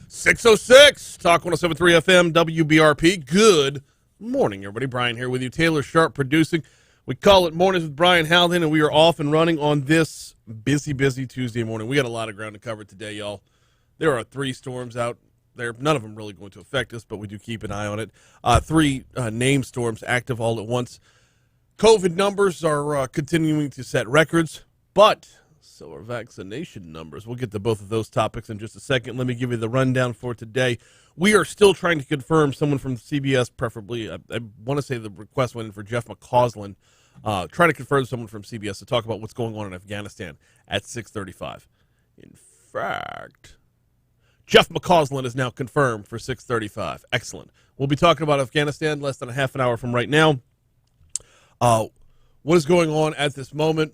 606, Talk 107.3 FM, WBRP. Good morning, everybody. Brian here with you. Taylor Sharp producing. We call it Mornings with Brian Haldane, and we are off and running on this busy Tuesday morning. We got a lot of ground to cover today, y'all. There are 3 storms out there. None of them really going to affect us, but we do keep an eye on it. 3 named storms active all at once. COVID numbers are continuing to set records, but so are vaccination numbers. We'll get to both of those topics in just a second. Let me give you the rundown for today. We are still trying to confirm someone from CBS, preferably. I want to say the request went in for Jeff McCausland. Trying to confirm someone from CBS to talk about what's going on in Afghanistan at 6:35. In fact, Jeff McCausland is now confirmed for 6:35. Excellent. We'll be talking about Afghanistan less than a half an hour from right now. What is going on at this moment?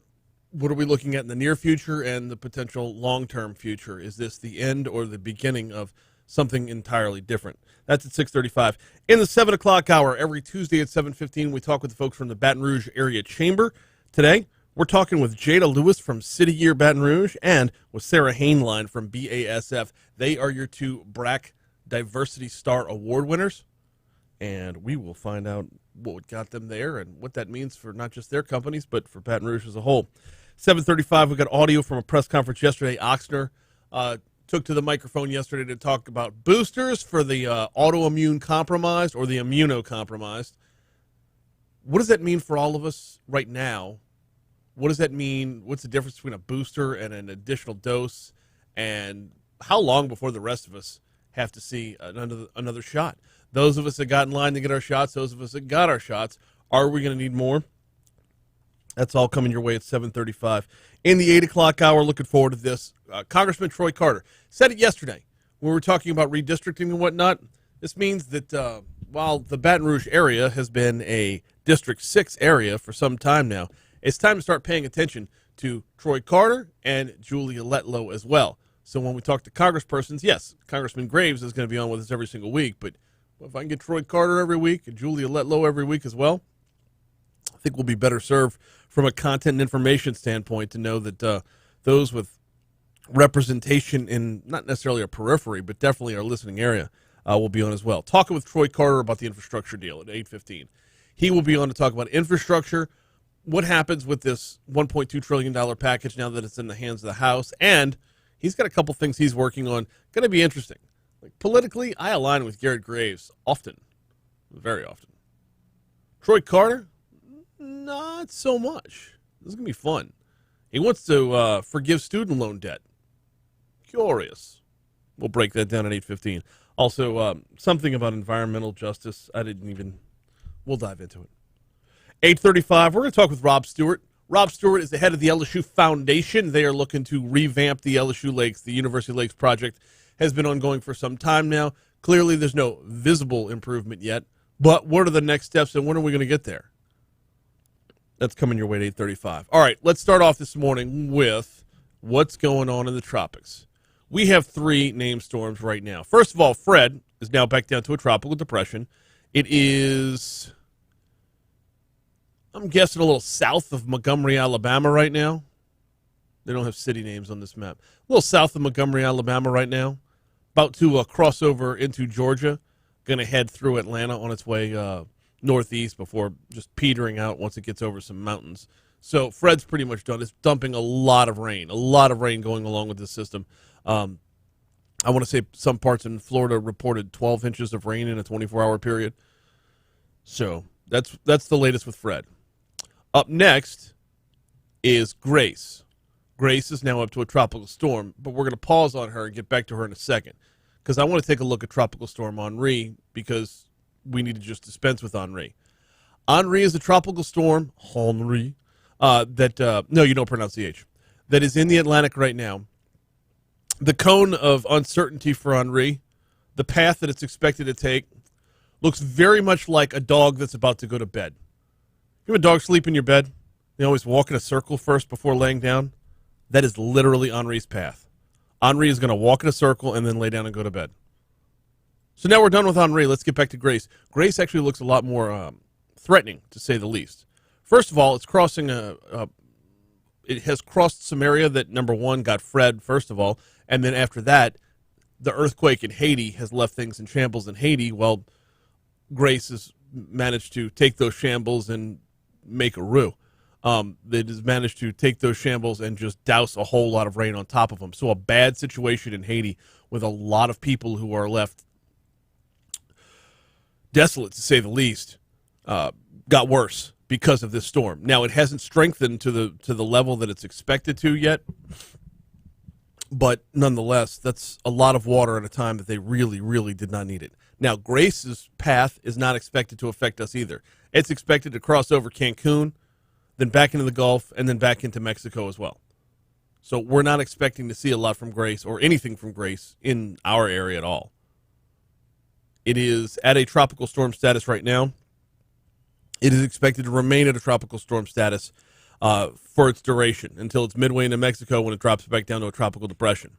What are we looking at in the near future and the potential long-term future? Is this the end or the beginning of something entirely different? That's at 6:35. In the 7 o'clock hour, every Tuesday at 7:15, we talk with the folks from the Baton Rouge Area Chamber. Today, we're talking with Jada Lewis from City Year Baton Rouge and with Sarah Hainline from BASF. They are your 2 BRAC Diversity Star Award winners, and we will find out what got them there and what that means for not just their companies, but for Baton Rouge as a whole. 7:35, we got audio from a press conference yesterday. Ochsner took to the microphone yesterday to talk about boosters for the autoimmune compromised or the immunocompromised. What does that mean for all of us right now? What does that mean? What's the difference between a booster and an additional dose? And how long before the rest of us have to see another shot? Those of us that got in line to get our shots, those of us that got our shots, are we going to need more? That's all coming your way at 7:35. In the 8 o'clock hour, looking forward to this. Congressman Trey Carter said it yesterday when we were talking about redistricting and whatnot. This means that while the Baton Rouge area has been a District 6 area for some time now, it's time to start paying attention to Troy Carter and Julia Letlow as well. So when we talk to congresspersons, yes, Congressman Graves is going to be on with us every single week, but if I can get Troy Carter every week and Julia Letlow every week as well, I think we'll be better served from a content and information standpoint to know that those with representation in not necessarily a periphery, but definitely our listening area will be on as well. Talking with Troy Carter about the infrastructure deal at 8:15. He will be on to talk about infrastructure, what happens with this $1.2 trillion package now that it's in the hands of the House, and he's got a couple things he's working on. Going to be interesting. Like, politically, I align with Garrett Graves often, very often. Troy Carter, not so much. This is going to be fun. He wants to forgive student loan debt. Curious. We'll break that down at 8:15. Also, something about environmental justice. We'll dive into it. 8:35, we're going to talk with Rob Stuart. Rob Stuart is the head of the LSU Foundation. They are looking to revamp the LSU Lakes. The University Lakes project has been ongoing for some time now. Clearly, there's no visible improvement yet. But what are the next steps, and when are we going to get there? That's coming your way at 8:35. All right, let's start off this morning with what's going on in the tropics. We have 3 named storms right now. First of all, Fred is now back down to a tropical depression. It is, I'm guessing, a little south of Montgomery, Alabama right now. They don't have city names on this map. A little south of Montgomery, Alabama right now. About to cross over into Georgia. Going to head through Atlanta on its way northeast before just petering out once it gets over some mountains. So Fred's pretty much done. It's dumping a lot of rain going along with this system. I want to say some parts in Florida reported 12 inches of rain in a 24-hour period. So that's the latest with Fred. Up next is Grace. Grace is now up to a tropical storm, but we're going to pause on her and get back to her in a second because I want to take a look at Tropical Storm Henri because we need to just dispense with Henri. Henri is a tropical storm, Henri, no, you don't pronounce the H, that is in the Atlantic right now. The cone of uncertainty for Henri, the path that it's expected to take, looks very much like a dog that's about to go to bed. You have a dog sleep in your bed? They always walk in a circle first before laying down. That is literally Henri's path. Henri is going to walk in a circle and then lay down and go to bed. So now we're done with Henri. Let's get back to Grace. Grace actually looks a lot more threatening, to say the least. First of all, it's crossing it has crossed some area that, number one, got Fred, first of all, and then after that, the earthquake in Haiti has left things in shambles in Haiti. Well, Grace has managed to take those shambles and make a roux. It has managed to take those shambles and just douse a whole lot of rain on top of them. So a bad situation in Haiti with a lot of people who are left desolate, to say the least, got worse because of this storm. Now, it hasn't strengthened to the level that it's expected to yet, but nonetheless, that's a lot of water at a time that they really, really did not need it. Now, Grace's path is not expected to affect us either. It's expected to cross over Cancun, then back into the Gulf, and then back into Mexico as well. So we're not expecting to see a lot from Grace or anything from Grace in our area at all. It is at a tropical storm status right now. It is expected to remain at a tropical storm status for its duration until it's midway into Mexico when it drops back down to a tropical depression.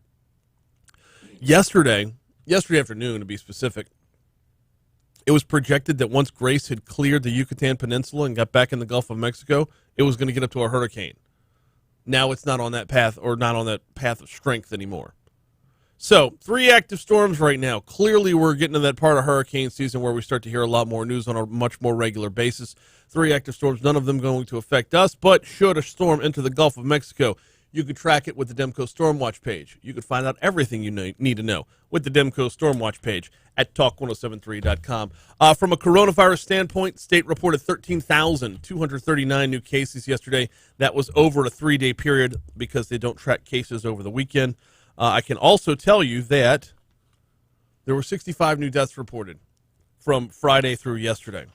Yesterday afternoon, to be specific, it was projected that once Grace had cleared the Yucatan Peninsula and got back in the Gulf of Mexico, it was going to get up to a hurricane. Now it's not on that path, or not on that path of strength anymore. So, 3 active storms right now. Clearly, we're getting to that part of hurricane season where we start to hear a lot more news on a much more regular basis. 3 active storms, none of them going to affect us, but should a storm enter the Gulf of Mexico, you could track it with the Demco Stormwatch page. You could find out everything you need to know with the Demco Stormwatch page at talk1073.com. From a coronavirus standpoint, state reported 13,239 new cases yesterday. That was over a 3-day period because they don't track cases over the weekend. I can also tell you that there were 65 new deaths reported from Friday through yesterday.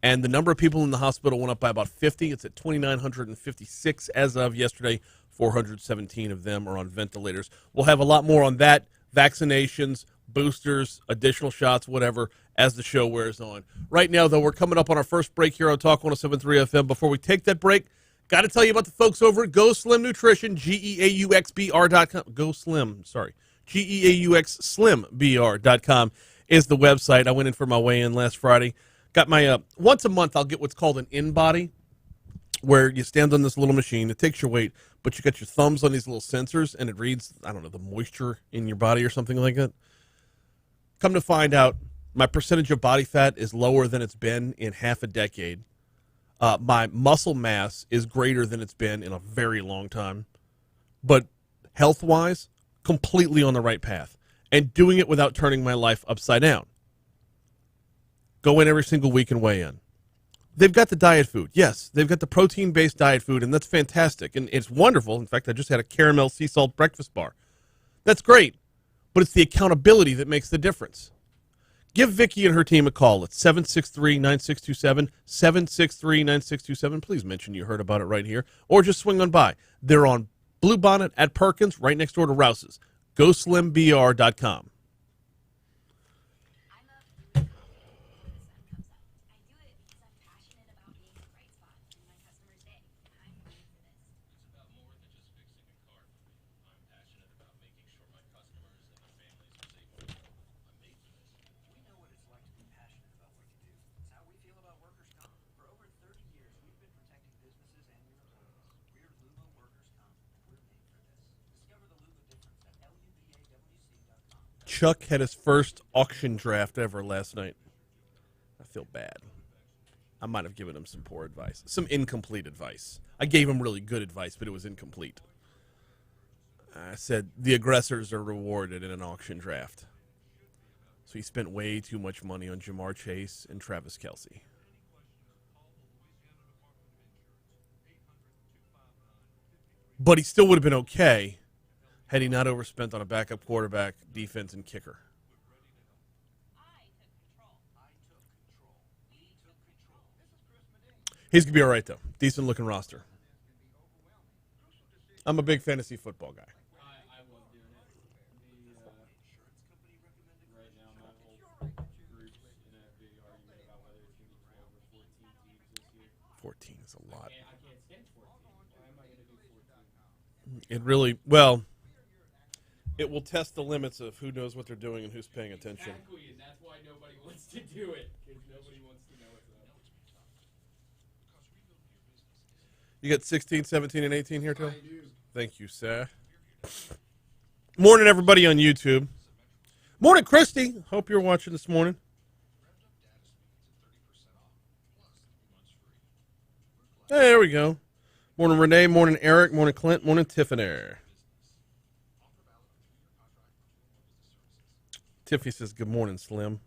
And the number of people in the hospital went up by about 50. It's at 2,956 as of yesterday. 417 of them are on ventilators. We'll have a lot more on that, vaccinations, boosters, additional shots, whatever, as the show wears on. Right now, though, we're coming up on our first break here on Talk 107.3 FM. Before we take that break, got to tell you about the folks over at Go Slim Nutrition, GeauxBR.com. Go Slim, sorry. GeauxSlimBR.com is the website. I went in for my weigh-in last Friday. Got my, once a month, I'll get what's called an in-body, where you stand on this little machine. It takes your weight, but you got your thumbs on these little sensors, and it reads, I don't know, the moisture in your body or something like that. Come to find out, my percentage of body fat is lower than it's been in half a decade. My muscle mass is greater than it's been in a very long time. But health-wise, completely on the right path. And doing it without turning my life upside down. Go in every single week and weigh in. They've got the diet food. Yes, they've got the protein-based diet food, and that's fantastic. And it's wonderful. In fact, I just had a caramel sea salt breakfast bar. That's great. But it's the accountability that makes the difference. Give Vicki and her team a call at 763-9627, 763-9627. Please mention you heard about it right here, or just swing on by. They're on Bluebonnet at Perkins, right next door to Rouse's. GoSlimBR.com. Chuck had his first auction draft ever last night. I feel bad. I might have given him some poor advice. Some incomplete advice. I gave him really good advice, but it was incomplete. I said the aggressors are rewarded in an auction draft. So he spent way too much money on Jamar Chase and Travis Kelce. But he still would have been okay had he not overspent on a backup quarterback, defense, and kicker. He's going to be all right, though. Decent-looking roster. I'm a big fantasy football guy. I love doing it. Right now, my whole group's in a big argument about whether it's going to be 12 or 14 teams this year. 14 is a lot. I can't stand 14. Why am I going to do 14? It really, well, it will test the limits of who knows what they're doing and who's paying attention. Exactly, and that's why nobody wants to do it, because nobody wants to know what's up. You got 16, 17, and 18 here, too? I do. Thank you, sir. Morning, everybody on YouTube. Morning, Christy. Hope you're watching this morning. Hey, there we go. Morning, Renee. Morning, Eric. Morning, Clint. Morning, Tiffany. Tiffany says, good morning, Slim.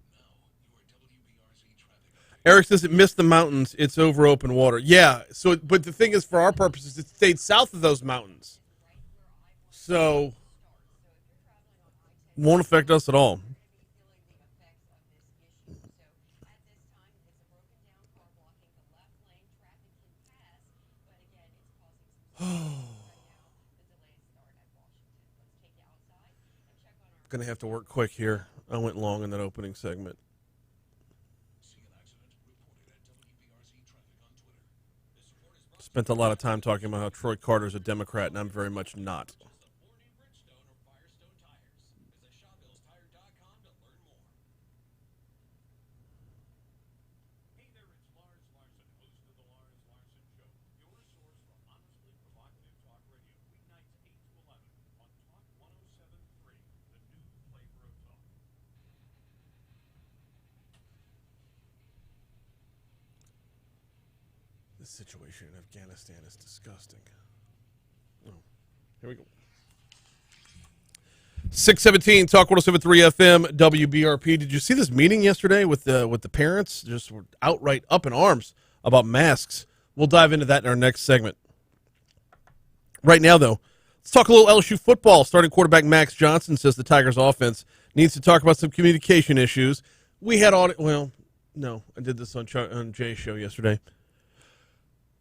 Eric says it missed the mountains. It's over open water. Yeah. So, but the thing is, for our purposes, it stayed south of those mountains. So, won't affect us at all. Gonna have to work quick here. I went long in that opening segment. Spent a lot of time talking about how Troy Carter's a Democrat, and I'm very much not. The situation in Afghanistan is disgusting. Oh, here we go. 617 Talk 107.3 FM WBRP. Did you see this meeting yesterday with the parents? Just were outright up in arms about masks. We'll dive into that in our next segment. Right now, though, let's talk a little LSU football. Starting quarterback Max Johnson says the Tigers' offense needs to talk about some communication issues. We had well, no, I did this on Jay's show yesterday.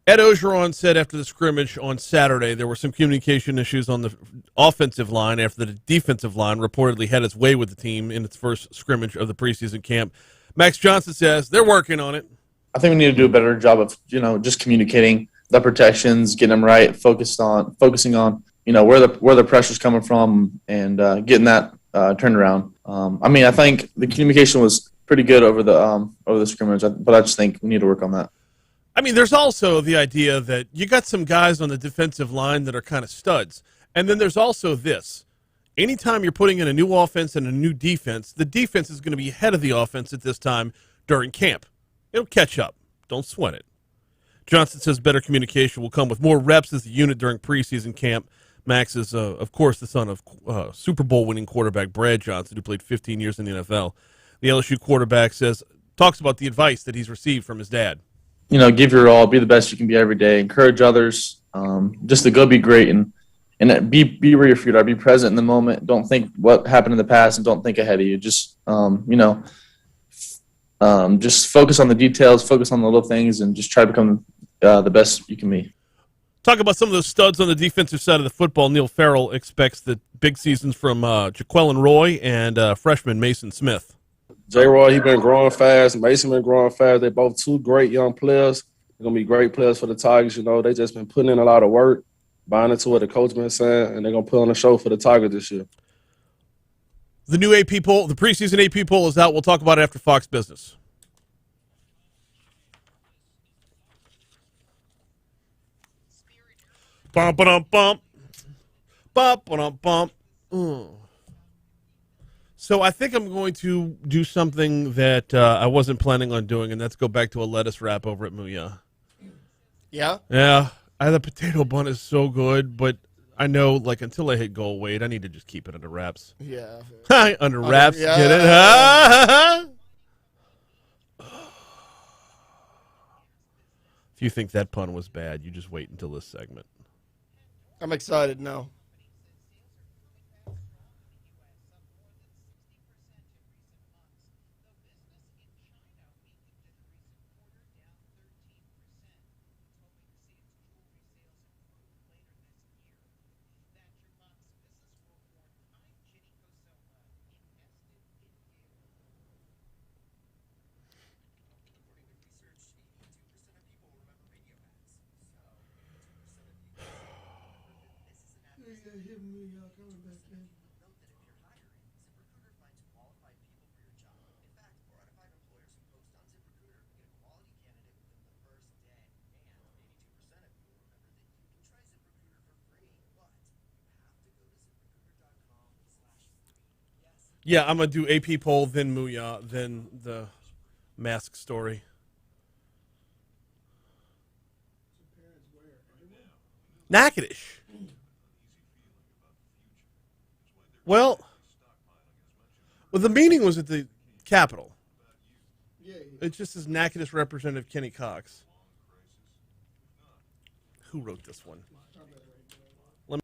Ed Ogeron said after the scrimmage on Saturday there were some communication issues on the offensive line after the defensive line reportedly had its way with the team in its first scrimmage of the preseason camp. Max Johnson says they're working on it. I think we need to do a better job of, just communicating the protections, getting them right, focusing on, where the pressure's coming from and getting that turned around. I think the communication was pretty good over the scrimmage, but I just think we need to work on that. There's also the idea that you got some guys on the defensive line that are kind of studs. And then there's also this. Anytime you're putting in a new offense and a new defense, the defense is going to be ahead of the offense at this time during camp. It'll catch up. Don't sweat it. Johnson says better communication will come with more reps as a unit during preseason camp. Max is, of course, the son of Super Bowl winning quarterback Brad Johnson, who played 15 years in the NFL. The LSU quarterback talks about the advice that he's received from his dad. Give your all, be the best you can be every day, encourage others, just to go be great and be where your feet are, be present in the moment. Don't think what happened in the past and don't think ahead of you. Just, just focus on the details, focus on the little things, and just try to become the best you can be. Talk about some of those studs on the defensive side of the football. Neil Farrell expects the big seasons from Jaquelin Roy and freshman Mason Smith. J-Roy, he been growing fast. Mason been growing fast. They're both two great young players. They're going to be great players for the Tigers. They just been putting in a lot of work, buying into what the coach been saying, and they're going to put on a show for the Tigers this year. The new AP poll, the preseason AP poll is out. We'll talk about it after Fox Business. Bump, bump, bump. Bump, bump, bump. So I think I'm going to do something that I wasn't planning on doing, and that's go back to a lettuce wrap over at Muya. Yeah? Yeah. The potato bun is so good, but I know, until I hit goal weight, I need to just keep it under wraps. Yeah. Under wraps, yeah. get it? If you think that pun was bad, you just wait until this segment. I'm excited now. Yeah, I'm going to do AP poll, then Muya, then the mask story. Natchitoches. Well, the meeting was at the Capitol. It just says Natchitoches Representative Kenny Cox. Who wrote this one? Let me.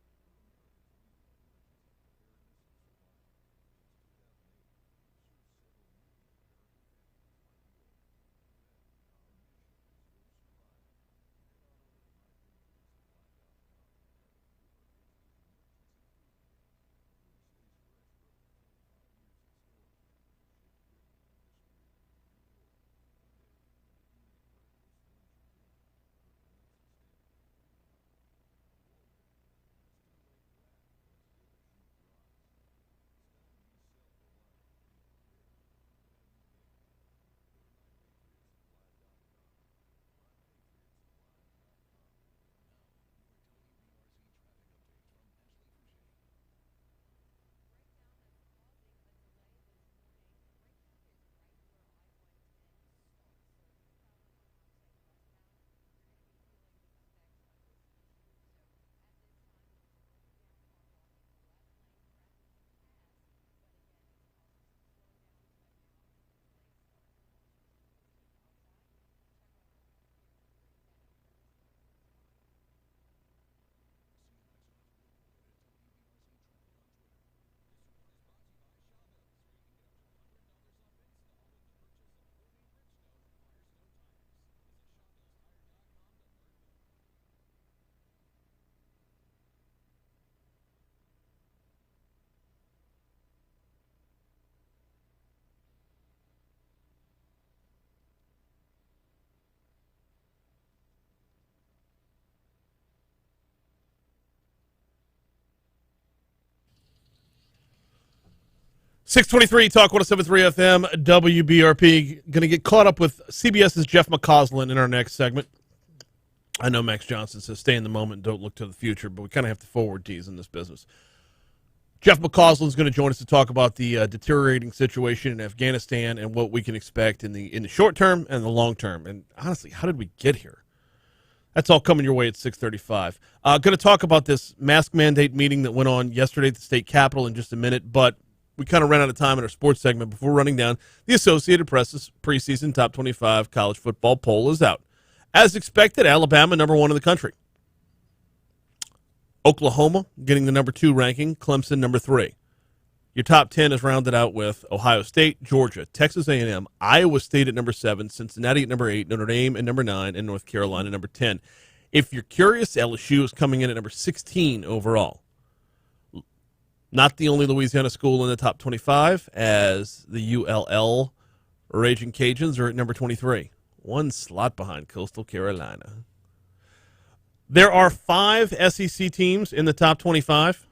623 Talk 107.3 FM, WBRP. Going to get caught up with CBS's Jeff McCausland in our next segment. I know Max Johnson says stay in the moment, don't look to the future, but we kind of have to forward tease in this business. Jeff McCausland is going to join us to talk about the deteriorating situation in Afghanistan and what we can expect in the short term and the long term. And honestly, how did we get here? That's all coming your way at 6:35. Going to talk about this mask mandate meeting that went on yesterday at the state capitol in just a minute, but we kind of ran out of time in our sports segment before running down. The Associated Press's preseason top 25 college football poll is out. As expected, Alabama number 1 in the country. Oklahoma getting the number 2 ranking, Clemson number 3. Your top 10 is rounded out with Ohio State, Georgia, Texas A&M, Iowa State at number 7, Cincinnati at number 8, Notre Dame at number 9, and North Carolina number 10. If you're curious, LSU is coming in at number 16 overall. Not the only Louisiana school in the top 25, as the ULL Raging Cajuns are at number 23. One slot behind Coastal Carolina. There are 5 SEC teams in the top 25.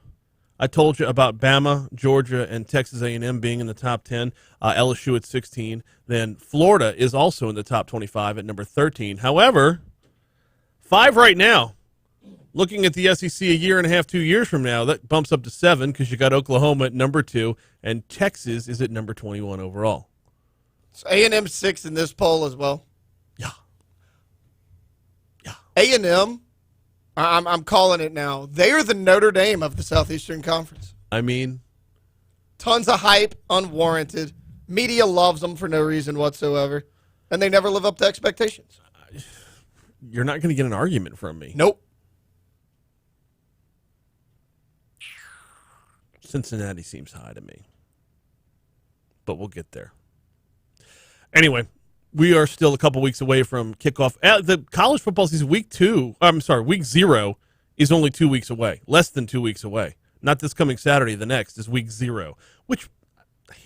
I told you about Bama, Georgia, and Texas A&M being in the top 10. LSU at 16. Then Florida is also in the top 25 at number 13. However, 5 right now. Looking at the SEC a year and a half, 2 years from now, that bumps up to 7 because you got Oklahoma at number 2, and Texas is at number 21 overall. So A&M 6 in this poll as well. Yeah. A&M, I'm calling it now. They are the Notre Dame of the Southeastern Conference. I mean, tons of hype, unwarranted. Media loves them for no reason whatsoever, and they never live up to expectations. You're not going to get an argument from me. Nope. Cincinnati seems high to me, but we'll get there. Anyway, we are still a couple weeks away from kickoff. The college football season, week 0 is only 2 weeks away, less than 2 weeks away. Not this coming Saturday, the next is week 0, which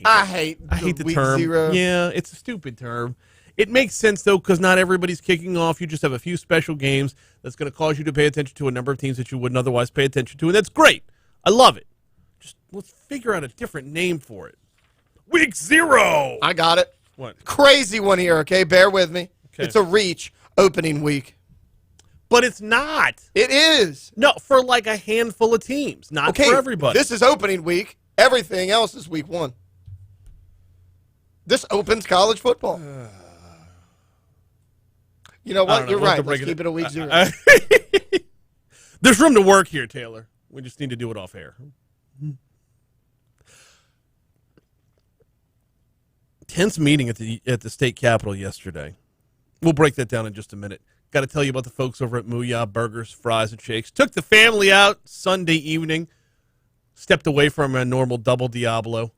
I hate the week term. 0. Yeah, it's a stupid term. It makes sense, though, because not everybody's kicking off. You just have a few special games that's going to cause you to pay attention to a number of teams that you wouldn't otherwise pay attention to, and that's great. I love it. Just let's figure out a different name for it. Week 0. I got it. What? Crazy one here, okay? Bear with me. Okay. It's a reach opening week. But it's not. It is. No, for like a handful of teams, not Okay, for everybody. This is opening week. Everything else is week 1. This opens college football. You know I don't what? know. You're We'll have right. to break Let's keep it a week 0. There's room to work here, Taylor. We just need to do it off air. Tense meeting at the state capitol yesterday. We'll break that down in just a minute. Got to tell you about the folks over at Mooyah Burgers, Fries, and Shakes. Took the family out Sunday evening. Stepped away from a normal double Diablo.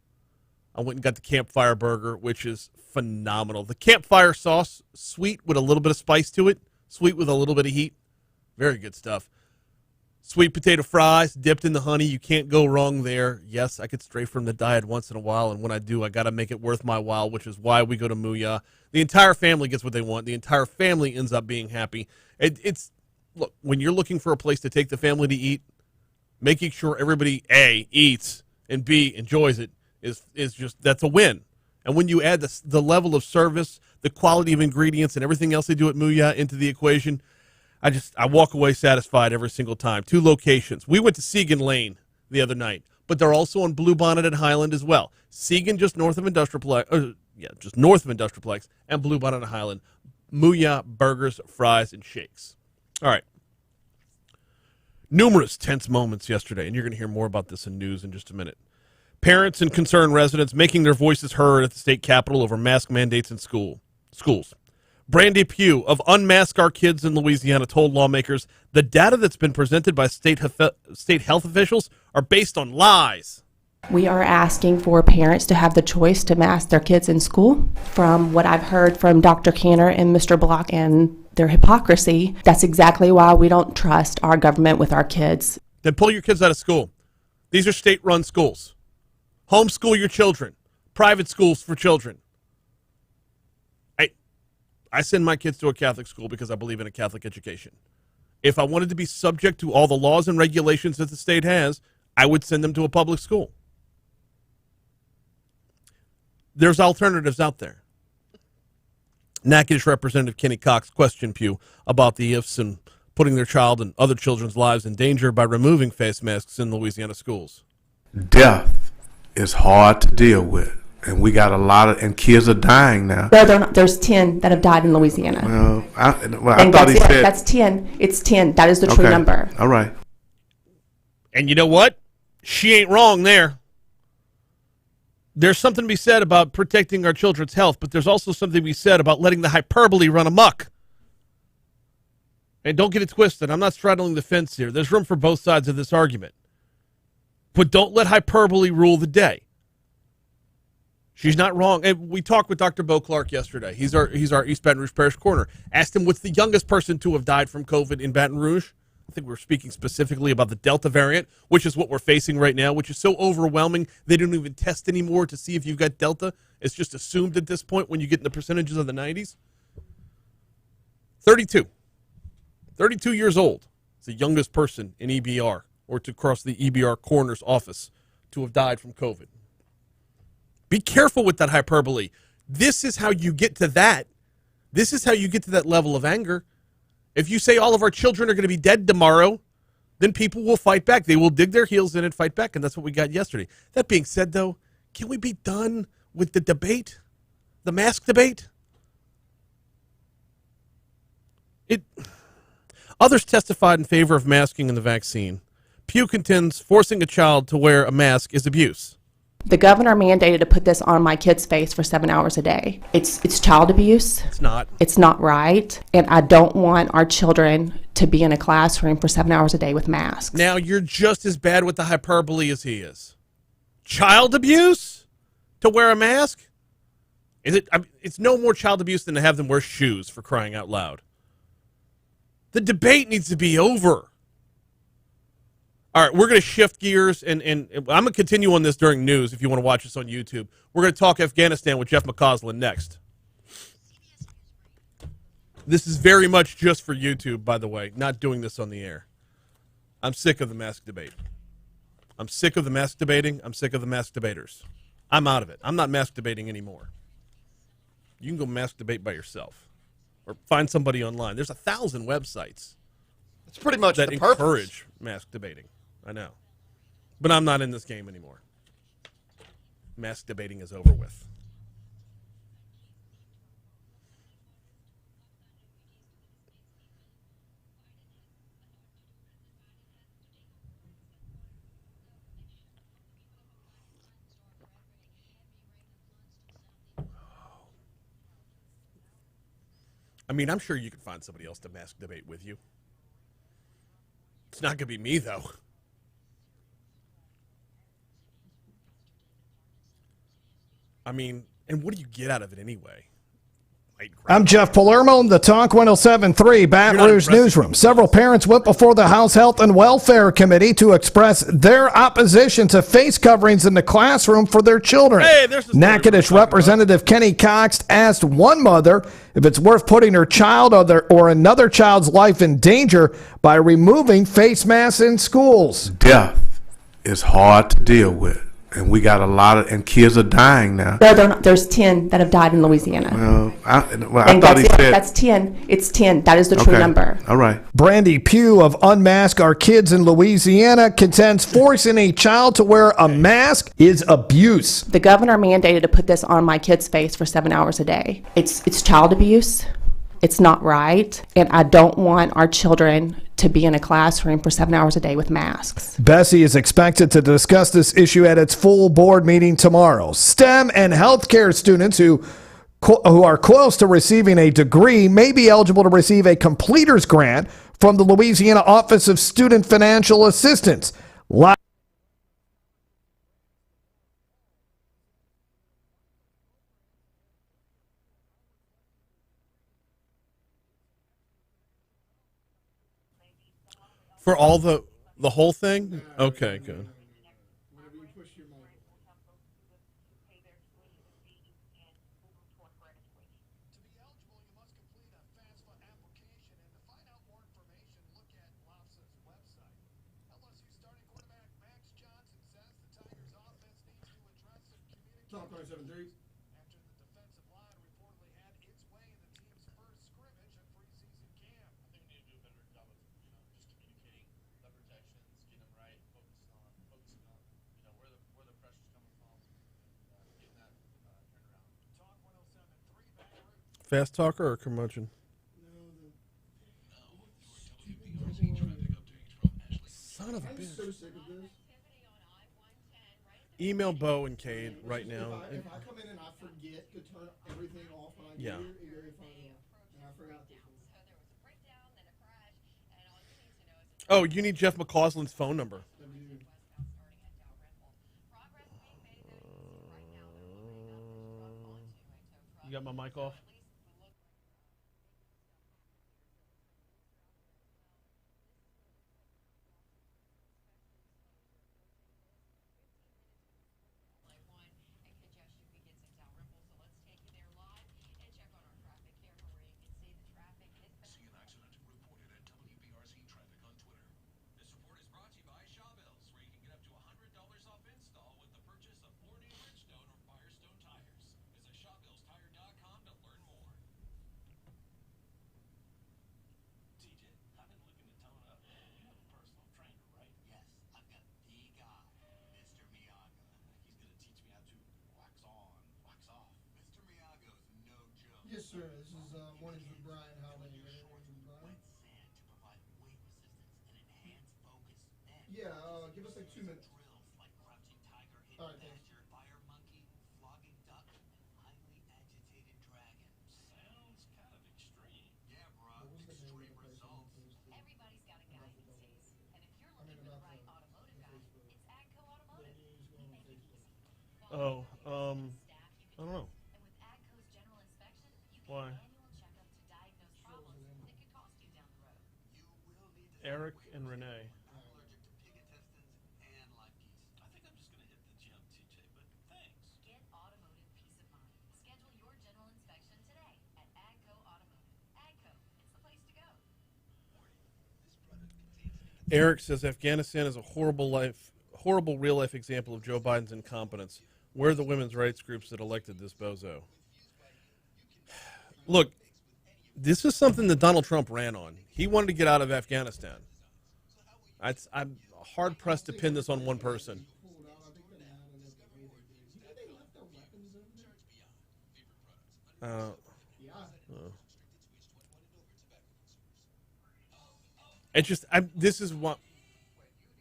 I went and got the campfire burger, which is phenomenal. The campfire sauce, sweet with a little bit of spice to it, sweet with a little bit of heat. Very good stuff. Sweet potato fries dipped in the honey. You can't go wrong there. Yes, I could stray from the diet once in a while, and when I do, I got to make it worth my while, which is why we go to Mooyah. The entire family gets what they want. The entire family ends up being happy. Look, when you're looking for a place to take the family to eat, making sure everybody, A, eats, and B, enjoys it is just, that's a win. And when you add the level of service, the quality of ingredients, and everything else they do at Mooyah into the equation, I walk away satisfied every single time. 2 locations. We went to Segan Lane the other night, but they're also on Bluebonnet at Highland as well. Segan just north of Industrialplex, just north of Industrialplex, and Bluebonnet at Highland. Mooyah Burgers, Fries, and Shakes. All right. Numerous tense moments yesterday, and you're going to hear more about this in news in just a minute. Parents and concerned residents making their voices heard at the state capitol over mask mandates in schools. Brandy Pugh of Unmask Our Kids in Louisiana told lawmakers the data that's been presented by state health officials are based on lies. We are asking for parents to have the choice to mask their kids in school. From what I've heard from Dr. Cantor and Mr. Block and their hypocrisy, that's exactly why we don't trust our government with our kids. Then pull your kids out of school. These are state-run schools. Homeschool your children. Private schools for children. I send my kids to a Catholic school because I believe in a Catholic education. If I wanted to be subject to all the laws and regulations that the state has, I would send them to a public school. There's alternatives out there. Natchitoches Representative Kenny Cox questioned Pugh about the ifs and putting their child and other children's lives in danger by removing face masks in Louisiana schools. Death is hard to deal with. And we got a lot of, and kids are dying now. There's 10 that have died in Louisiana. I thought he said that's 10. It's 10. That is the true number. All right. And you know what? She ain't wrong there. There's something to be said about protecting our children's health, but there's also something to be said about letting the hyperbole run amok. And don't get it twisted. I'm not straddling the fence here. There's room for both sides of this argument. But don't let hyperbole rule the day. She's not wrong. And we talked with Dr. Bo Clark yesterday. He's our East Baton Rouge Parish Coroner. Asked him what's the youngest person to have died from COVID in Baton Rouge. I think we're speaking specifically about the Delta variant, which is what we're facing right now, which is so overwhelming they don't even test anymore to see if you've got Delta. It's just assumed at this point when you get in the percentages of the 90s. 32. 32 years old. It's the youngest person in EBR or to cross the EBR coroner's office to have died from COVID. Be careful with that hyperbole. This is how you get to that. This is how you get to that level of anger. If you say all of our children are going to be dead tomorrow, then people will fight back. They will dig their heels in and fight back, and that's what we got yesterday. That being said, though, can we be done with the debate? The mask debate? Others testified in favor of masking and the vaccine. Pugh contends forcing a child to wear a mask is abuse. The governor mandated to put this on my kid's face for 7 hours a day. It's child abuse. It's not. It's not right. And I don't want our children to be in a classroom for 7 hours a day with masks. Now, you're just as bad with the hyperbole as he is. Child abuse? To wear a mask? It's no more child abuse than to have them wear shoes, for crying out loud. The debate needs to be over. All right, we're going to shift gears, and I'm going to continue on this during news if you want to watch us on YouTube. We're going to talk Afghanistan with Jeff McCausland next. This is very much just for YouTube, by the way, not doing this on the air. I'm sick of the mask debate. I'm sick of the mask debating. I'm sick of the mask debaters. I'm out of it. I'm not mask debating anymore. You can go mask debate by yourself or find somebody online. There's 1,000 websites. It's pretty much that the purpose. encourage mask debating. I know. But I'm not in this game anymore. Mask debating is over with. I mean, I'm sure you could find somebody else to mask debate with you. It's not going to be me, though. I mean, and what do you get out of it anyway? I'm Jeff Palermo in the Talk 107.3 Baton You're not Rouge impressing newsroom. people. Several parents went before the House Health and Welfare Committee to express their opposition to face coverings in the classroom for their children. Hey, there's the story we were Natchitoches talking Representative Kenny Cox asked one mother if it's worth putting her child or another child's life in danger by removing face masks in schools. Death is hard to deal with, and we got a lot of, and kids are dying now. There's 10 that have died in Louisiana. I And thought he said that's 10. It's 10. That is the true okay. number. All right. Brandy Pugh of Unmask Our Kids in Louisiana contends forcing a child to wear a mask is abuse. The governor mandated to put this on my kid's face for 7 hours a day. It's child abuse. It's not right. And I don't want our children to be in a classroom for 7 hours a day with masks. Bessie is expected to discuss this issue at its full board meeting tomorrow. STEM and healthcare students who are close to receiving a degree may be eligible to receive a completer's grant from the Louisiana Office of Student Financial Assistance. For all the whole thing? Okay, good. Whenever you push your mic. Talk 97.3. Fast talker or curmudgeon? Son of a bitch. So sick of this. Email Bo and Cade right now. If I come in and I forget to turn everything off when I get Yeah. here, you're going to find out. And I forgot this one. Oh, you need Jeff McCausland's phone number. You got my mic off? Yes, sir. This is Mornings with Brian Haldane. Mornings with Brian. Yeah, give us like 2 minutes. All right, thanks. Everybody's got a guy these days. And if you're looking for the right automotive guy, it's AGCO Automotive. We make it easy. Oh, I don't know. And with AGCO's general inspection, you get Why? an annual checkup to diagnose problems that could cost you down the road. Eric and Renee. Get automotive peace of mind. Schedule your general inspection today at AGCO Automotive. AGCO, it's the place to go. Eric says Afghanistan is a horrible real life example of Joe Biden's incompetence. Where are the women's rights groups that elected this bozo? Look, this is something that Donald Trump ran on. He wanted to get out of Afghanistan. I'm hard pressed to pin this on one person. It just, this is what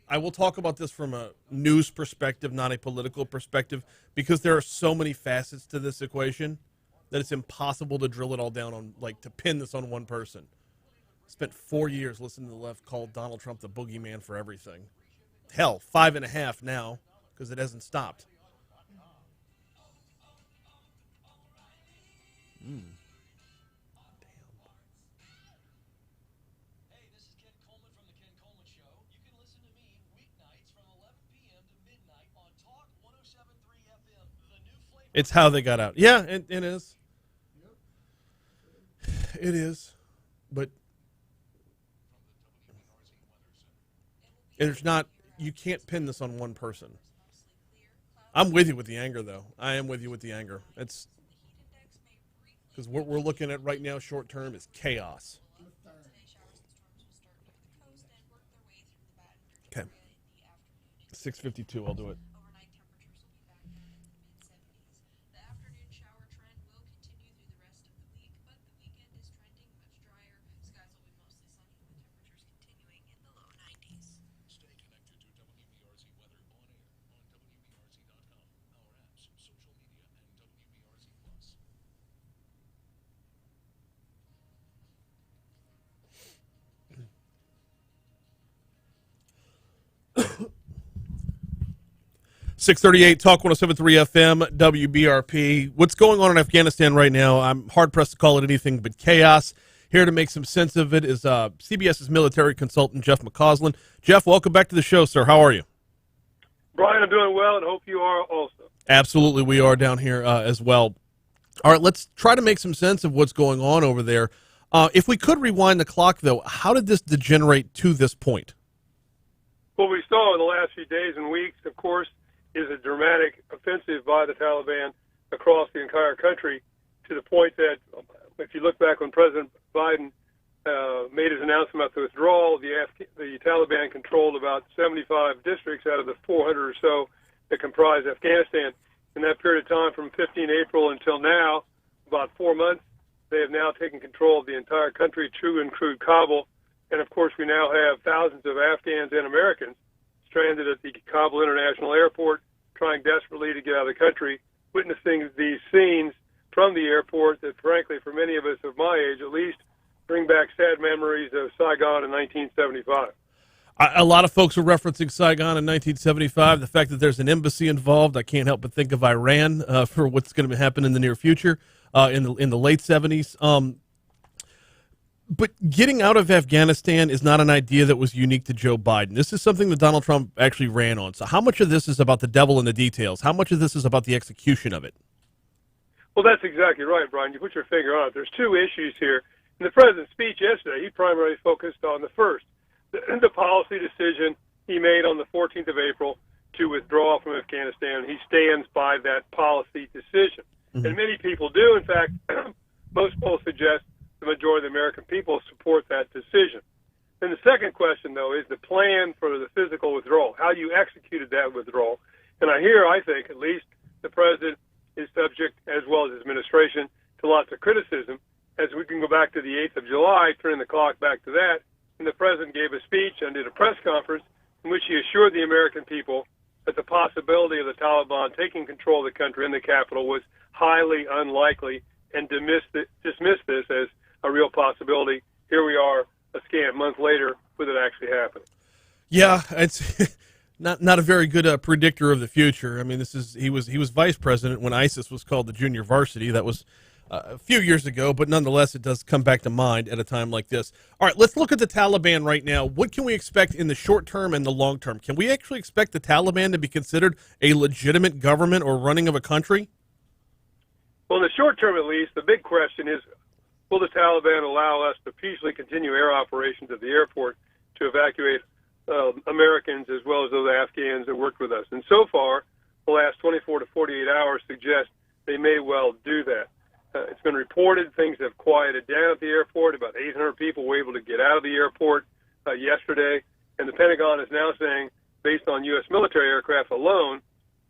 I will talk about this from a news perspective, not a political perspective, because there are so many facets to this equation. that it's impossible to drill it all down on, like, to pin this on one person. Spent 4 years listening to the left call Donald Trump the boogeyman for everything. Hell, 5.5 now, because it hasn't stopped. Hey, this is Ken Coleman from the Ken Coleman Show. You can listen to me weeknights from 11 p.m. to midnight on Talk 107.3 FM, the new flavor. It's how they got out. Yeah, it is. It is. But there's not, you can't pin this on one person. I'm with you with the anger, though. I am with you with the anger. It's because what we're looking at right now, short term, is chaos. Okay. 6:52. I'll do it. Overnight temperatures will be back down in the mid-70s. The afternoon shower trend will continue through the rest of the week, but the weekend is trending much drier. Skies will be mostly sunny with temperatures continuing in the low 90s. Stay connected to WBRZ weather on air on WBRZ.com, our apps, social media, and WBRZ Plus. 638 Talk 107.3 FM WBRP. What's going on in Afghanistan right now? I'm hard pressed to call it anything but chaos. Here to make some sense of it is CBS's military consultant Jeff McCausland. Jeff, welcome back to the show, sir. How are you? Brian, I'm doing well, and hope you are also. Absolutely, we are down here as well. All right, let's try to make some sense of what's going on over there. If we could rewind the clock, though, how did this degenerate to this point? What we saw in the last few days and weeks, of course, is a dramatic offensive by the Taliban across the entire country, to the point that, if you look back when President Biden made his announcement about the withdrawal, the Taliban controlled about 75 districts out of the 400 or so that comprise Afghanistan. In that period of time, from 15 April until now, about 4 months, they have now taken control of the entire country to include Kabul. And, of course, we now have thousands of Afghans and Americans stranded at the Kabul International Airport, trying desperately to get out of the country, witnessing these scenes from the airport that, frankly, for many of us of my age at least, bring back sad memories of Saigon in 1975. A lot of folks are referencing Saigon in 1975. The fact that there's an embassy involved, I can't help but think of Iran for what's going to happen in the near future, in the late 70s. But getting out of Afghanistan is not an idea that was unique to Joe Biden. This is something that Donald Trump actually ran on. So how much of this is about the devil in the details? How much of this is about the execution of it? Well, that's exactly right, Brian. You put your finger on it. There's two issues here. In the president's speech yesterday, he primarily focused on the first, the policy decision he made on the 14th of April to withdraw from Afghanistan. He stands by that policy decision. Mm-hmm. And many people do. In fact, most polls suggest the majority of the American people support that decision. And the second question, though, is the plan for the physical withdrawal, how you executed that withdrawal. And I think, at least, the president is subject, as well as his administration, to lots of criticism. As we can go back to the 8th of July, turning the clock back to that, and the president gave a speech and did a press conference in which he assured the American people that the possibility of the Taliban taking control of the country and the capital was highly unlikely, and dismissed this as a real possibility. Here we are, a scant month later, with it actually happening. Yeah, it's not a very good predictor of the future. I mean, he was vice president when ISIS was called the junior varsity. That was a few years ago, but nonetheless, it does come back to mind at a time like this. All right, let's look at the Taliban right now. What can we expect in the short term and the long term? Can we actually expect the Taliban to be considered a legitimate government or running of a country? Well, in the short term, at least, the big question is, will the Taliban allow us to peacefully continue air operations at the airport to evacuate Americans as well as those Afghans that worked with us? And so far, the last 24 to 48 hours suggest they may well do that. It's been reported things have quieted down at the airport. About 800 people were able to get out of the airport yesterday. And the Pentagon is now saying, based on U.S. military aircraft alone,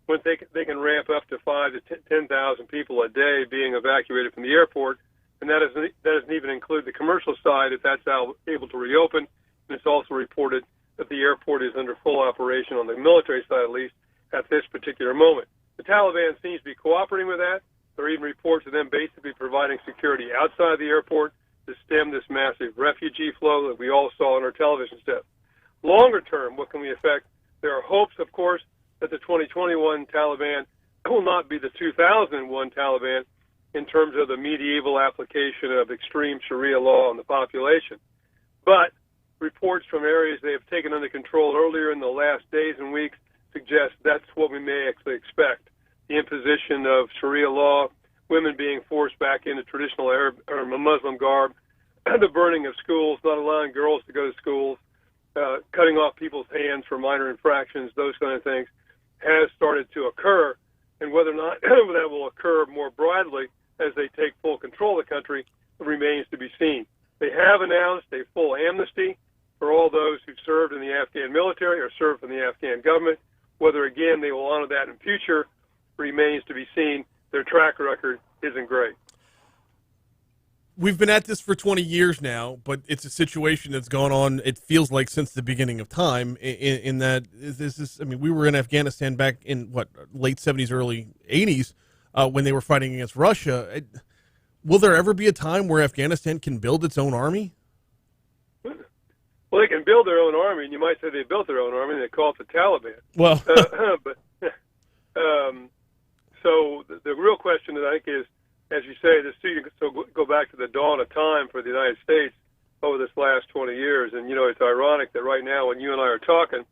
when they can ramp up to 5,000 to 10,000 people a day being evacuated from the airport. And that doesn't even include the commercial side if that's able to reopen. And it's also reported that the airport is under full operation on the military side, at least, at this particular moment. The Taliban seems to be cooperating with that. There are even reports of them basically providing security outside the airport to stem this massive refugee flow that we all saw on our television set. Longer term, what can we expect? There are hopes, of course, that the 2021 Taliban will not be the 2001 Taliban in terms of the medieval application of extreme Sharia law on the population. But reports from areas they have taken under control earlier in the last days and weeks suggest that's what we may actually expect. The imposition of Sharia law, women being forced back into traditional Arab or Muslim garb, the burning of schools, not allowing girls to go to schools, cutting off people's hands for minor infractions, those kind of things, has started to occur. And whether or not that will occur more broadly as they take full control of the country remains to be seen. They have announced a full amnesty for all those who served in the Afghan military or served in the Afghan government. Whether, again, they will honor that in future remains to be seen. Their track record isn't great. We've been at this for 20 years now, but it's a situation that's gone on, it feels like, since the beginning of time, in that this is, I mean, we were in Afghanistan back in, late 70s, early 80s, when they were fighting against Russia. Will there ever be a time where Afghanistan can build its own army? Well, they can build their own army, and you might say they built their own army, and they call it the Taliban. Well, so the real question, I think, is, as you say, this too, you can still go back to the dawn of time for the United States over this last 20 years. And, it's ironic that right now when you and I are talking,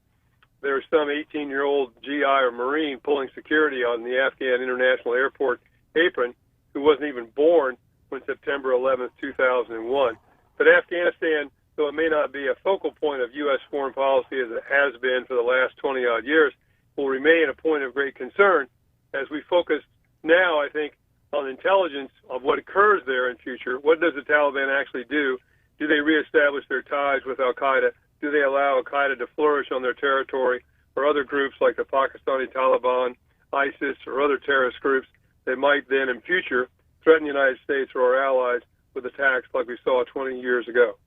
there's some 18-year-old GI or Marine pulling security on the Afghan International Airport apron who wasn't even born when September 11th, 2001. But Afghanistan, though it may not be a focal point of U.S. foreign policy as it has been for the last 20-odd years, will remain a point of great concern as we focus now, I think, on intelligence of what occurs there in future. What does the Taliban actually do? Do they reestablish their ties with al-Qaeda? Do they allow al-Qaeda to flourish on their territory, or other groups like the Pakistani Taliban, ISIS, or other terrorist groups that might then in future threaten the United States or our allies with attacks like we saw 20 years ago?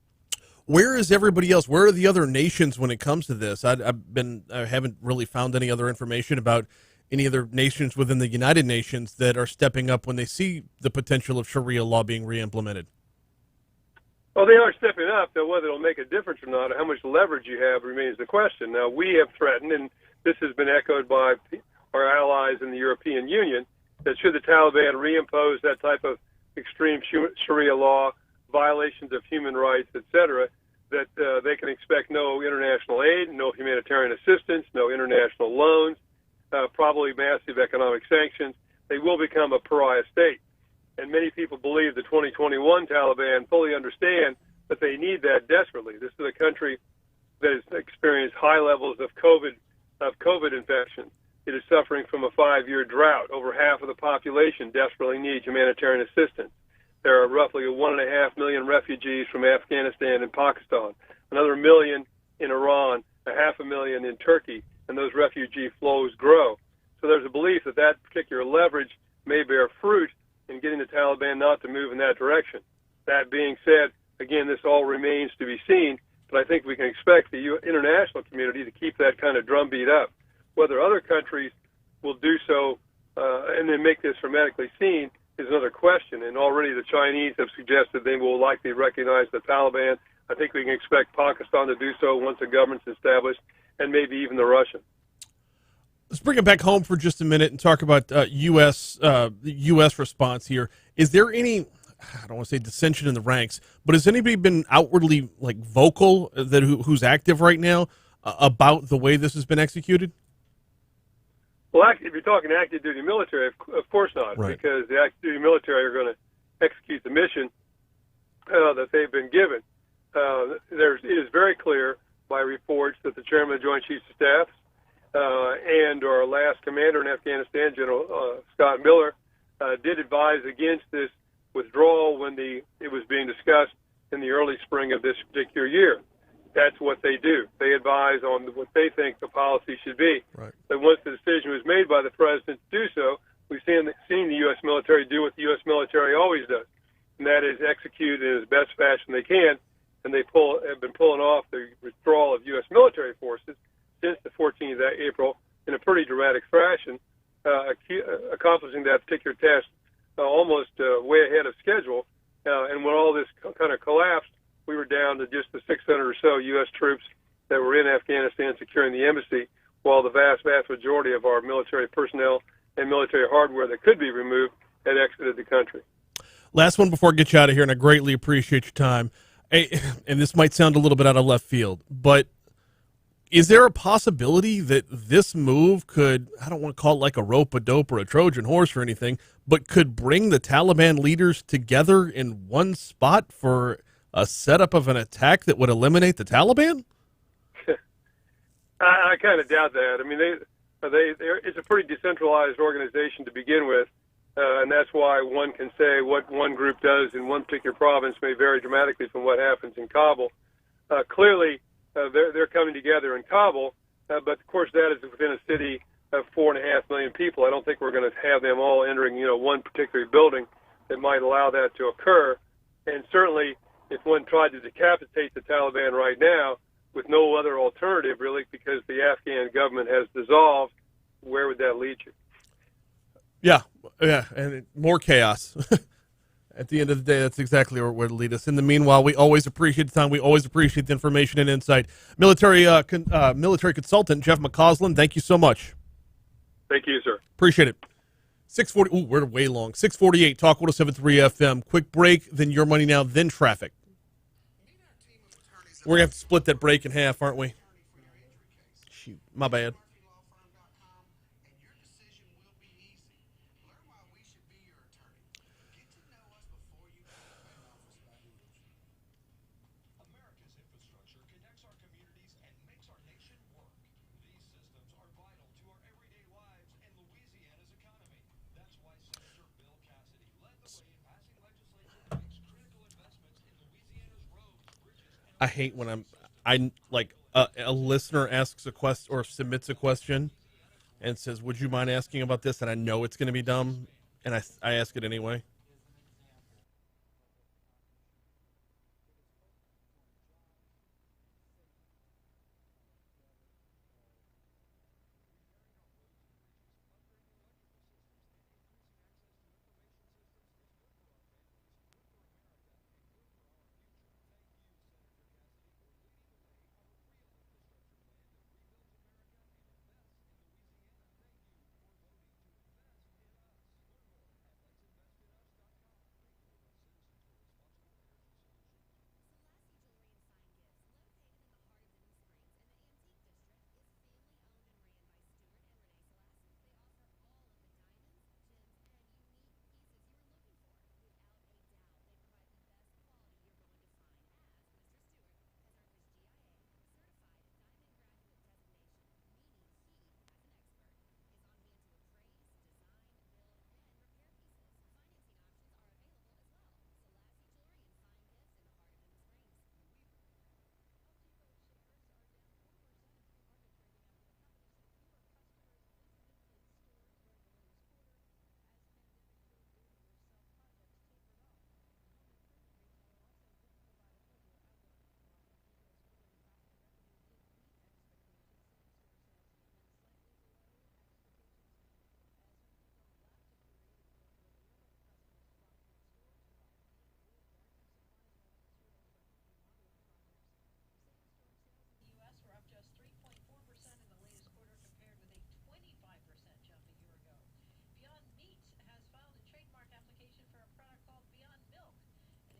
Where is everybody else? Where are the other nations when it comes to this? I haven't really found any other information about any other nations within the United Nations that are stepping up when they see the potential of Sharia law being re-implemented. Well, they are stepping up. Now, whether it'll make a difference or not, or how much leverage you have remains the question. Now, we have threatened, and this has been echoed by our allies in the European Union, that should the Taliban reimpose that type of extreme Sharia law, violations of human rights, etc., that they can expect no international aid, no humanitarian assistance, no international loans, probably massive economic sanctions. They will become a pariah state. And many people believe the 2021 Taliban fully understand that they need that desperately. This is a country that has experienced high levels of COVID infection. It is suffering from a 5-year drought. Over half of the population desperately needs humanitarian assistance. There are roughly 1.5 million refugees from Afghanistan and Pakistan, another million in Iran, 500,000 in Turkey, and those refugee flows grow. So there's a belief that that particular leverage may bear fruit in getting the Taliban not to move in that direction. That being said, again, this all remains to be seen, but I think we can expect the international community to keep that kind of drumbeat up. Whether other countries will do so and then make this hermetically seen is another question, and already the Chinese have suggested they will likely recognize the Taliban. I think we can expect Pakistan to do so once the government's established, and maybe even the Russians. Let's bring it back home for just a minute and talk about the U.S. response here. Is there any, I don't want to say dissension in the ranks, but has anybody been outwardly vocal that who's active right now about the way this has been executed? Well, actually, if you're talking active duty military, of course not, right, because the active duty military are going to execute the mission that they've been given. It is very clear by reports that the chairman of the Joint Chiefs of Staff and our last commander in Afghanistan, General Scott Miller, did advise against this withdrawal when it was being discussed in the early spring of this particular year. That's what they do. They advise on what they think the policy should be. Right. But once the decision was made by the president to do so, we've seen the U.S. military do what the U.S. military always does, and that is execute in as best fashion they can. And they have been pulling off the withdrawal of U.S. military forces since the 14th of April in a pretty dramatic fashion, accomplishing that particular task almost way ahead of schedule. And when all this kind of collapsed, we were down to just the 600 or so U.S. troops that were in Afghanistan securing the embassy, while the vast majority of our military personnel and military hardware that could be removed had exited the country. Last one before I get you out of here, and I greatly appreciate your time. Hey, and this might sound a little bit out of left field, but is there a possibility that this move could, I don't want to call it like a rope-a-dope or a Trojan horse or anything, but could bring the Taliban leaders together in one spot for a setup of an attack that would eliminate the Taliban? I kind of doubt that. I mean, it's a pretty decentralized organization to begin with, and that's why one can say what one group does in one particular province may vary dramatically from what happens in Kabul. Clearly, they're coming together in Kabul, but of course that is within a city of 4.5 million people. I don't think we're going to have them all entering, one particular building that might allow that to occur. And certainly, if one tried to decapitate the Taliban right now, with no other alternative, really, because the Afghan government has dissolved, where would that lead you? Yeah, and more chaos. At the end of the day, that's exactly where it would lead us. In the meanwhile, we always appreciate the time. We always appreciate the information and insight. Military consultant Jeff McCausland, thank you so much. Thank you, sir. Appreciate it. 6:40. Ooh, we're way long. 6:48. Talk 107.3 FM. Quick break. Then your money now. Then traffic. We're gonna have to split that break in half, aren't we? Shoot, my bad. America's infrastructure connects our communities and makes our nation work. These systems are vital to our everyday lives and Louisiana's economy. That's why Senator Bill Cassidy led the way in passing legislation that makes critical investments in Louisiana's roads, bridges, and I hate when a listener asks a question or submits a question and says, "Would you mind asking about this?" And I know it's going to be dumb, and I ask it anyway.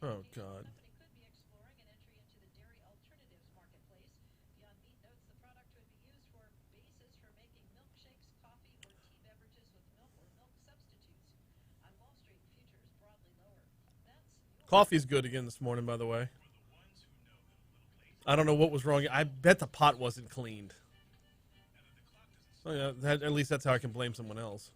Oh, God. Coffee's good again this morning, by the way. I don't know what was wrong. I bet the pot wasn't cleaned. Oh, yeah, at least that's how I can blame someone else.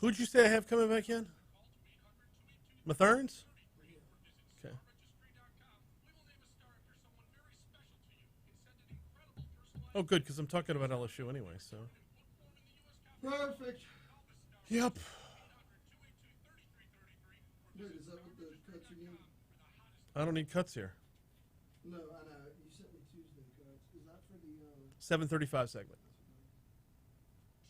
Who'd you say I have coming back in? Matherns? Okay. Oh, good, because I'm talking about LSU anyway, so. Perfect. Yep. Dude, is that what the cuts you need? I don't need cuts here. No, I know. You sent me Tuesday cuts. Is that for the 7:35 segment.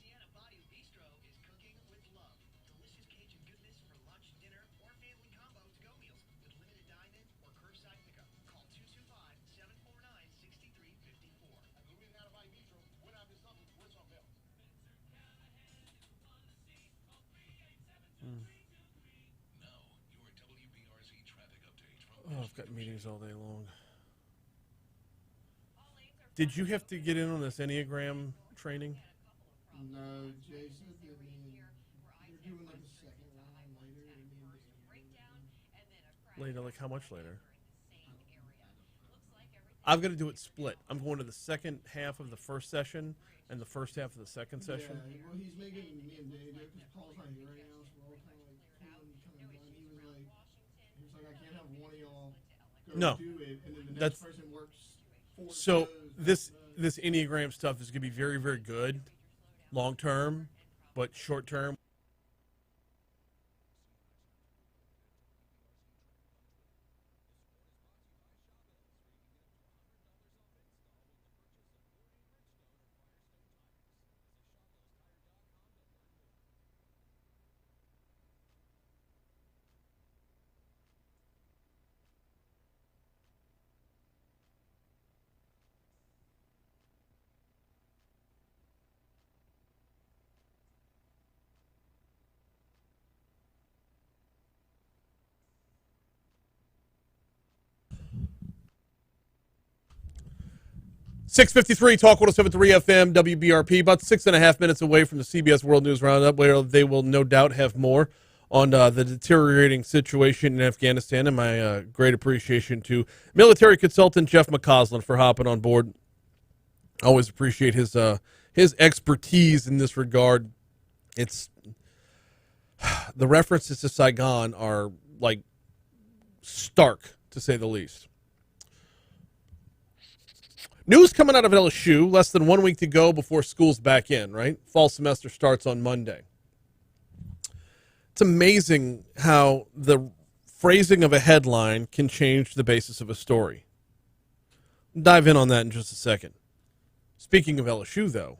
Sienna Body's Bistro is cooking with love. Delicious Cajun goodness for lunch, dinner, or family combo to-go meals with limited dine-in or curbside pickup. Call 225-749-6354. At Louisiana Body Bistro, we're not just something, we're something else. Oh, I've got meetings all day long. Did you have to get in on this Enneagram training? No, Jason did me. They're doing like a second round later. Later, like how much later? I've got to do it split. I'm going to the second half of the first session and the first half of the second session. Yeah, well, he's making me and Danny do it because Paul's not here right now, so we're all kind of like pulling done. He was like, I can't have one of y'all go do it, and then the next person works. So this Enneagram stuff is going to be very, very good, long term, but short term. .653 Talk 107.3 FM WBRP, about 6.5 minutes away from the CBS World News Roundup, where they will no doubt have more on the deteriorating situation in Afghanistan. And my great appreciation to military consultant Jeff McCausland for hopping on board. Always appreciate his expertise in this regard. It's the references to Saigon are like stark, to say the least. News coming out of LSU, less than 1 week to go before school's back in, right? Fall semester starts on Monday. It's amazing how the phrasing of a headline can change the basis of a story. We'll dive in on that in just a second. Speaking of LSU, though,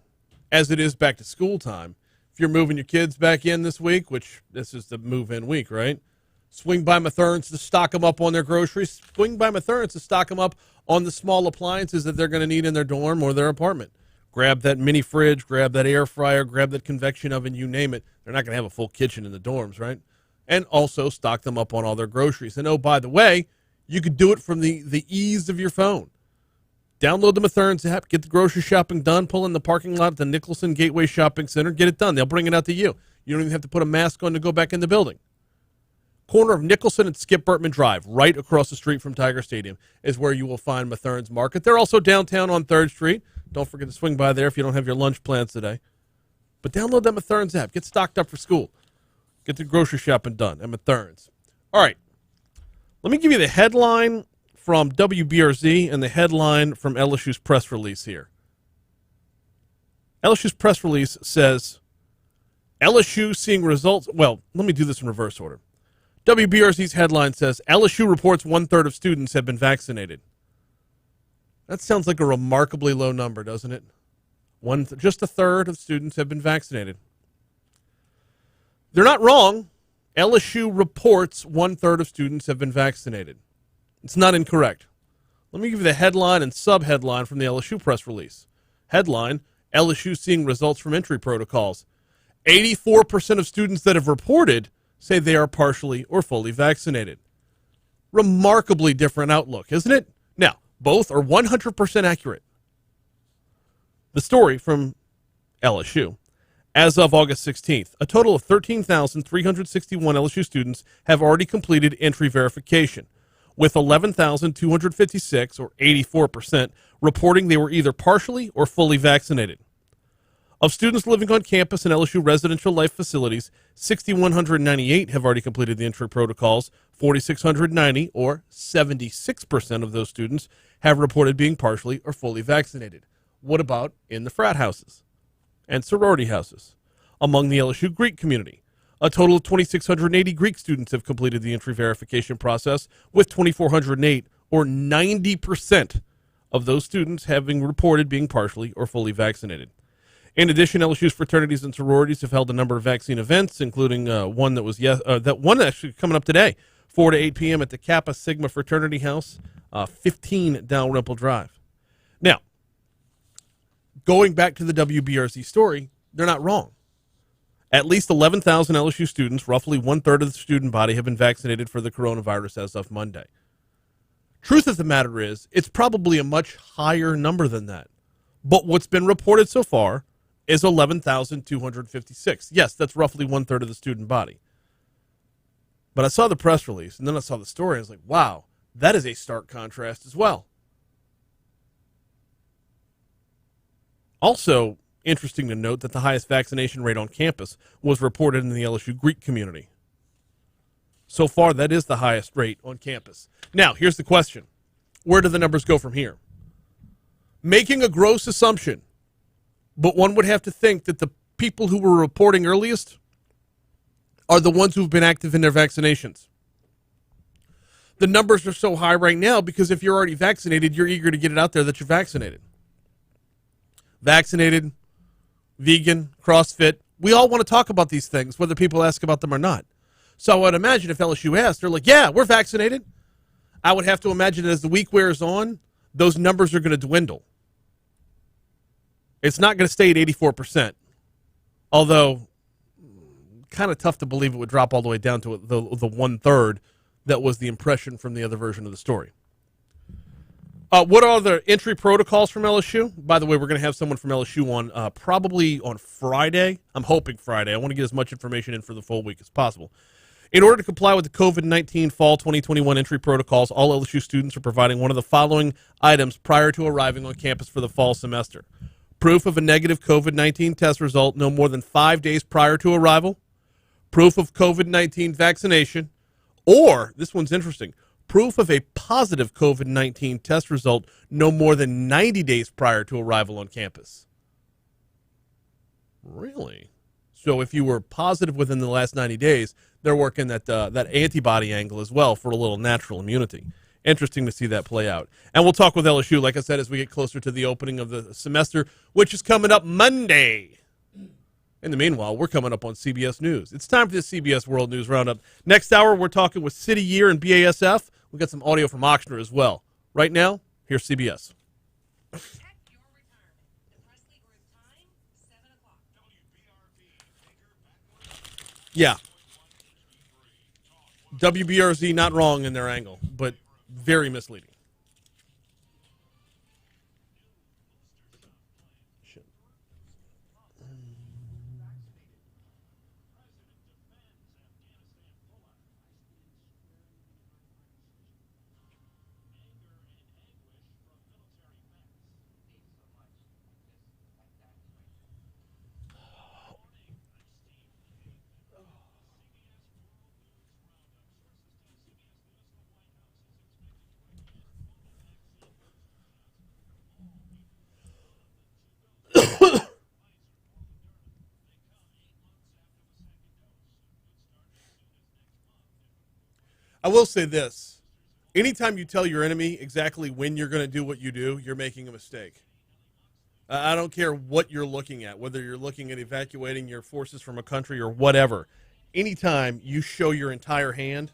as it is back to school time, if you're moving your kids back in this week, which this is the move-in week, right? Swing by Matherns to stock them up on their groceries. Swing by Matherns to stock them up on the small appliances that they're going to need in their dorm or their apartment. Grab that mini fridge, grab that air fryer, grab that convection oven, you name it. They're not going to have a full kitchen in the dorms, right? And also stock them up on all their groceries. And oh, by the way, you could do it from the ease of your phone. Download the Matherns app, get the grocery shopping done, pull in the parking lot at the Nicholson Gateway Shopping Center, get it done. They'll bring it out to you. You don't even have to put a mask on to go back in the building. Corner of Nicholson and Skip Burtman Drive, right across the street from Tiger Stadium, is where you will find Matherns Market. They're also downtown on 3rd Street. Don't forget to swing by there if you don't have your lunch plans today. But download that Matherns app. Get stocked up for school. Get the grocery shopping done at Matherns. All right. Let me give you the headline from WBRZ and the headline from LSU's press release here. LSU's press release says, LSU seeing results. Well, let me do this in reverse order. WBRZ's headline says, LSU reports 1/3 of students have been vaccinated. That sounds like a remarkably low number, doesn't it? Just 1/3 of students have been vaccinated. They're not wrong. LSU reports 1/3 of students have been vaccinated. It's not incorrect. Let me give you the headline and sub-headline from the LSU press release. Headline, LSU seeing results from entry protocols. 84% of students that have reported say they are partially or fully vaccinated. Remarkably different outlook, isn't it? Now, both are 100% accurate. The story from LSU. As of August 16th, a total of 13,361 LSU students have already completed entry verification, with 11,256, or 84%, reporting they were either partially or fully vaccinated. Of students living on campus in LSU residential life facilities, 6,198 have already completed the entry protocols. 4,690, or 76% of those students, have reported being partially or fully vaccinated. What about in the frat houses and sorority houses? Among the LSU Greek community, a total of 2,680 Greek students have completed the entry verification process, with 2,408, or 90% of those students having reported being partially or fully vaccinated. In addition, LSU's fraternities and sororities have held a number of vaccine events, including one that one actually coming up today, 4 to 8 p.m. at the Kappa Sigma Fraternity House, 15 Dalrymple Drive. Now, going back to the WBRZ story, they're not wrong. At least 11,000 LSU students, roughly one-third of the student body, have been vaccinated for the coronavirus as of Monday. Truth of the matter is, it's probably a much higher number than that. But what's been reported so far is 11,256. Yes, that's roughly one-third of the student body. But I saw the press release, and then I saw the story, and I was like, wow, that is a stark contrast as well. Also, interesting to note that the highest vaccination rate on campus was reported in the LSU Greek community. So far, that is the highest rate on campus. Now, here's the question. Where do the numbers go from here? Making a gross assumption, but one would have to think that the people who were reporting earliest are the ones who've been active in their vaccinations. The numbers are so high right now because if you're already vaccinated, you're eager to get it out there that you're vaccinated. Vaccinated, vegan, CrossFit, we all want to talk about these things, whether people ask about them or not. So I would imagine if LSU asked, they're like, yeah, we're vaccinated. I would have to imagine that as the week wears on, those numbers are going to dwindle. It's not going to stay at 84%, although kind of tough to believe it would drop all the way down to the one-third that was the impression from the other version of the story. What are the entry protocols from LSU? By the way, we're going to have someone from LSU on probably on Friday. I'm hoping Friday. I want to get as much information in for the full week as possible. In order to comply with the COVID-19 Fall 2021 entry protocols, all LSU students are providing one of the following items prior to arriving on campus for the fall semester. Proof of a negative COVID-19 test result no more than 5 days prior to arrival. Proof of COVID-19 vaccination. Or, this one's interesting, proof of a positive COVID-19 test result no more than 90 days prior to arrival on campus. Really? So if you were positive within the last 90 days, they're working that antibody angle as well for a little natural immunity. Interesting to see that play out. And we'll talk with LSU, like I said, as we get closer to the opening of the semester, which is coming up Monday. In the meanwhile, we're coming up on CBS News. It's time for the CBS World News Roundup. Next hour, we're talking with City Year and BASF. We've got some audio from Ochsner as well. Right now, here's CBS. Yeah. WBRZ not wrong in their angle, but very misleading. I will say this. Anytime you tell your enemy exactly when you're going to do what you do, you're making a mistake. I don't care what you're looking at, whether you're looking at evacuating your forces from a country or whatever. Anytime you show your entire hand,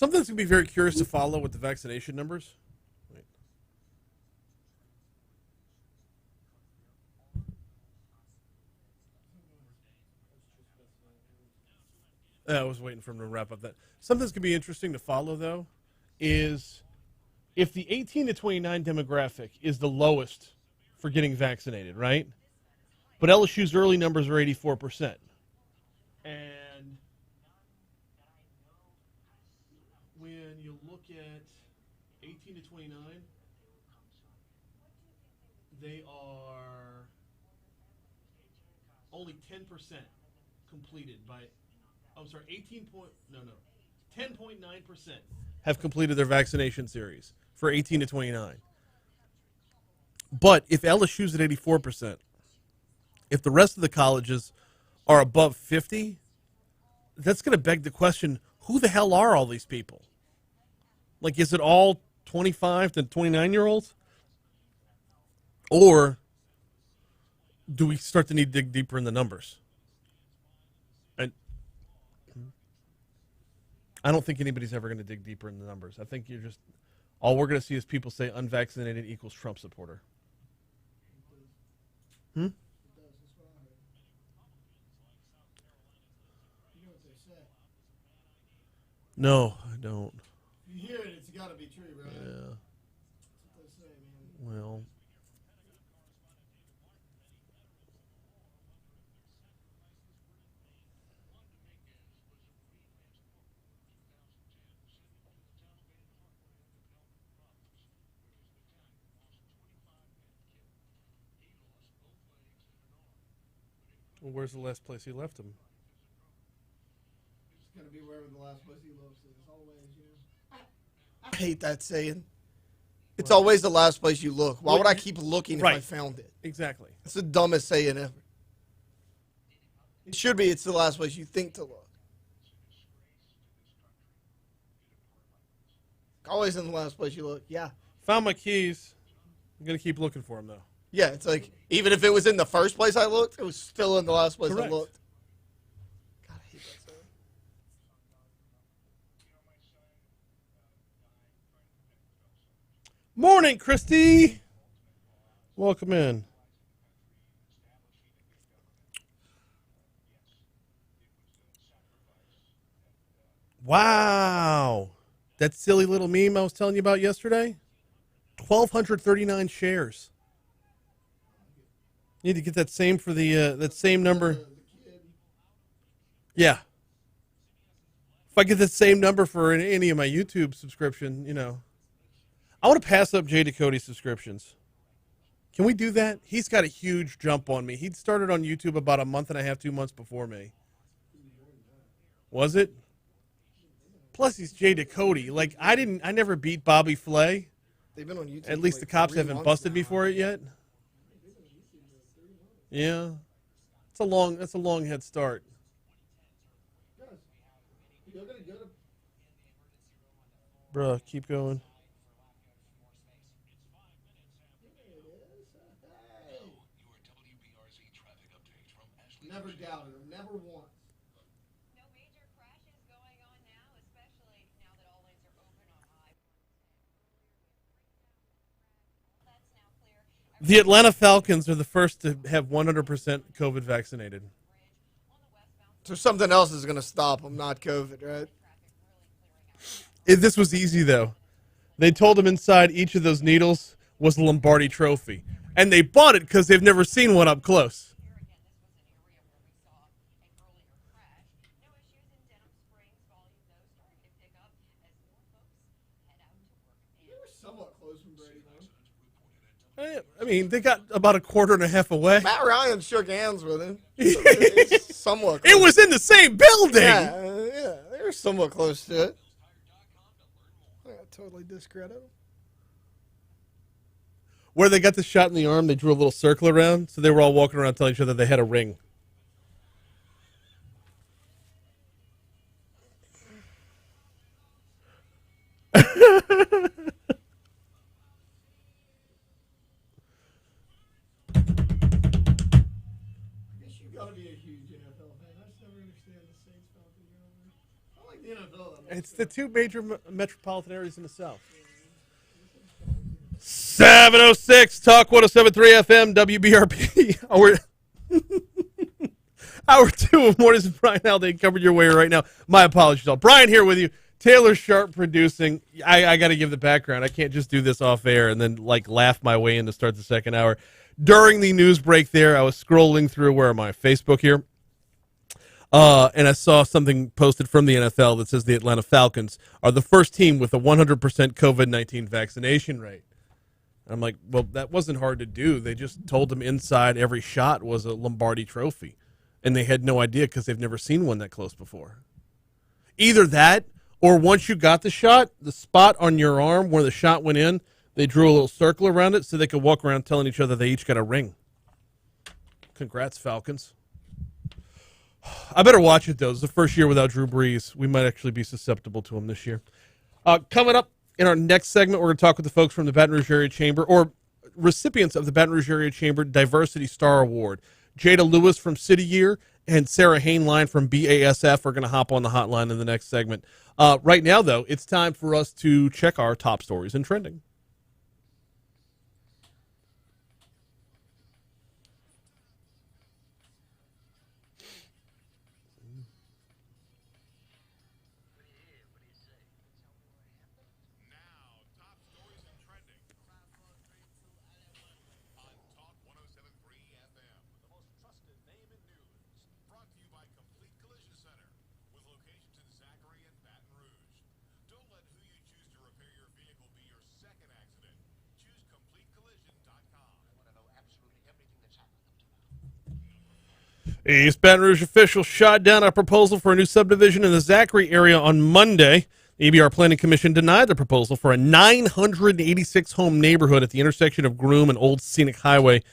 something that's going to be very curious to follow with the vaccination numbers. I was waiting for him to wrap up that. Something that's going to be interesting to follow, though, is if the 18 to 29 demographic is the lowest for getting vaccinated, right? But LSU's early numbers are 84%. And when you look at 18 to 29, they are only 10% completed by, 10.9% have completed their vaccination series for 18 to 29. But if LSU's at 84%, if the rest of the colleges are above 50, that's going to beg the question, who the hell are all these people? Like, is it all 25 to 29-year-olds? Or do we start to need to dig deeper in the numbers? And I don't think anybody's ever going to dig deeper in the numbers. I think all we're going to see is people say unvaccinated equals Trump supporter. It does. That's what I heard. You know what they say. No, I don't. If you hear it, it's got to be true, right? Yeah. That's what they say, man. Well, where's the last place he left him? It's going to be wherever the last place he looks. It's always, you know. I hate that saying. It's always the last place you look. Why would I keep looking if I Right. found it? Exactly. It's the dumbest saying ever. It should be it's the last place you think to look. Always in the last place you look. Yeah. Found my keys. I'm going to keep looking for them, though. Yeah, it's like, even if it was in the first place I looked, it was still in the last place Correct. I looked. God, I hate that saying. Morning, Christy. Welcome in. Wow. That silly little meme I was telling you about yesterday? 1,239 shares. Need to get that same for the that same number. Yeah. If I get that same number for any of my YouTube subscription, you know. I want to pass up Jay Ducote's subscriptions. Can we do that? He's got a huge jump on me. He started on YouTube about a month and a half, 2 months before me. Was it? Plus, he's Jay Ducote. Like, I never beat Bobby Flay. They've been on YouTube. At least for the like cops 3 haven't months busted now. me for it yet. Yeah. That's a long head start. You're going to go to Bruh, keep going. Never doubted him. Never once. No major crashes going on now, especially now that all lanes are open on I-1. That's now clear. The Atlanta Falcons are the first to have 100% COVID vaccinated. So something else is going to stop them, not COVID, right? This was easy, though. They told him inside each of those needles was the Lombardi Trophy. And they bought it because they've never seen one up close. They were somewhat close from Brady, though. I mean, they got about a quarter and a half away. Matt Ryan shook hands with him. Somewhat It was in the same building. Yeah, they were somewhat close to it. I got totally discredited them. Where they got the shot in the arm, they drew a little circle around, so they were all walking around telling each other they had a ring. I guess you got to be a huge NFL fan. I just never understand the Saints Falcons. I like the NFL. Though. It's the two major metropolitan areas in the South. 706 Talk 107.3 FM WBRP. Hour 2 of Mornings with Brian Haldane coming your way right now. My apologies, all. Brian here with you. Taylor Sharp producing. I got to give the background. I can't just do this off air and then laugh my way in to start the second hour. During the news break there, I was scrolling through Facebook here, and I saw something posted from the NFL that says the Atlanta Falcons are the first team with a 100% COVID-19 vaccination rate. I'm like, well, that wasn't hard to do. They just told them inside every shot was a Lombardi trophy, and they had no idea because they've never seen one that close before. Either that, or once you got the shot, the spot on your arm where the shot went in, they drew a little circle around it so they could walk around telling each other they each got a ring. Congrats, Falcons. I better watch it, though. It's the first year without Drew Brees. We might actually be susceptible to him this year. Coming up in our next segment, we're going to talk with the folks from the Baton Rouge Area Chamber, or recipients of the Baton Rouge Area Chamber Diversity Star Award. Jada Lewis from City Year and Sarah Hainline from BASF are going to hop on the hotline in the next segment. Right now, though, it's time for us to check our top stories and trending. East Baton Rouge officials shot down a proposal for a new subdivision in the Zachary area on Monday. The EBR Planning Commission denied the proposal for a 986-home neighborhood at the intersection of Groom and Old Scenic Highway.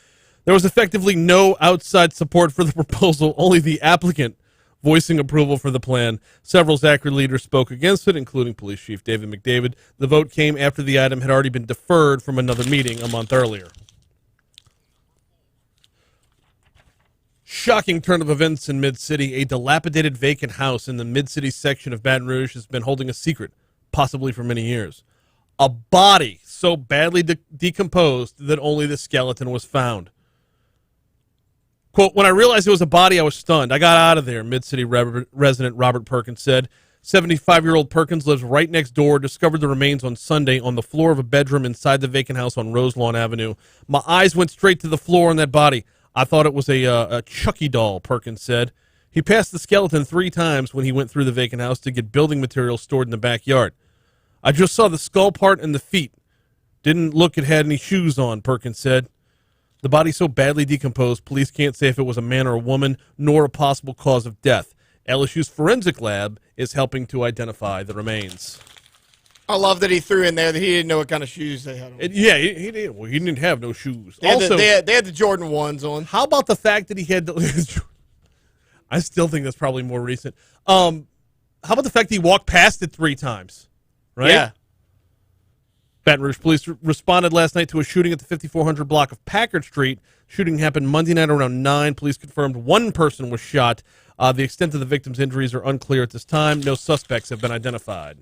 There was effectively no outside support for the proposal, only the applicant voicing approval for the plan. Several Zachary leaders spoke against it, including Police Chief David McDavid. The vote came after the item had already been deferred from another meeting a month earlier. Shocking turn of events in Mid-City. A dilapidated vacant house in the Mid-City section of Baton Rouge has been holding a secret, possibly for many years. A body so badly decomposed that only the skeleton was found. Quote, when I realized it was a body, I was stunned. I got out of there, Mid-City resident Robert Perkins said. 75-year-old Perkins lives right next door, discovered the remains on Sunday on the floor of a bedroom inside the vacant house on Roselawn Avenue. My eyes went straight to the floor on that body. I thought it was a Chucky doll, Perkins said. He passed the skeleton 3 times when he went through the vacant house to get building materials stored in the backyard. I just saw the skull part and the feet. Didn't look it had any shoes on, Perkins said. The body so badly decomposed, police can't say if it was a man or a woman, nor a possible cause of death. LSU's forensic lab is helping to identify the remains. I love that he threw in there that he didn't know what kind of shoes they had on. He did. Well, he didn't have no shoes. They had the Jordan 1s on. How about the fact that he had the... I still think that's probably more recent. How about the fact that he walked past it 3 times? Right? Yeah. Baton Rouge police responded last night to a shooting at the 5400 block of Packard Street. Shooting happened Monday night around 9. Police confirmed 1 person was shot. The extent of the victim's injuries are unclear at this time. No suspects have been identified.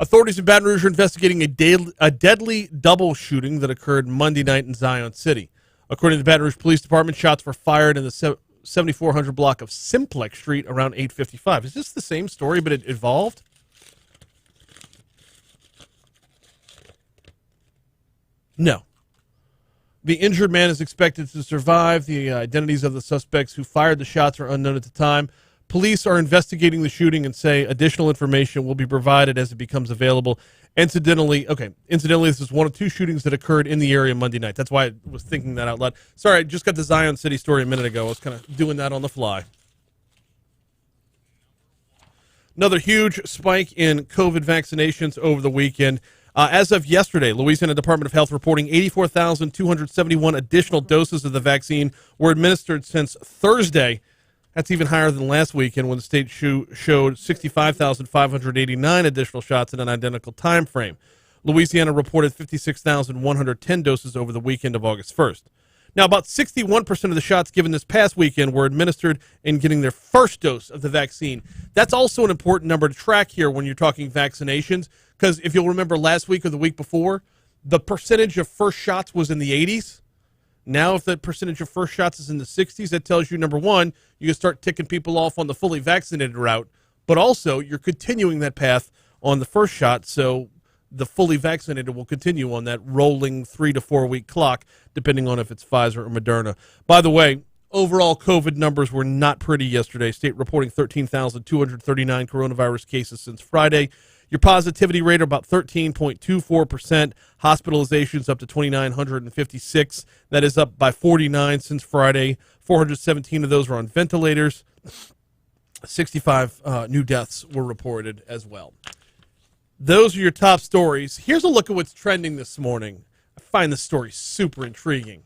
Authorities in Baton Rouge are investigating a deadly double shooting that occurred Monday night in Zion City. According to the Baton Rouge Police Department, shots were fired in the 7400 block of Simplex Street around 8:55. Is this the same story, but it evolved? No. The injured man is expected to survive. The identities of the suspects who fired the shots are unknown at the time. Police are investigating the shooting and say additional information will be provided as it becomes available. Incidentally, this is one of 2 shootings that occurred in the area Monday night. That's why I was thinking that out loud. Sorry, I just got the Zion City story a minute ago. I was kind of doing that on the fly. Another huge spike in COVID vaccinations over the weekend. As of yesterday, Louisiana Department of Health reporting 84,271 additional doses of the vaccine were administered since Thursday. That's even higher than last weekend when the state showed 65,589 additional shots in an identical time frame. Louisiana reported 56,110 doses over the weekend of August 1st. Now, about 61% of the shots given this past weekend were administered in getting their first dose of the vaccine. That's also an important number to track here when you're talking vaccinations, because if you'll remember last week or the week before, the percentage of first shots was in the 80s. Now, if that percentage of first shots is in the 60s, that tells you, number one, you can start ticking people off on the fully vaccinated route, but also you're continuing that path on the first shot, so the fully vaccinated will continue on that rolling 3 to 4 week clock, depending on if it's Pfizer or Moderna. By the way, overall COVID numbers were not pretty yesterday. State reporting 13,239 coronavirus cases since Friday. Your positivity rate about 13.24%. Hospitalizations up to 2,956. That is up by 49 since Friday. 417 of those were on ventilators. 65 new deaths were reported as well. Those are your top stories. Here's a look at what's trending this morning. I find this story super intriguing.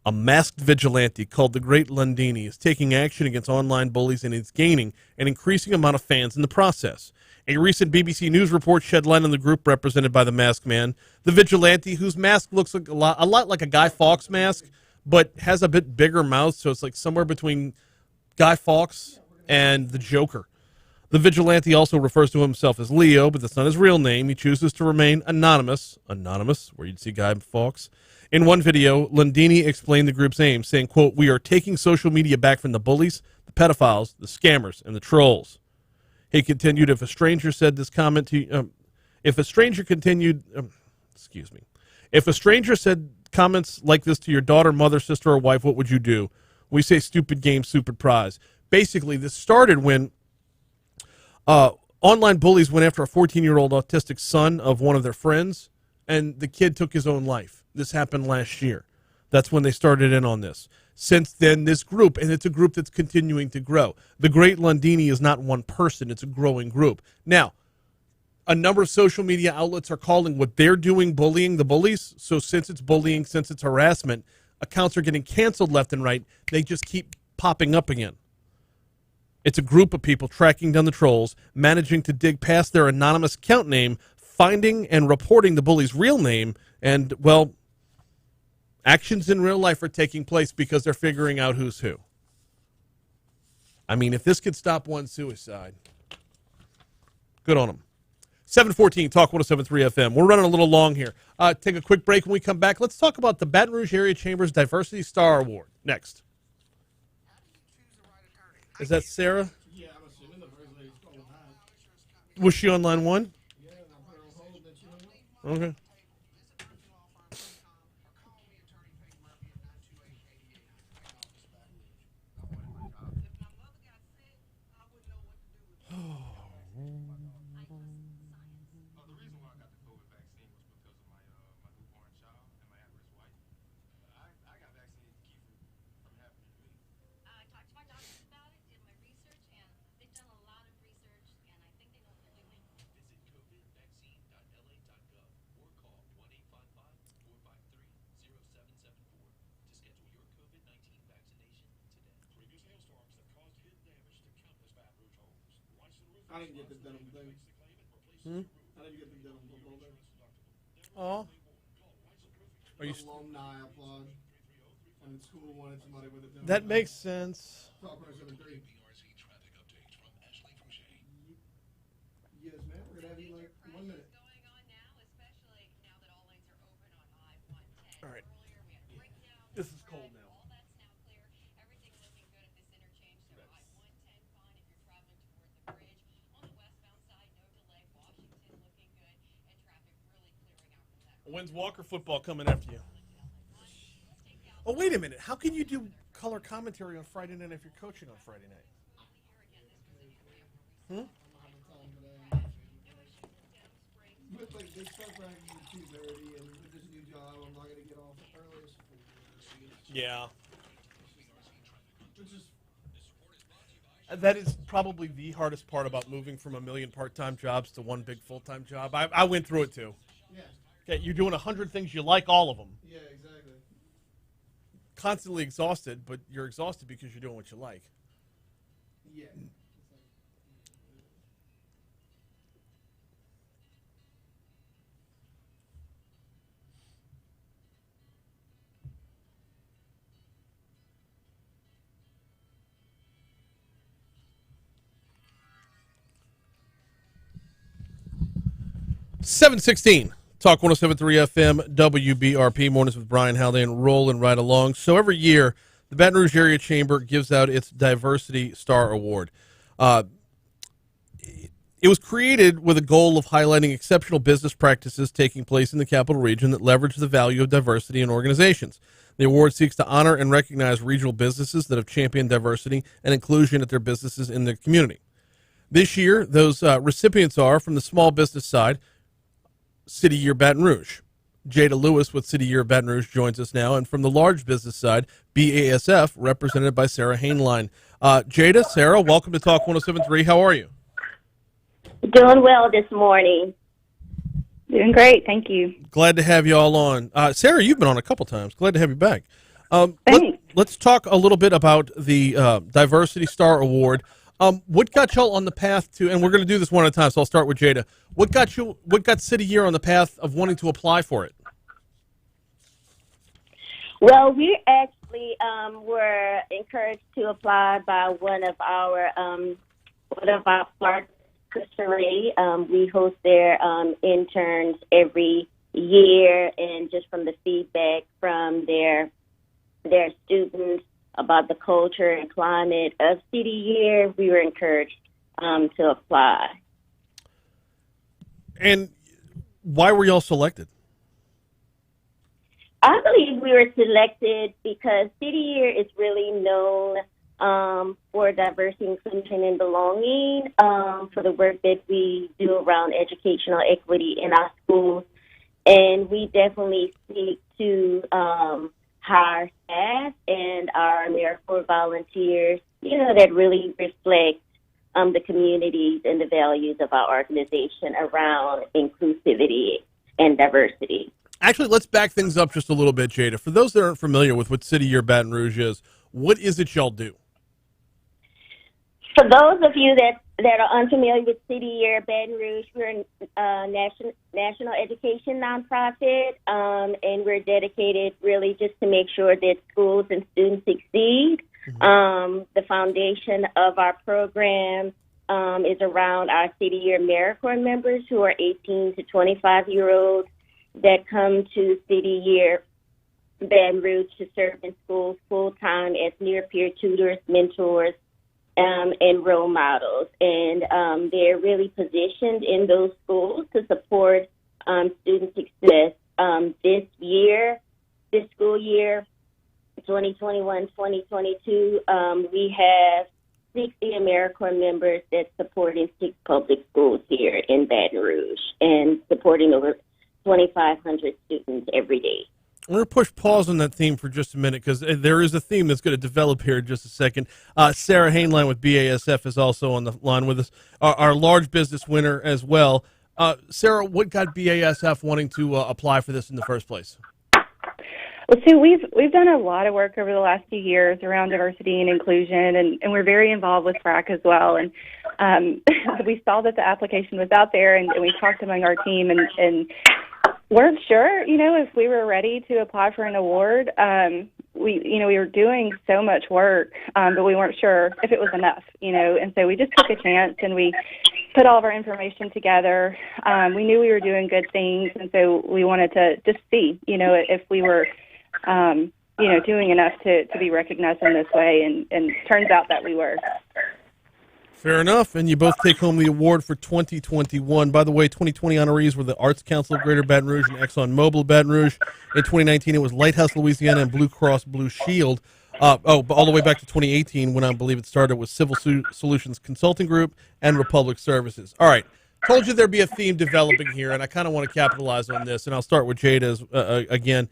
A masked vigilante called the Great Lundini is taking action against online bullies and is gaining an increasing amount of fans in the process. A recent BBC News report shed light on the group represented by the masked man. The vigilante, whose mask looks like a lot like a Guy Fawkes mask, but has a bit bigger mouth, so it's like somewhere between Guy Fawkes and the Joker. The vigilante also refers to himself as Leo, but that's not his real name. He chooses to remain anonymous, where you'd see Guy Fawkes. In one video, Lundini explained the group's aim, saying, quote, "We are taking social media back from the bullies, the pedophiles, the scammers, and the trolls." He continued, if a stranger said this comment to if a stranger said comments like this to your daughter, mother, sister, or wife, what would you do? We say stupid game, stupid prize. Basically, this started when online bullies went after a 14-year-old autistic son of one of their friends, and the kid took his own life. This happened last year. That's when they started in on this. Since then, this group, and it's a group that's continuing to grow. The Great Lundini is not one person. It's a growing group. Now, a number of social media outlets are calling what they're doing bullying the bullies. So since it's bullying, since it's harassment, accounts are getting canceled left and right. They just keep popping up again. It's a group of people tracking down the trolls, managing to dig past their anonymous account name, finding and reporting the bully's real name, and, well, actions in real life are taking place because they're figuring out who's who. I mean, if this could stop one suicide, good on them. 714 Talk 107.3 FM. We're running a little long here. Take a quick break. When we come back, let's talk about the Baton Rouge Area Chamber's Diversity Star Award. Next. Is that Sarah? Yeah, I'm assuming the first lady's called that. Was she on line one? Yeah, and I put her on hold, then she hung up. Okay. I didn't get the denim thing. I didn't get the denim football thing. Oh. Are you Alumni applaud. And the school wanted somebody with a denim. That makes sense. Talk 107.3. Yes, ma'am. We're gonna have you like 1 minute. All right. This is cold now. When's Walker football coming after you? Oh, wait a minute. How can you do color commentary on Friday night if you're coaching on Friday night? But like they start practicing at 2:30, and with this new job, I'm not gonna get off early. Yeah. Which is That is probably the hardest part about moving from a million part-time jobs to one big full-time job. I went through it too. yeah, Okay, you're doing 100 things, you like all of them. yeah, exactly. Constantly exhausted, but you're exhausted because you're doing what you like. Yeah. 7:16. Talk 107.3 FM, WBRP, Mornings with Brian Haldane, rolling right along. So every year, the Baton Rouge Area Chamber gives out its Diversity Star Award. It was created with a goal of highlighting exceptional business practices taking place in the capital region that leverage the value of diversity in organizations. The award seeks to honor and recognize regional businesses that have championed diversity and inclusion at their businesses in their community. This year, those recipients are, from the small business side, City Year Baton Rouge. Jada Lewis with City Year Baton Rouge joins us now. And from the large business side, BASF, represented by Sarah Hainline. Jada, Sarah, welcome to Talk 107.3. How are you? Doing well this morning. Doing great, thank you. Glad to have you all on. Sarah, you've been on a couple times. Glad to have you back. Let's talk a little bit about the Diversity Star Award. What got y'all on the path to, and we're going to do this one at a time, so I'll start with Jada. What got City Year on the path of wanting to apply for it? Well, we actually were encouraged to apply by one of our partners, Ray. We host their interns every year, and just from the feedback from their students about the culture and climate of City Year, we were encouraged to apply. And why were y'all selected? I believe we were selected because City Year is really known for diversity, inclusion, and belonging, for the work that we do around educational equity in our schools. And we definitely seek to hire staff and our AmeriCorps volunteers, that really reflect the communities and the values of our organization around inclusivity and diversity. Actually, let's back things up just a little bit, Jada. For those that aren't familiar with what City Year Baton Rouge is, what is it y'all do? For those of you that are unfamiliar with City Year Baton Rouge, we're a national education nonprofit, and we're dedicated really just to make sure that schools and students succeed. The foundation of our program is around our City Year AmeriCorps members, who are 18 to 25-year-olds that come to City Year Baton Rouge to serve in schools full-time as near-peer tutors, mentors, and role models. And they're really positioned in those schools to support student success. This school year, 2021-2022, we have 60 AmeriCorps members that support in 6 public schools here in Baton Rouge and supporting over 2,500 students every day. We're going to push pause on that theme for just a minute because there is a theme that's going to develop here in just a second. Sarah Hainline with BASF is also on the line with us, our large business winner as well. Sarah, what got BASF wanting to apply for this in the first place? Well, Sue, we've done a lot of work over the last few years around diversity and inclusion, and we're very involved with FRAC as well. And we saw that the application was out there, and we talked among our team, and weren't sure, if we were ready to apply for an award. We were doing so much work, but we weren't sure if it was enough, and so we just took a chance and we put all of our information together. We knew we were doing good things, and so we wanted to just see, if we were, doing enough to be recognized in this way, and turns out that we were. Fair enough, and you both take home the award for 2021. By the way, 2020 honorees were the Arts Council of Greater Baton Rouge and ExxonMobil Baton Rouge. In 2019, it was Lighthouse Louisiana and Blue Cross Blue Shield. All the way back to 2018, when I believe it started with Civil Solutions Consulting Group and Republic Services. All right, told you there'd be a theme developing here, and I kind of want to capitalize on this, and I'll start with Jada again.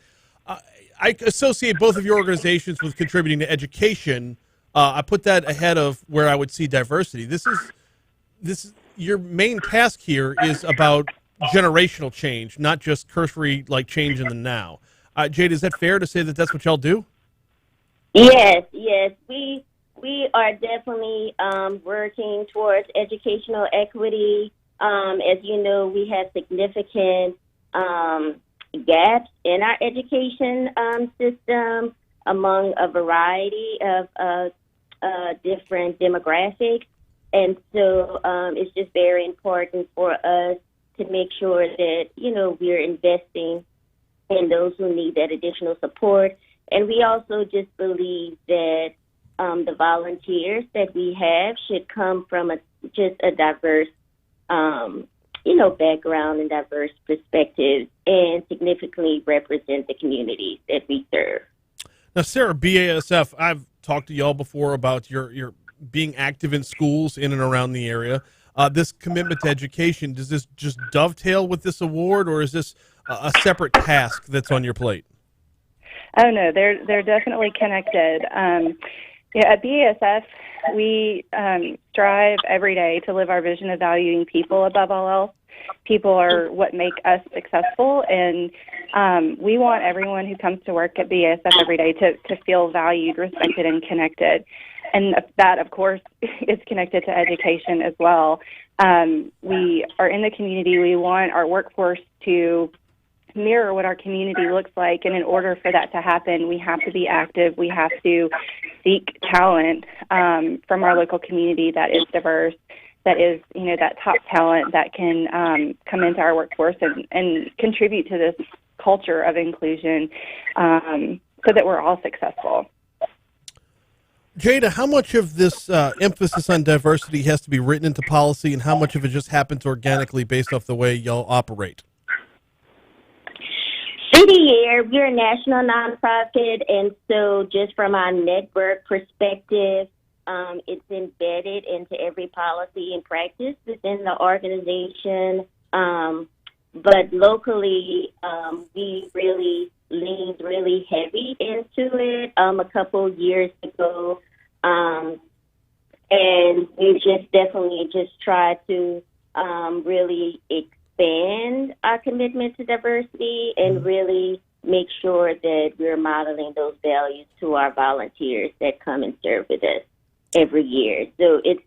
I associate both of your organizations with contributing to education. I put that ahead of where I would see diversity. This is your main task here is about generational change, not just cursory change in the now. Jade, is that fair to say that that's what y'all do? Yes, we are definitely working towards educational equity. As you know, we have significant gaps in our education system among a variety of different demographics. And so it's just very important for us to make sure that, we're investing in those who need that additional support. And we also just believe that the volunteers that we have should come from just a diverse, background and diverse perspectives and significantly represent the communities that we serve. Now, Sarah, BASF, I've talked to y'all before about your being active in schools in and around the area. This commitment to education, does this just dovetail with this award, or is this a separate task that's on your plate? Oh no, they're definitely connected. At BASF, we strive every day to live our vision of valuing people above all else. People are what make us successful, and we want everyone who comes to work at BASF every day to feel valued, respected, and connected. And that, of course, is connected to education as well. We are in the community. We want our workforce to mirror what our community looks like, and in order for that to happen, we have to be active. We have to seek talent from our local community that is diverse, that is, that top talent that can come into our workforce and contribute to this culture of inclusion so that we're all successful. Jada, how much of this emphasis on diversity has to be written into policy, and how much of it just happens organically based off the way y'all operate? City Year, we're a national nonprofit, and so just from our network perspective, it's embedded into every policy and practice within the organization. But locally, we really leaned really heavy into it a couple years ago. And we just definitely just tried to really expand our commitment to diversity and really make sure that we're modeling those values to our volunteers that come and serve with us every year. So it's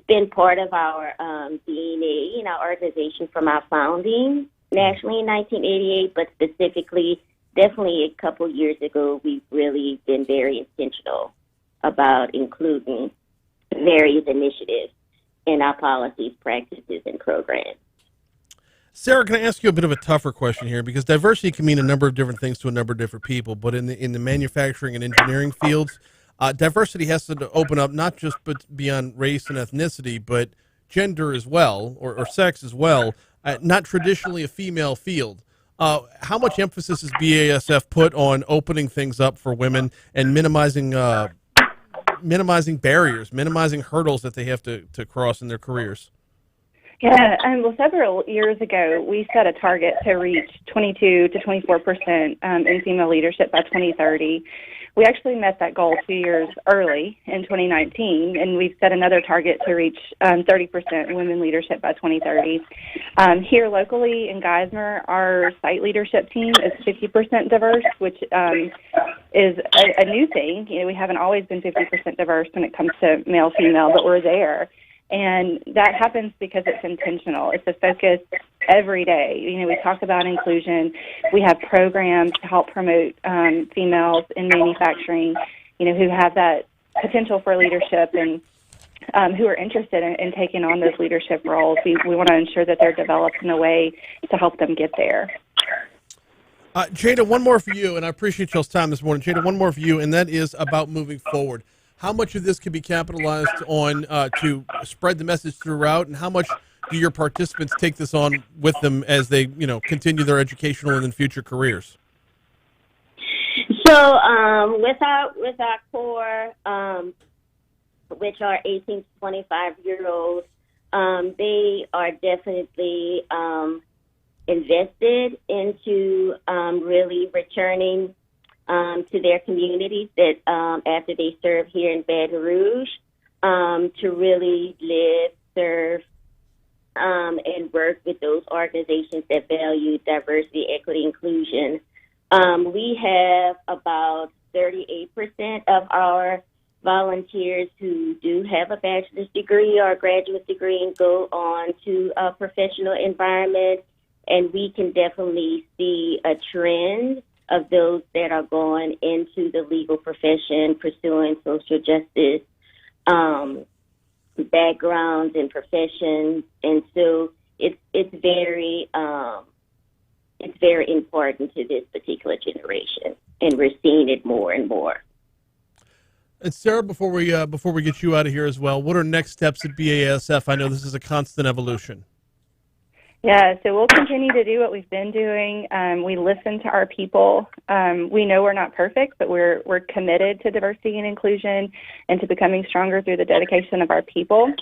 been part of our DNA in our organization from our founding nationally in 1988, but specifically, definitely a couple years ago, we've really been very intentional about including various initiatives in our policies, practices, and programs. Sarah, can I ask you a bit of a tougher question here? Because diversity can mean a number of different things to a number of different people, but in the manufacturing and engineering fields, diversity has to open up not just beyond race and ethnicity, but gender as well, or sex as well, not traditionally a female field. How much emphasis has BASF put on opening things up for women and minimizing barriers, minimizing hurdles that they have to cross in their careers? Yeah, well, several years ago, we set a target to reach 22 to 24% in female leadership by 2030. We actually met that goal 2 years early in 2019, and we've set another target to reach 30% women leadership by 2030. Here locally in Geismar, our site leadership team is 50% diverse, which is a new thing. We haven't always been 50% diverse when it comes to male-female, but we're there. And that happens because it's intentional. It's a focus every day. We talk about inclusion. We have programs to help promote females in manufacturing, who have that potential for leadership and who are interested in taking on those leadership roles. We want to ensure that they're developed in a way to help them get there. Jada, one more for you, and I appreciate y'all's time this morning. Jada, one more for you, and that is about moving forward. How much of this can be capitalized on to spread the message throughout, and how much do your participants take this on with them as they, continue their educational and then future careers? So with our core, which are 18 to 25-year-olds, they are definitely invested into really returning to their communities that after they serve here in Baton Rouge, to really live, serve, and work with those organizations that value diversity, equity, inclusion. We have about 38% of our volunteers who do have a bachelor's degree or a graduate degree and go on to a professional environment, and we can definitely see a trend of those that are going into the legal profession, pursuing social justice backgrounds and professions. And so it's it's very important to this particular generation, and we're seeing it more and more. And Sarah, before we get you out of here as well, what are next steps at BASF? I know this is a constant evolution. Yeah, so we'll continue to do what we've been doing. We listen to our people. We know we're not perfect, but we're committed to diversity and inclusion and to becoming stronger through the dedication of our people.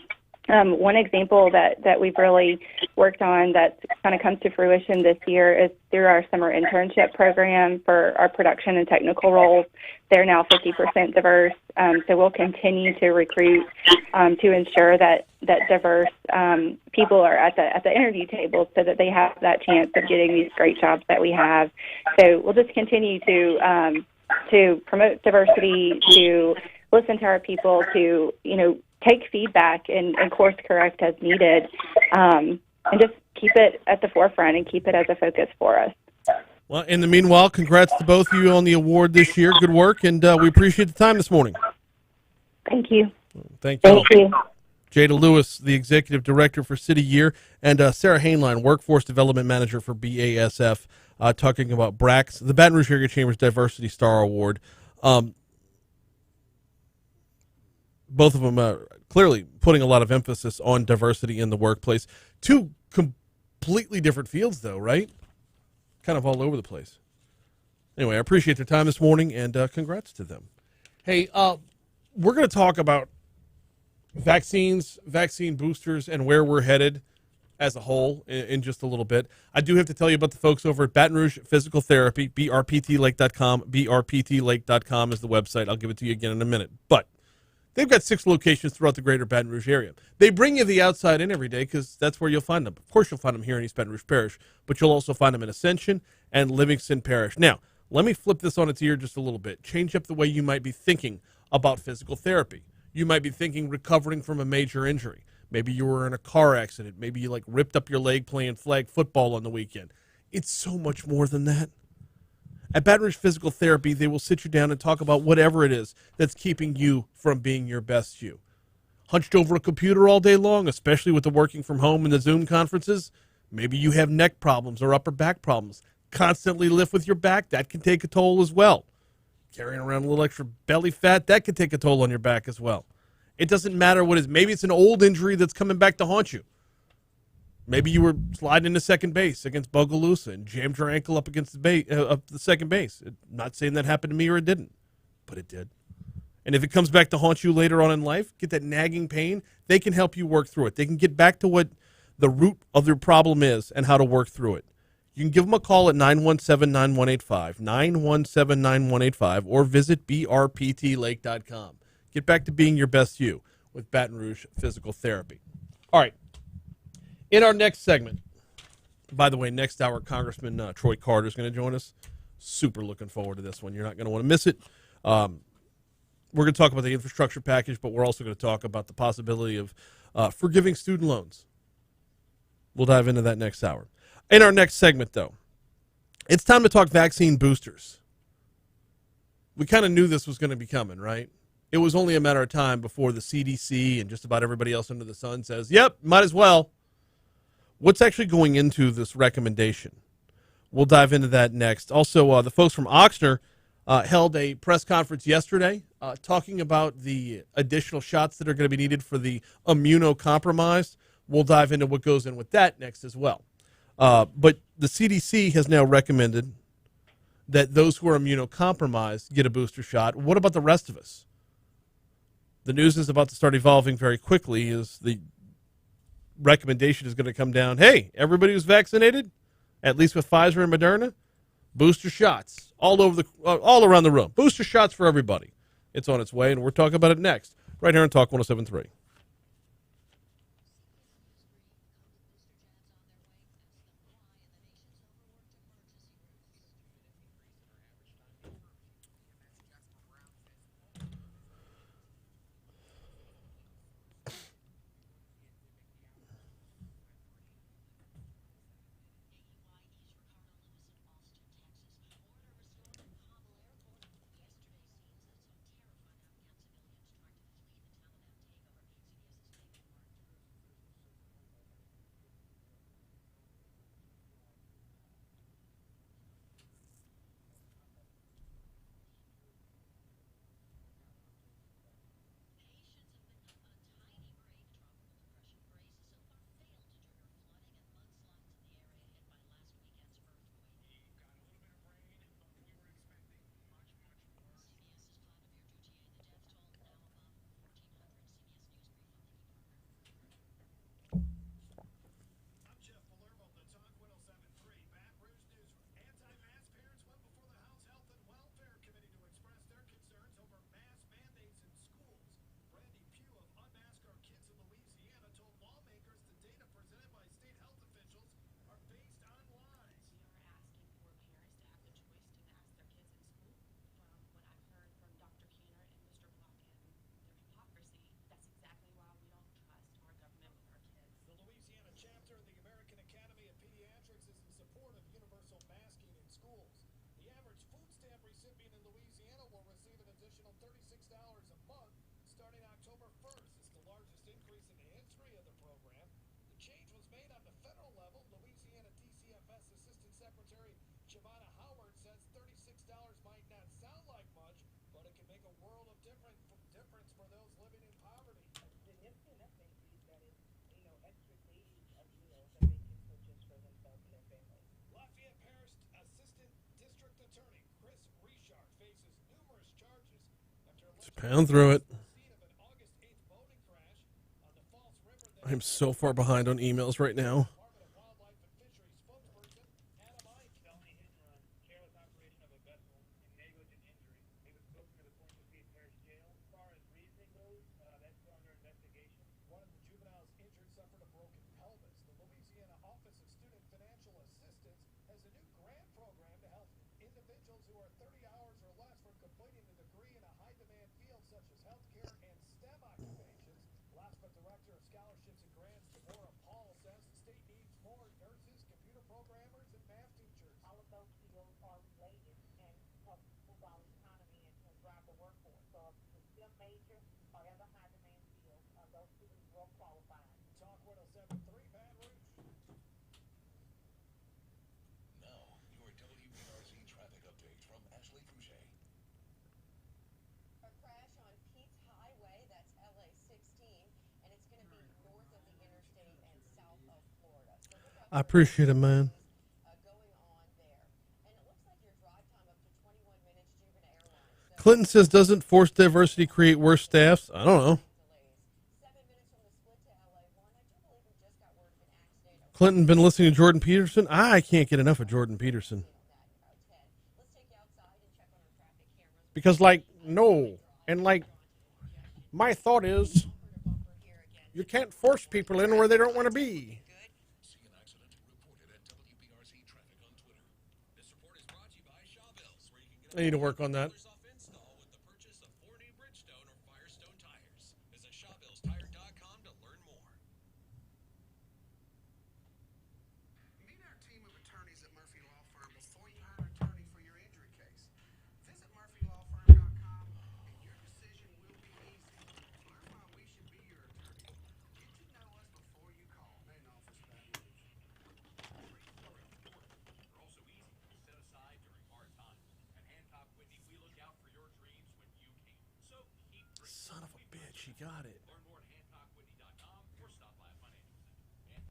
One example that we've really worked on that kind of comes to fruition this year is through our summer internship program for our production and technical roles. They're now 50% diverse, so we'll continue to recruit to ensure that diverse people are at the interview table so that they have that chance of getting these great jobs that we have. So we'll just continue to promote diversity, to listen to our people, to take feedback and course correct as needed, and just keep it at the forefront and keep it as a focus for us. Well, in the meanwhile, congrats to both of you on the award this year. Good work, and we appreciate the time this morning. Thank you. Thank you. Thank you. Jada Lewis, the Executive Director for City Year, and Sarah Hainline, Workforce Development Manager for BASF, talking about BRAC's, the Baton Rouge Area Chamber's Diversity Star Award. Both of them are clearly putting a lot of emphasis on diversity in the workplace. Two completely different fields, though, right? Kind of all over the place. Anyway, I appreciate their time this morning, and congrats to them. Hey, we're going to talk about vaccines, vaccine boosters, and where we're headed as a whole in just a little bit. I do have to tell you about the folks over at Baton Rouge Physical Therapy, brptlake.com. brptlake.com is the website. I'll give it to you again in a minute. But they've got 6 locations throughout the greater Baton Rouge area. They bring you the outside in every day because that's where you'll find them. Of course, you'll find them here in East Baton Rouge Parish, but you'll also find them in Ascension and Livingston Parish. Now, let me flip this on its ear just a little bit. Change up the way you might be thinking about physical therapy. You might be thinking recovering from a major injury. Maybe you were in a car accident. Maybe you ripped up your leg playing flag football on the weekend. It's so much more than that. At Baton Rouge Physical Therapy, they will sit you down and talk about whatever it is that's keeping you from being your best you. Hunched over a computer all day long, especially with the working from home and the Zoom conferences, maybe you have neck problems or upper back problems. Constantly lift with your back, that can take a toll as well. Carrying around a little extra belly fat, that can take a toll on your back as well. It doesn't matter what it is. Maybe it's an old injury that's coming back to haunt you. Maybe you were sliding into second base against Bogalusa and jammed your ankle up against the second base. Not saying that happened to me or it didn't, but it did. And if it comes back to haunt you later on in life, get that nagging pain, they can help you work through it. They can get back to what the root of your problem is and how to work through it. You can give them a call at 917-9185, 917-9185, or visit brptlake.com. Get back to being your best you with Baton Rouge Physical Therapy. All right. In our next segment, by the way, next hour, Congressman Trey Carter is going to join us. Super looking forward to this one. You're not going to want to miss it. We're going to talk about the infrastructure package, but we're also going to talk about the possibility of forgiving student loans. We'll dive into that next hour. In our next segment, though, it's time to talk vaccine boosters. We kind of knew this was going to be coming, right? It was only a matter of time before the CDC and just about everybody else under the sun says, yep, might as well. What's actually going into this recommendation? We'll dive into that next. Also, the folks from Ochsner held a press conference yesterday talking about the additional shots that are going to be needed for the immunocompromised. We'll dive into what goes in with that next as well. But the CDC has now recommended that those who are immunocompromised get a booster shot. What about the rest of us? The news is about to start evolving very quickly as the recommendation is going to come down. Hey, everybody who's vaccinated, at least with Pfizer and Moderna, booster shots all around the room. Booster shots for everybody. It's on its way, and we're talking about it next, right here on Talk 107.3. recipient in Louisiana will receive an additional $36 a month starting October 1st. It's the largest increase in the history of the program. The change was made on the federal level. Louisiana DCFS Assistant Secretary Giovanna Howard says $36 might not sound like much, but it can make a world of difference for those living in poverty. Significant enough increase that is, extra days of meals that they can purchase for themselves and their families. Lafayette Parish Assistant District Attorney Chris Richard faces numerous charges after Just pound through it. I'm so far behind on emails right now. One of the juveniles injured suffered a broken pelvis. The Louisiana Office of Student Financial Assistance has a new grant program to help individuals who are 30 hours or less from completing a degree in a high-demand field such as healthcare and STEM occupations. LASPA Director of Scholarships and Grants, Deborah Paul, says the state needs more nurses, computer programmers, and math teachers. All of those fields are related and help move our economy and drive the workforce. So if it's STEM major or other high-demand fields, those students will qualify. Talk 107.3 Baton Rouge. Now, your WBRZ traffic update from Ashley Fouché. A crash on Pete's Highway, that's LA 16, and it's going to be north of the interstate and south of Florida. So look out I appreciate it, man. going on there. And it looks like your drive time up to 21 minutes, Juvenile Airlines. Clinton says, doesn't forced diversity create worse staffs? I don't know. Clinton been listening to Jordan Peterson? I can't get enough of Jordan Peterson. Because, no. And, my thought is, you can't force people in where they don't want to be. See an accident? Report it at WBRZ Traffic on Twitter. This report is brought to you by Shawbells, where you can get I need to work on that. off install with the purchase of 4 new Bridgestone or Firestone tires. Visit ShawbellsTire.com to learn more. Meet our team of attorneys at Murphy Law Firm before you hire an attorney for your injury case. Visit MurphyLawFirm.com and your decision will be easy. Learn why we should be your attorney. Get to know us before you call. Main office, Baton Rouge. They're also easy to set aside during hard times. At Hancock Whitney, we look out for your dreams when you can. So keep dreaming. Son of a bitch, he got it. Learn more at HancockWhitney.com or stop by a financial center.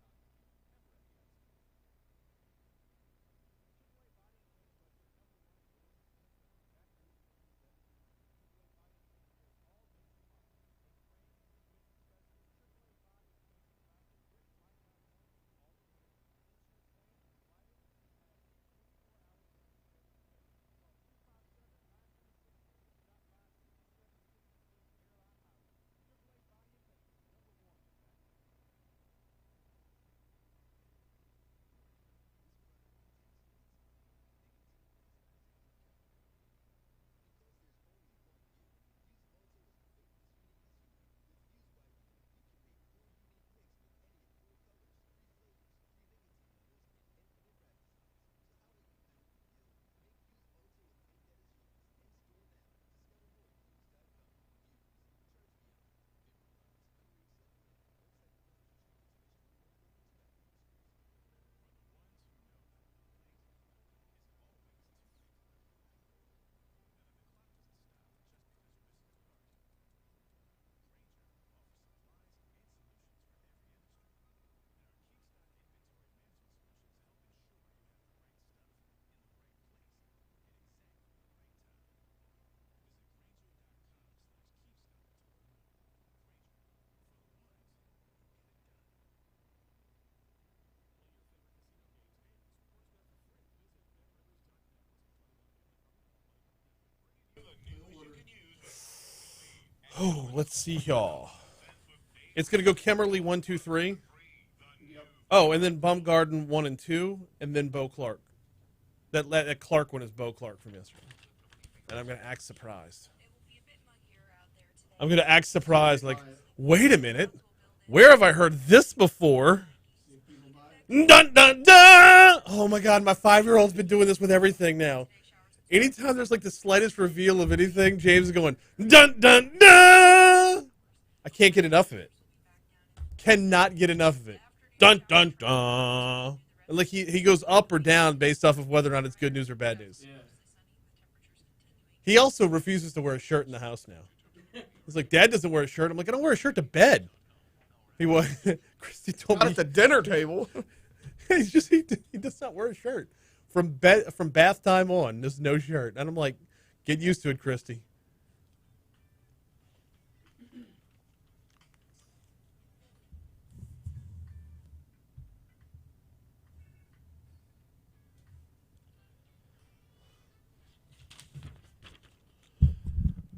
Oh, let's see, y'all. It's going to go Kemmerly 1, 2, 3. Oh, and then Baumgarten 1 and 2, and then Bo Clark. That Clark one is Bo Clark from yesterday. And I'm going to act surprised. I'm going to act surprised, like, wait a minute. Where have I heard this before? Dun, dun, dun! Oh, my God, my 5-year-old's been doing this with everything now. Anytime there's like the slightest reveal of anything, James is going, dun, dun, dun. I can't get enough of it. Cannot get enough of it. Dun, dun, dun. And like he goes up or down based off of whether or not it's good news or bad news. He also refuses to wear a shirt in the house now. He's like, Dad doesn't wear a shirt. I'm like, I don't wear a shirt to bed. Christy told Not me at the dinner table. he does not wear a shirt. From bath time on, there's no shirt. And I'm like, get used to it, Christy.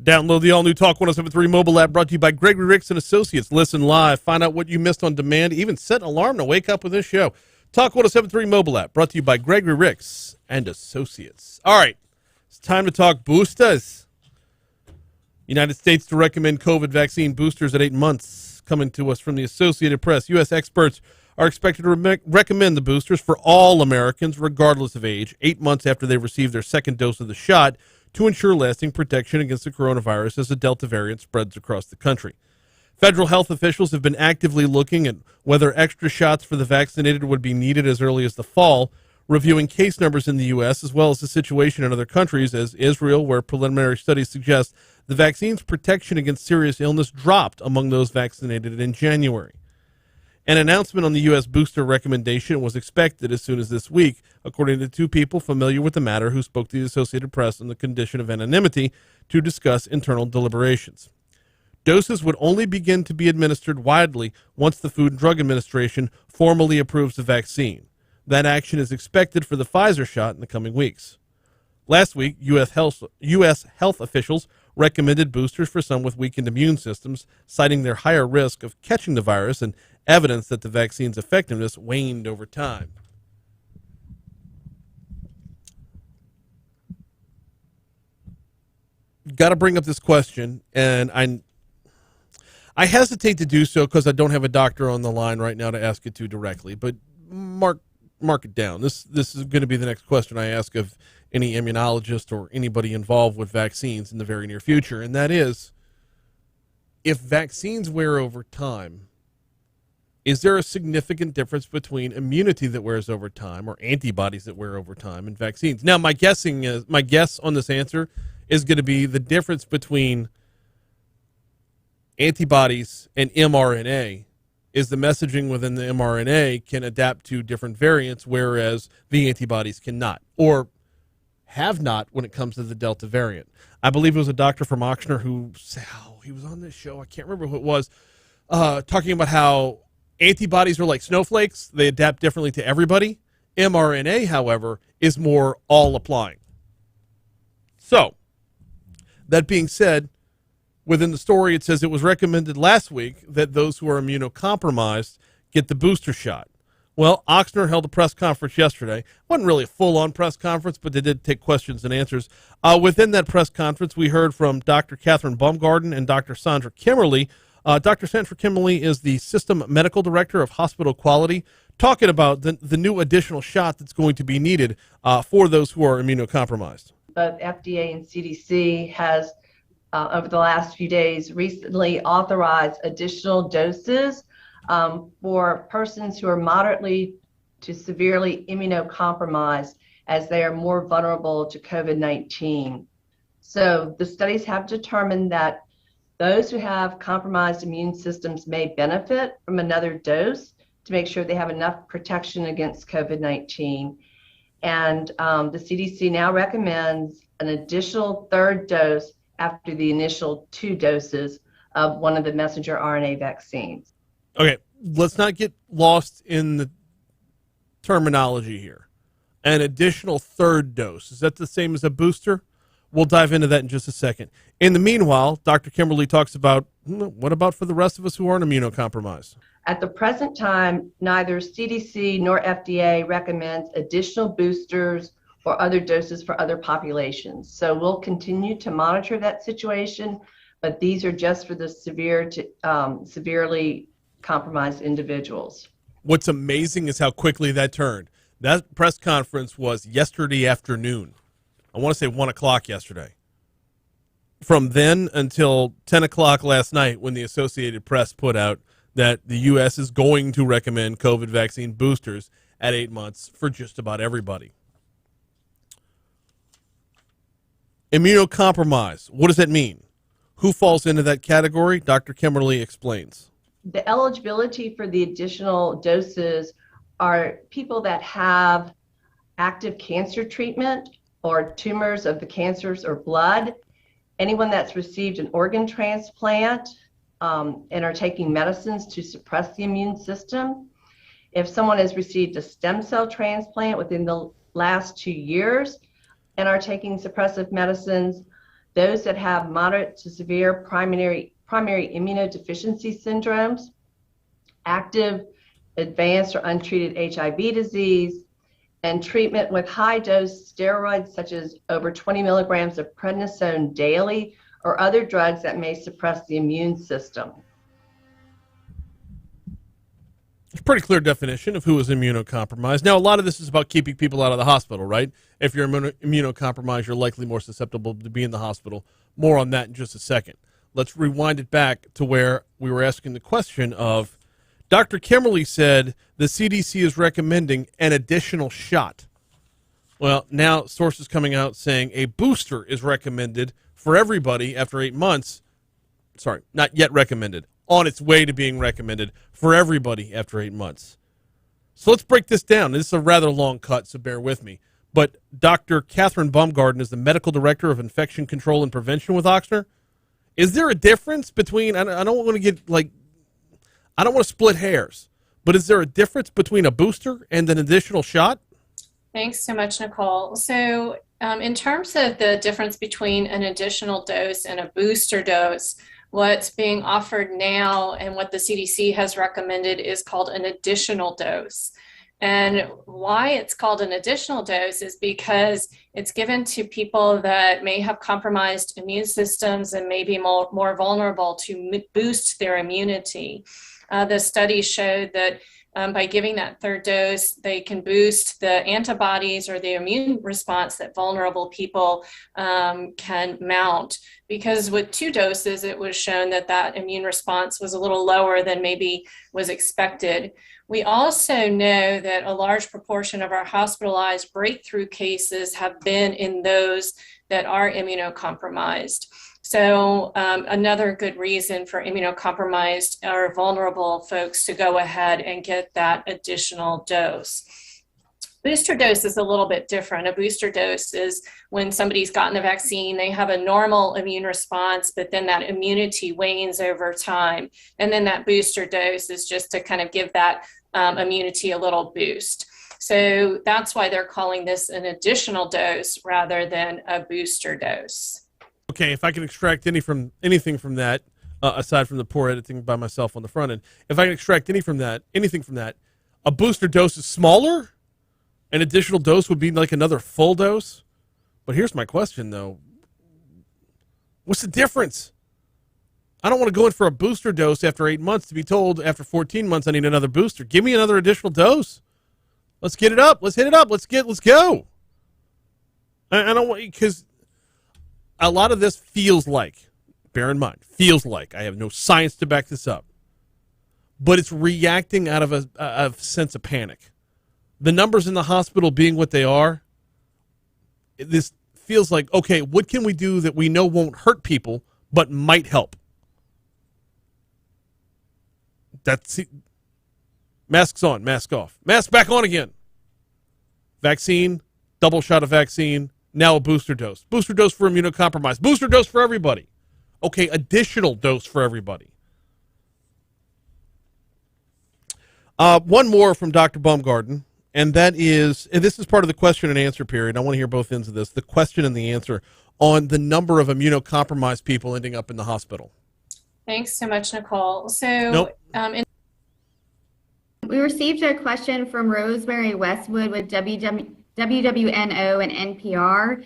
Download the all-new Talk 107.3 mobile app brought to you by Gregory Ricks and Associates. Listen live, find out what you missed on demand, even set an alarm to wake up with this show. Talk 107.3 mobile app brought to you by Gregory Ricks and Associates. All right, it's time to talk boosters. United States to recommend COVID vaccine boosters at 8 months. Coming to us from the Associated Press, U.S. experts are expected to recommend the boosters for all Americans, regardless of age, 8 months after they receive their second dose of the shot, to ensure lasting protection against the coronavirus as the Delta variant spreads across the country. Federal health officials have been actively looking at whether extra shots for the vaccinated would be needed as early as the fall, reviewing case numbers in the U.S. as well as the situation in other countries, as Israel, where preliminary studies suggest the vaccine's protection against serious illness dropped among those vaccinated in January. An announcement on the U.S. booster recommendation was expected as soon as this week, according to two people familiar with the matter who spoke to the Associated Press on the condition of anonymity to discuss internal deliberations. Doses would only begin to be administered widely once the Food and Drug Administration formally approves the vaccine. That action is expected for the Pfizer shot in the coming weeks. Last week, U.S. health officials recommended boosters for some with weakened immune systems, citing their higher risk of catching the virus and evidence that the vaccine's effectiveness waned over time. Got to bring up this question, and I hesitate to do so because I don't have a doctor on the line right now to ask it to directly, but mark it down. This is going to be the next question I ask of any immunologist or anybody involved with vaccines in the very near future, and that is, if vaccines wear over time, is there a significant difference between immunity that wears over time or antibodies that wear over time and vaccines? Now, my guess on this answer is going to be the difference between antibodies and mRNA is the messaging within the mRNA can adapt to different variants, whereas the antibodies cannot, or have not when it comes to the Delta variant. I believe it was a doctor from Ochsner who he was on this show, I can't remember who it was, talking about how antibodies are like snowflakes. They adapt differently to everybody. mRNA, however, is more all-applying. So, that being said, within the story, it says it was recommended last week that those who are immunocompromised get the booster shot. Well, Ochsner held a press conference yesterday. Wasn't really a full-on press conference, but they did take questions and answers. Within that press conference, we heard from Dr. Catherine Baumgarten and Dr. Sandra Kimmerly. Dr. Sandra Kimmerly is the System Medical Director of Hospital Quality, talking about the new additional shot that's going to be needed for those who are immunocompromised. Both FDA and CDC has, over the last few days, recently authorized additional doses for persons who are moderately to severely immunocompromised, as they are more vulnerable to COVID-19. So the studies have determined that those who have compromised immune systems may benefit from another dose to make sure they have enough protection against COVID-19. And the CDC now recommends an additional third dose after the initial 2 doses of one of the messenger RNA vaccines. Okay, let's not get lost in the terminology here. An additional third dose, is that the same as a booster? We'll dive into that in just a second. In the meanwhile, Dr. Kimberly talks about, what about for the rest of us who aren't immunocompromised? At the present time, neither CDC nor FDA recommends additional boosters or other doses for other populations. So we'll continue to monitor that situation, but these are just for the severely compromised individuals. What's amazing is how quickly that turned. That press conference was yesterday afternoon. I want to say 1 o'clock yesterday. From then until 10 o'clock last night when the Associated Press put out that the U.S. is going to recommend COVID vaccine boosters at 8 months for just about everybody. Immunocompromised. What does that mean? Who falls into that category? Dr. Kimberly explains. The eligibility for the additional doses are people that have active cancer treatment or tumors of the cancers or blood, anyone that's received an organ transplant and are taking medicines to suppress the immune system. If someone has received a stem cell transplant within the last 2 years and are taking suppressive medicines, those that have moderate to severe primary immunodeficiency syndromes, active, advanced, or untreated HIV disease, and treatment with high-dose steroids such as over 20 milligrams of prednisone daily or other drugs that may suppress the immune system. It's a pretty clear definition of who is immunocompromised. Now, a lot of this is about keeping people out of the hospital, right? If you're immunocompromised, you're likely more susceptible to be in the hospital. More on that in just a second. Let's rewind it back to where we were asking the question of, Dr. Kimberly said the CDC is recommending an additional shot. Well, now sources coming out saying a booster is recommended for everybody after 8 months. Sorry, not yet recommended. On its way to being recommended for everybody after 8 months. So let's break this down. This is a rather long cut, so bear with me. But Dr. Catherine Baumgarten is the Medical Director of Infection Control and Prevention with Ochsner. Is there a difference between, I don't want to get like, I don't want to split hairs, but is there a difference between a booster and an additional shot? Thanks so much, Nicole. So in terms of the difference between an additional dose and a booster dose, what's being offered now and what the CDC has recommended is called an additional dose. And why it's called an additional dose is because it's given to people that may have compromised immune systems and may be more vulnerable to boost their immunity. The studies showed that by giving that third dose, they can boost the antibodies or the immune response that vulnerable people can mount. Because with 2 doses, it was shown that that immune response was a little lower than maybe was expected. We also know that a large proportion of our hospitalized breakthrough cases have been in those that are immunocompromised. So another good reason for immunocompromised or vulnerable folks to go ahead and get that additional dose. Booster dose is a little bit different. A booster dose is when somebody's gotten the vaccine, they have a normal immune response, but then that immunity wanes over time. And then that booster dose is just to kind of give that immunity a little boost. So that's why they're calling this an additional dose rather than a booster dose. Okay, if I can extract anything from that, aside from the poor editing by myself on the front end, if I can extract anything from that, a booster dose is smaller? An additional dose would be like another full dose? But here's my question, though. What's the difference? I don't want to go in for a booster dose after 8 months to be told after 14 months I need another booster. Give me another additional dose. Let's get it up. Let's hit it up. Let's go. I don't want, because a lot of this feels like, bear in mind, feels like, I have no science to back this up, but it's reacting out of a sense of panic. The numbers in the hospital being what they are, this feels like, okay, what can we do that we know won't hurt people but might help? That's it. Masks on, mask off. Mask back on again. Vaccine, double shot of vaccine, now a booster dose. Booster dose for immunocompromised. Booster dose for everybody. Okay, additional dose for everybody. One more from Dr. Baumgarten, and that is, and this is part of the question and answer period. I want to hear both ends of this, the question and the answer on the number of immunocompromised people ending up in the hospital. Thanks so much, Nicole. So we received a question from Rosemary Westwood with WWNO and NPR.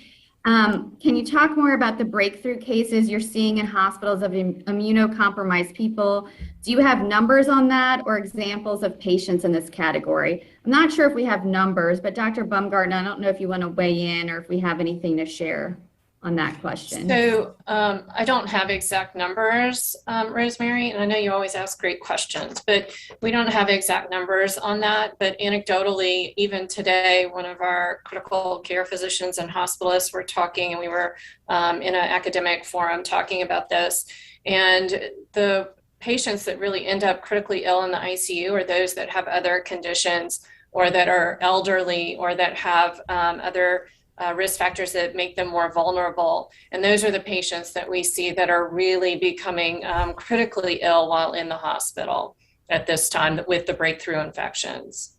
Can you talk more about the breakthrough cases you're seeing in hospitals of immunocompromised people? Do you have numbers on that or examples of patients in this category? I'm not sure if we have numbers, but Dr. Bumgarden, I don't know if you want to weigh in or if we have anything to share on that question. So I don't have exact numbers, Rosemary, and I know you always ask great questions, but we don't have exact numbers on that. But anecdotally, even today, one of our critical care physicians and hospitalists were talking, and we were in an academic forum talking about this. And the patients that really end up critically ill in the ICU are those that have other conditions or that are elderly or that have other risk factors that make them more vulnerable. And those are the patients that we see that are really becoming critically ill while in the hospital at this time with the breakthrough infections.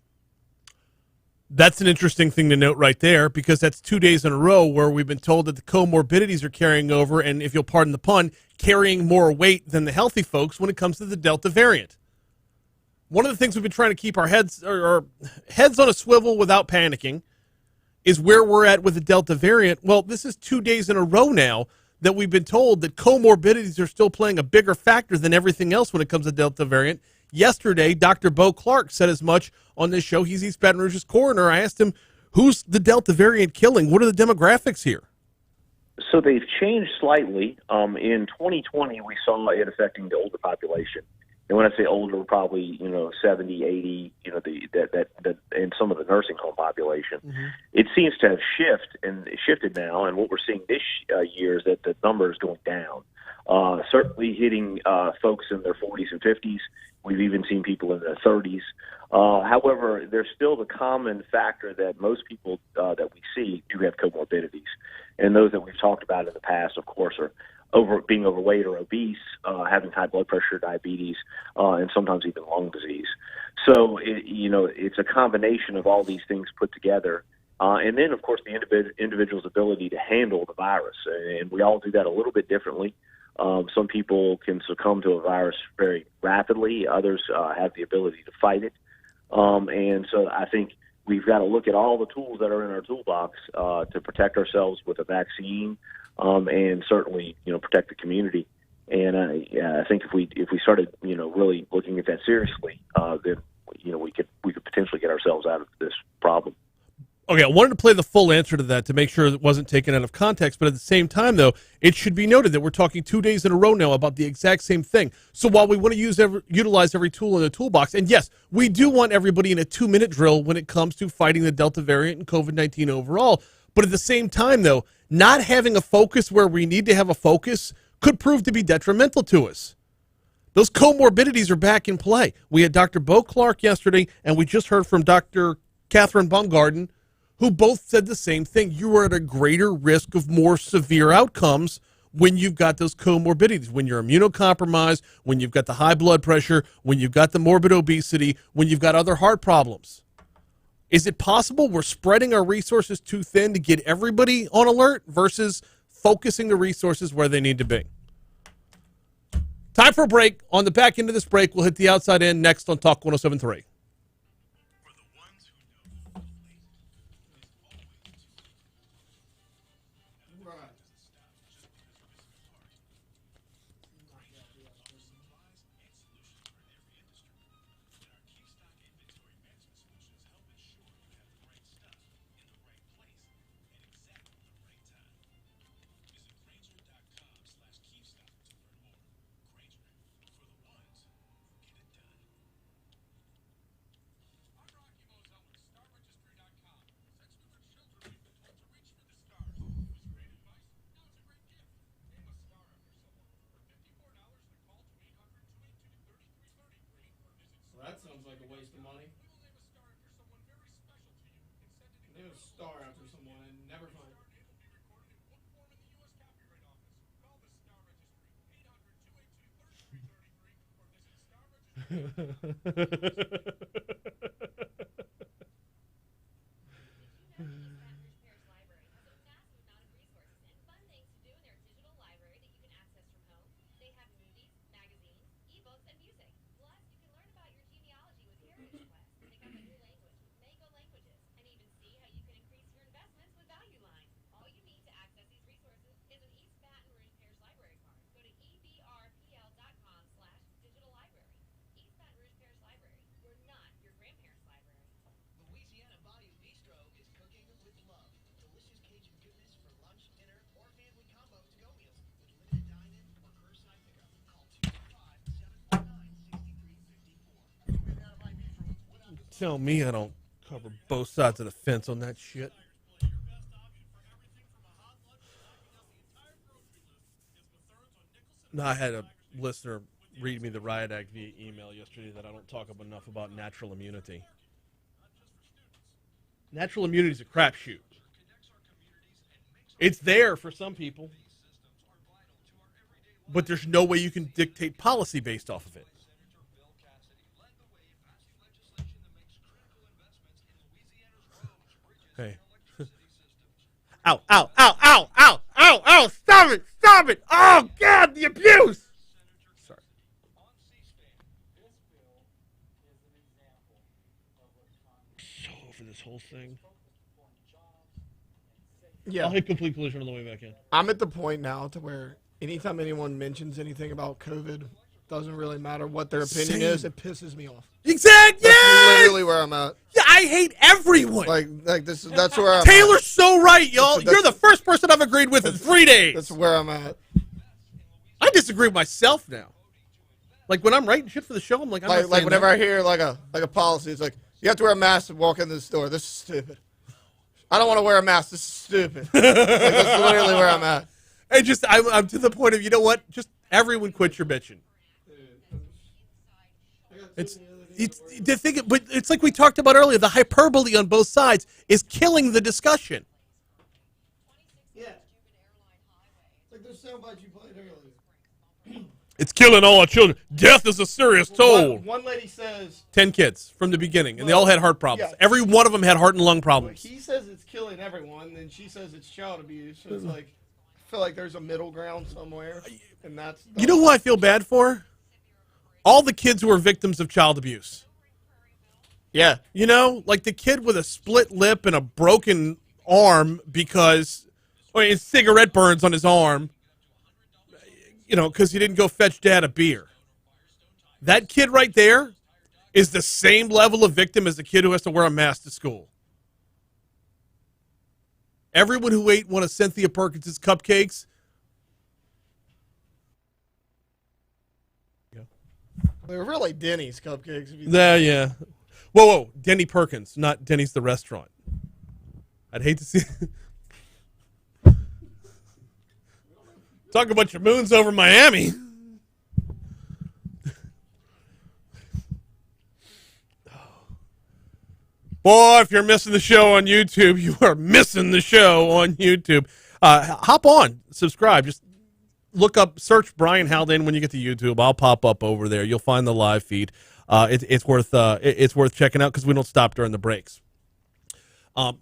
That's an interesting thing to note right there, because that's 2 days in a row where we've been told that the comorbidities are carrying over, and if you'll pardon the pun, carrying more weight than the healthy folks when it comes to the Delta variant. One of the things we've been trying to keep our heads on a swivel without panicking is where we're at with the Delta variant. Well, this is 2 days in a row now that we've been told that comorbidities are still playing a bigger factor than everything else when it comes to Delta variant. Yesterday, Dr. Bo Clark said as much on this show. He's East Baton Rouge's coroner. I asked him, who's the Delta variant killing? What are the demographics here? So they've changed slightly. In 2020, we saw it affecting the older population. And when I say older, probably 70, 80, and some of the nursing home population. Mm-hmm. It seems to have shifted now, and what we're seeing this year is that the number is going down. Certainly hitting folks in their 40s and 50s. We've even seen people in their 30s. However, there's still the common factor that most people that we see do have comorbidities, and those that we've talked about in the past, of course, are being overweight or obese, having high blood pressure, diabetes, and sometimes even lung disease. So, it's a combination of all these things put together. And then, of course, the individual's ability to handle the virus. And we all do that a little bit differently. Some people can succumb to a virus very rapidly. Others have the ability to fight it. And so I think we've got to look at all the tools that are in our toolbox to protect ourselves with a vaccine, and certainly, protect the community. And I think if we started, really looking at that seriously, then we could potentially get ourselves out of this problem. Okay, I wanted to play the full answer to that to make sure it wasn't taken out of context, but at the same time, though, it should be noted that we're talking 2 days in a row now about the exact same thing. So while we want to utilize every tool in the toolbox, and yes, we do want everybody in a 2-minute drill when it comes to fighting the Delta variant and COVID-19 overall, but at the same time, though, not having a focus where we need to have a focus could prove to be detrimental to us. Those comorbidities are back in play. We had Dr. Bo Clark yesterday, and we just heard from Dr. Catherine Bumgarden, who both said the same thing. You are at a greater risk of more severe outcomes when you've got those comorbidities, when you're immunocompromised, when you've got the high blood pressure, when you've got the morbid obesity, when you've got other heart problems. Is it possible we're spreading our resources too thin to get everybody on alert versus focusing the resources where they need to be? Time for a break. On the back end of this break, we'll hit the outside end next on Talk 107.3. That sounds like a waste of money. Name a star after someone and never find it. Tell me I don't cover both sides of the fence on that shit. No, I had a listener read me the riot act via email yesterday that I don't talk enough about natural immunity. Natural immunity is a crapshoot. It's there for some people, but there's no way you can dictate policy based off of it. Hey. Ow, ow, ow, ow, ow, ow, ow, stop it, stop it. Oh, God, the abuse. Sorry. So for this whole thing. Yeah. I'll hit complete collision on the way back in. I'm at the point now to where anytime anyone mentions anything about COVID, doesn't really matter what their opinion is, it pisses me off. Exactly. That's literally where I'm at. Yeah, I hate everyone. Like this. That's where I'm Taylor's at. so right, y'all. You're the first person I've agreed with in 3 days. That's where I'm at. I disagree with myself now. Like when I'm writing shit for the show, I'm like, I'm not Like saying whenever that. I hear like a policy, it's like you have to wear a mask and walk into the store. This is stupid. I don't want to wear a mask. This is stupid. Like, that's literally where I'm at. And just I'm to the point of, you know what? Just everyone quit your bitching. It's the thing, but it's like we talked about earlier. The hyperbole on both sides is killing the discussion. Yeah. Like those sound bites you played earlier. It's killing all our children. Death is a serious toll. One lady says 10 kids from the beginning, and they all had heart problems. Yeah. Every one of them had heart and lung problems. he says it's killing everyone, then she says it's child abuse. So it's like, I feel like there's a middle ground somewhere, and that's. You know who I feel bad for? All the kids who are victims of child abuse. Yeah. You know, like the kid with a split lip and a broken arm because, or his cigarette burns on his arm, you know, because he didn't go fetch dad a beer. That kid right there is the same level of victim as the kid who has to wear a mask to school. Everyone who ate one of Cynthia Perkins' cupcakes. They're really Denny's cupcakes. If you Yeah. Whoa. Denny Perkins, not Denny's the restaurant. I'd hate to see. Talk about your moons over Miami. Boy, if you're missing the show on YouTube, you are missing the show on YouTube. Hop on, subscribe. Just look up, search Brian Haldane when you get to YouTube. I'll pop up over there. You'll find the live feed. It's worth checking out because we don't stop during the breaks.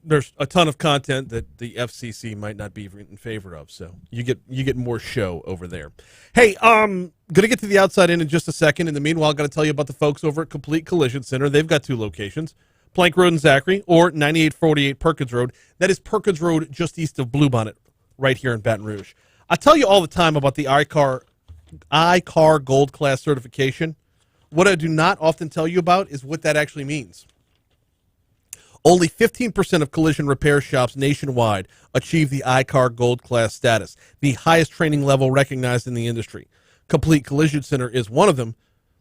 There's a ton of content that the FCC might not be in favor of, so you get more show over there. Hey, gonna get to the outside in just a second. In the meanwhile, I'm gonna tell you about the folks over at Complete Collision Center. They've got 2 locations: Plank Road in Zachary or 9848 Perkins Road. That is Perkins Road, just east of Bluebonnet, right here in Baton Rouge. I tell you all the time about the iCar Gold Class certification. What I do not often tell you about is what that actually means. Only 15% of collision repair shops nationwide achieve the iCar Gold Class status, the highest training level recognized in the industry. Complete Collision Center is one of them.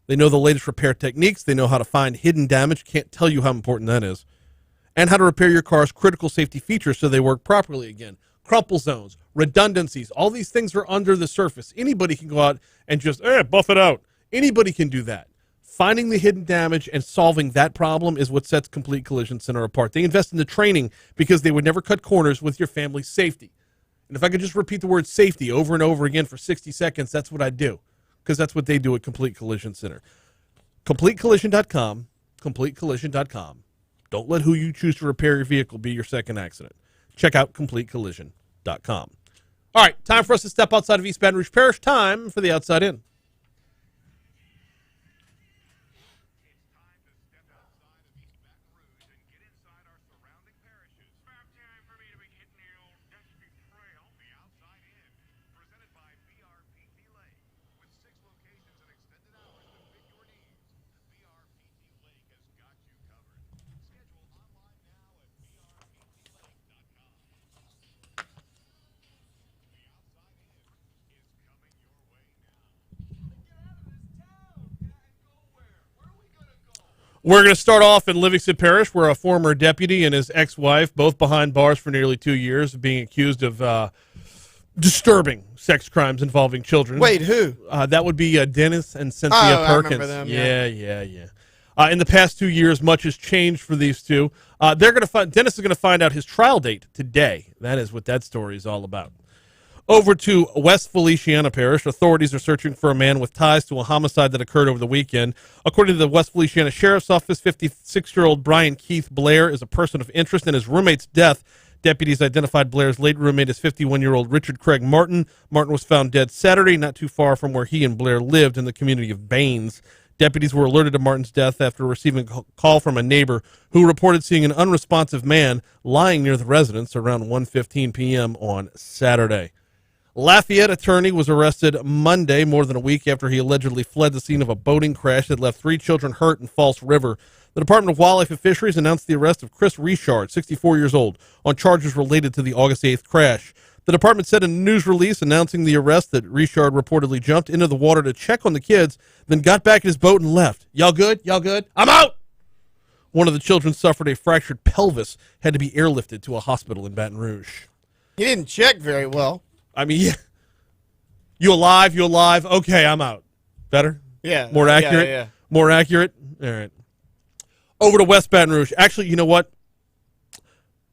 They know the latest repair techniques. They know how to find hidden damage. Can't tell you how important that is. And how to repair your car's critical safety features so they work properly again. Crumple zones, redundancies, all these things are under the surface. Anybody can go out and just buff it out. Anybody can do that. Finding the hidden damage and solving that problem is what sets Complete Collision Center apart. They invest in the training because they would never cut corners with your family's safety. And if I could just repeat the word safety over and over again for 60 seconds, that's what I'd do, because that's what they do at Complete Collision Center. CompleteCollision.com, CompleteCollision.com. Don't let who you choose to repair your vehicle be your second accident. Check out CompleteCollision.com. All right, time for us to step outside of East Baton Rouge Parish. Time for the Outside In. We're going to start off in Livingston Parish, where a former deputy and his ex-wife, both behind bars for nearly 2 years, being accused of disturbing sex crimes involving children. Wait, who? That would be Dennis and Cynthia Oh, I Perkins. remember them, yeah. In the past 2 years, much has changed for these two. Dennis is going to find out his trial date today. That is what that story is all about. Over to West Feliciana Parish, authorities are searching for a man with ties to a homicide that occurred over the weekend. According to the West Feliciana Sheriff's Office, 56-year-old Brian Keith Blair is a person of interest in his roommate's death. Deputies identified Blair's late roommate as 51-year-old Richard Craig Martin. Martin was found dead Saturday, not too far from where he and Blair lived in the community of Baines. Deputies were alerted to Martin's death after receiving a call from a neighbor who reported seeing an unresponsive man lying near the residence around 1:15 p.m. on Saturday. Lafayette attorney was arrested Monday, more than a week after he allegedly fled the scene of a boating crash that left 3 children hurt in False River. The Department of Wildlife and Fisheries announced the arrest of Chris Richard, 64 years old, on charges related to the August 8th crash. The department said in a news release announcing the arrest that Richard reportedly jumped into the water to check on the kids, then got back in his boat and left. Y'all good? Y'all good? I'm out! One of the children suffered a fractured pelvis, had to be airlifted to a hospital in Baton Rouge. He didn't check very well. I mean, yeah. You alive? You alive? Okay, I'm out. Better? Yeah. More accurate? Yeah. More accurate? All right. Over to West Baton Rouge. Actually, you know what?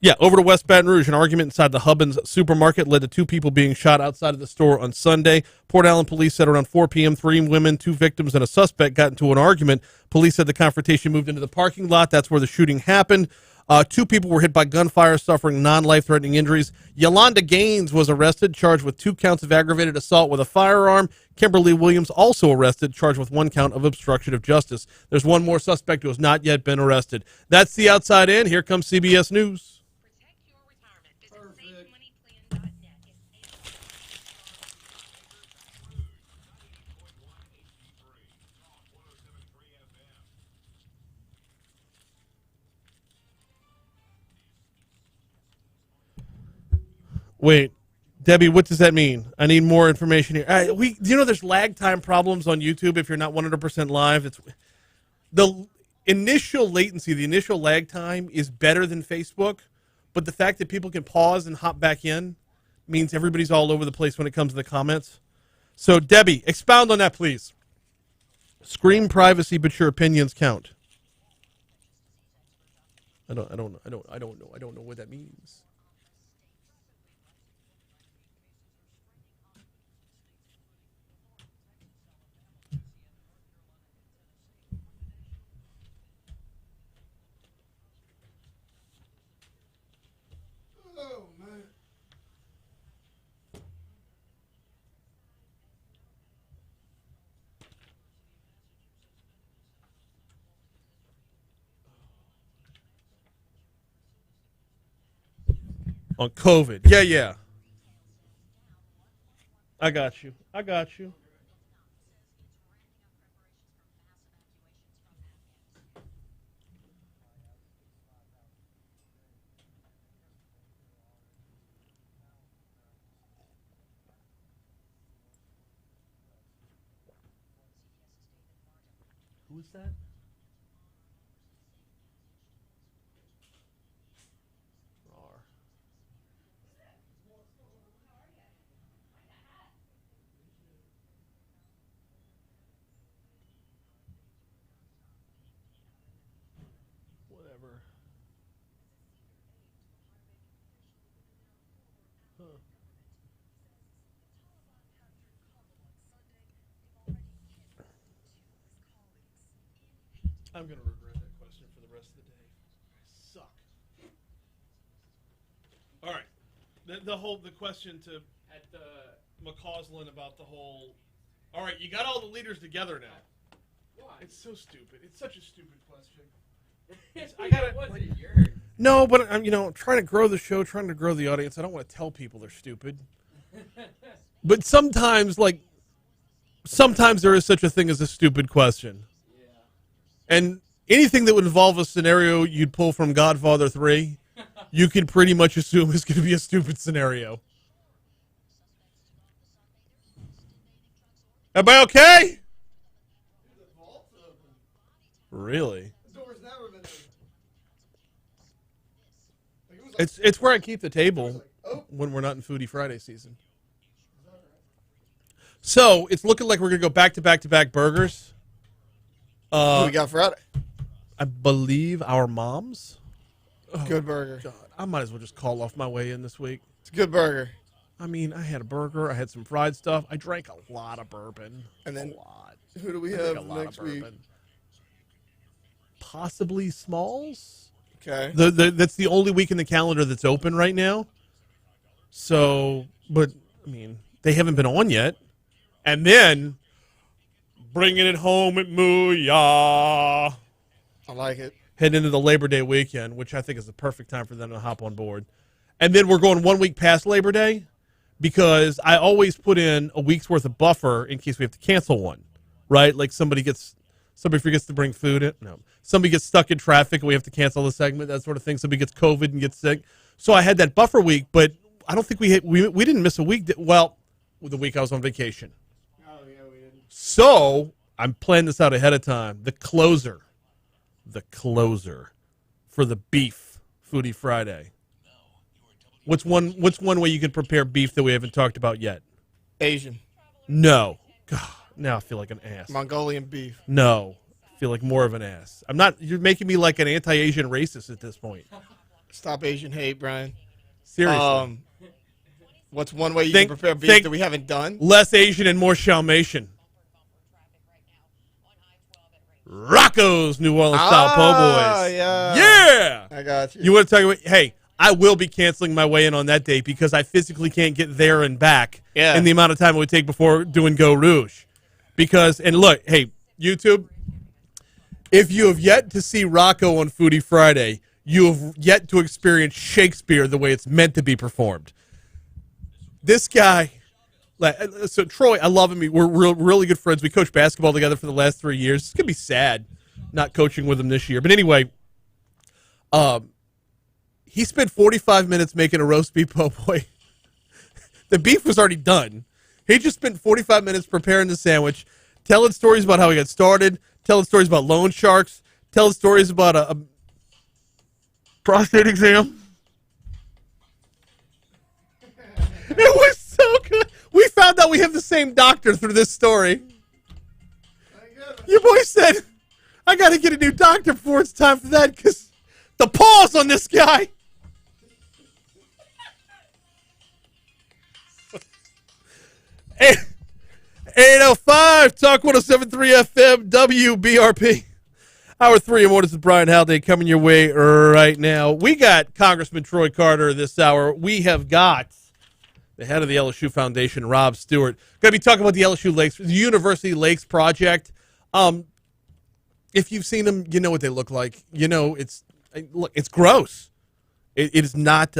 Yeah, over to West Baton Rouge. An argument inside the Hubbins supermarket led to 2 people being shot outside of the store on Sunday. Port Allen police said around 4 p.m., 3 women, 2 victims, and a suspect got into an argument. Police said the confrontation moved into the parking lot. That's where the shooting happened. 2 people were hit by gunfire, suffering non-life-threatening injuries. Yolanda Gaines was arrested, charged with 2 counts of aggravated assault with a firearm. Kimberly Williams also arrested, charged with 1 count of obstruction of justice. There's 1 more suspect who has not yet been arrested. That's the Outside In. Here comes CBS News. Wait, Debbie, what does that mean? I need more information here. Do you know there's lag time problems on YouTube if you're not 100% live? It's the initial latency, the initial lag time is better than Facebook, but the fact that people can pause and hop back in means everybody's all over the place when it comes to the comments. So, Debbie, expound on that, please. Scream privacy, but your opinions count. I don't know what that means. Oh, man. On COVID. Yeah. I got you. Who is that? Whatever. Huh. I'm going to regret that question for the rest of the day. I suck. All right. The question to at McCausland about the whole. All right, you got all the leaders together now. Why? It's so stupid. It's such a stupid question. I gotta. No, but I'm trying to grow the show, trying to grow the audience. I don't want to tell people they're stupid. But sometimes there is such a thing as a stupid question. And anything that would involve a scenario you'd pull from Godfather 3, you can pretty much assume is going to be a stupid scenario. Everybody okay? Really? The door It's where I keep the table when we're not in Foodie Friday season. So it's looking like we're gonna go back to back to back burgers. Who we got Friday? I believe our moms. Good burger. God, I might as well just call off my way in this week. It's a good burger. I mean, I had a burger. I had some fried stuff. I drank a lot of bourbon. And then a lot. who do we I drank have a lot next of week? bourbon. Possibly Smalls. Okay. That's the only week in the calendar that's open right now. So, but I mean, they haven't been on yet. And then bringing it home at Mooyah. I like it. Heading into the Labor Day weekend, which I think is the perfect time for them to hop on board. And then we're going 1 week past Labor Day because I always put in a week's worth of buffer in case we have to cancel one, right? Like somebody forgets to bring food in. No. Somebody gets stuck in traffic and we have to cancel the segment, that sort of thing. Somebody gets COVID and gets sick. So I had that buffer week, but I don't think we didn't miss a week. Well, the week I was on vacation. Oh, yeah, we didn't. So I'm planning this out ahead of time. The closer for the beef Foodie Friday. What's one way you can prepare beef that we haven't talked about yet? Asian. No. God, now I feel like an ass. Mongolian beef. No. I feel like more of an ass. You're making me like an anti-Asian racist at this point. Stop Asian hate, Brian. Seriously. What's one way you can prepare beef that we haven't done? Less Asian and more Shalmation. Rocco's New Orleans style po' boys. Yeah. I got you. You want to talk about? Hey, I will be canceling my way in on that date because I physically can't get there and back in the amount of time it would take before doing Go Rouge. And look, hey, YouTube, if you have yet to see Rocco on Foodie Friday, you have yet to experience Shakespeare the way it's meant to be performed. This guy, so Troy, I love him. We're really good friends. We coached basketball together for the last 3 years. It's going to be sad not coaching with him this year. But anyway, he spent 45 minutes making a roast beef po' boy. The beef was already done. He just spent 45 minutes preparing the sandwich, telling stories about how he got started, telling stories about loan sharks, telling stories about a prostate exam. It was so good. We found out we have the same doctor through this story. Your boy said, I got to get a new doctor before it's time for that because the pause on this guy. Hey, 805 Talk 107.3 FM WBRP. Hour 3 of Mornings with Brian Haldane coming your way right now. We got Congressman Trey Carter this hour. We have got the head of the LSU Foundation, Rob Stuart. Going to be talking about the LSU Lakes, the University Lakes Project. If you've seen them, you know what they look like. You know, it's gross. It is not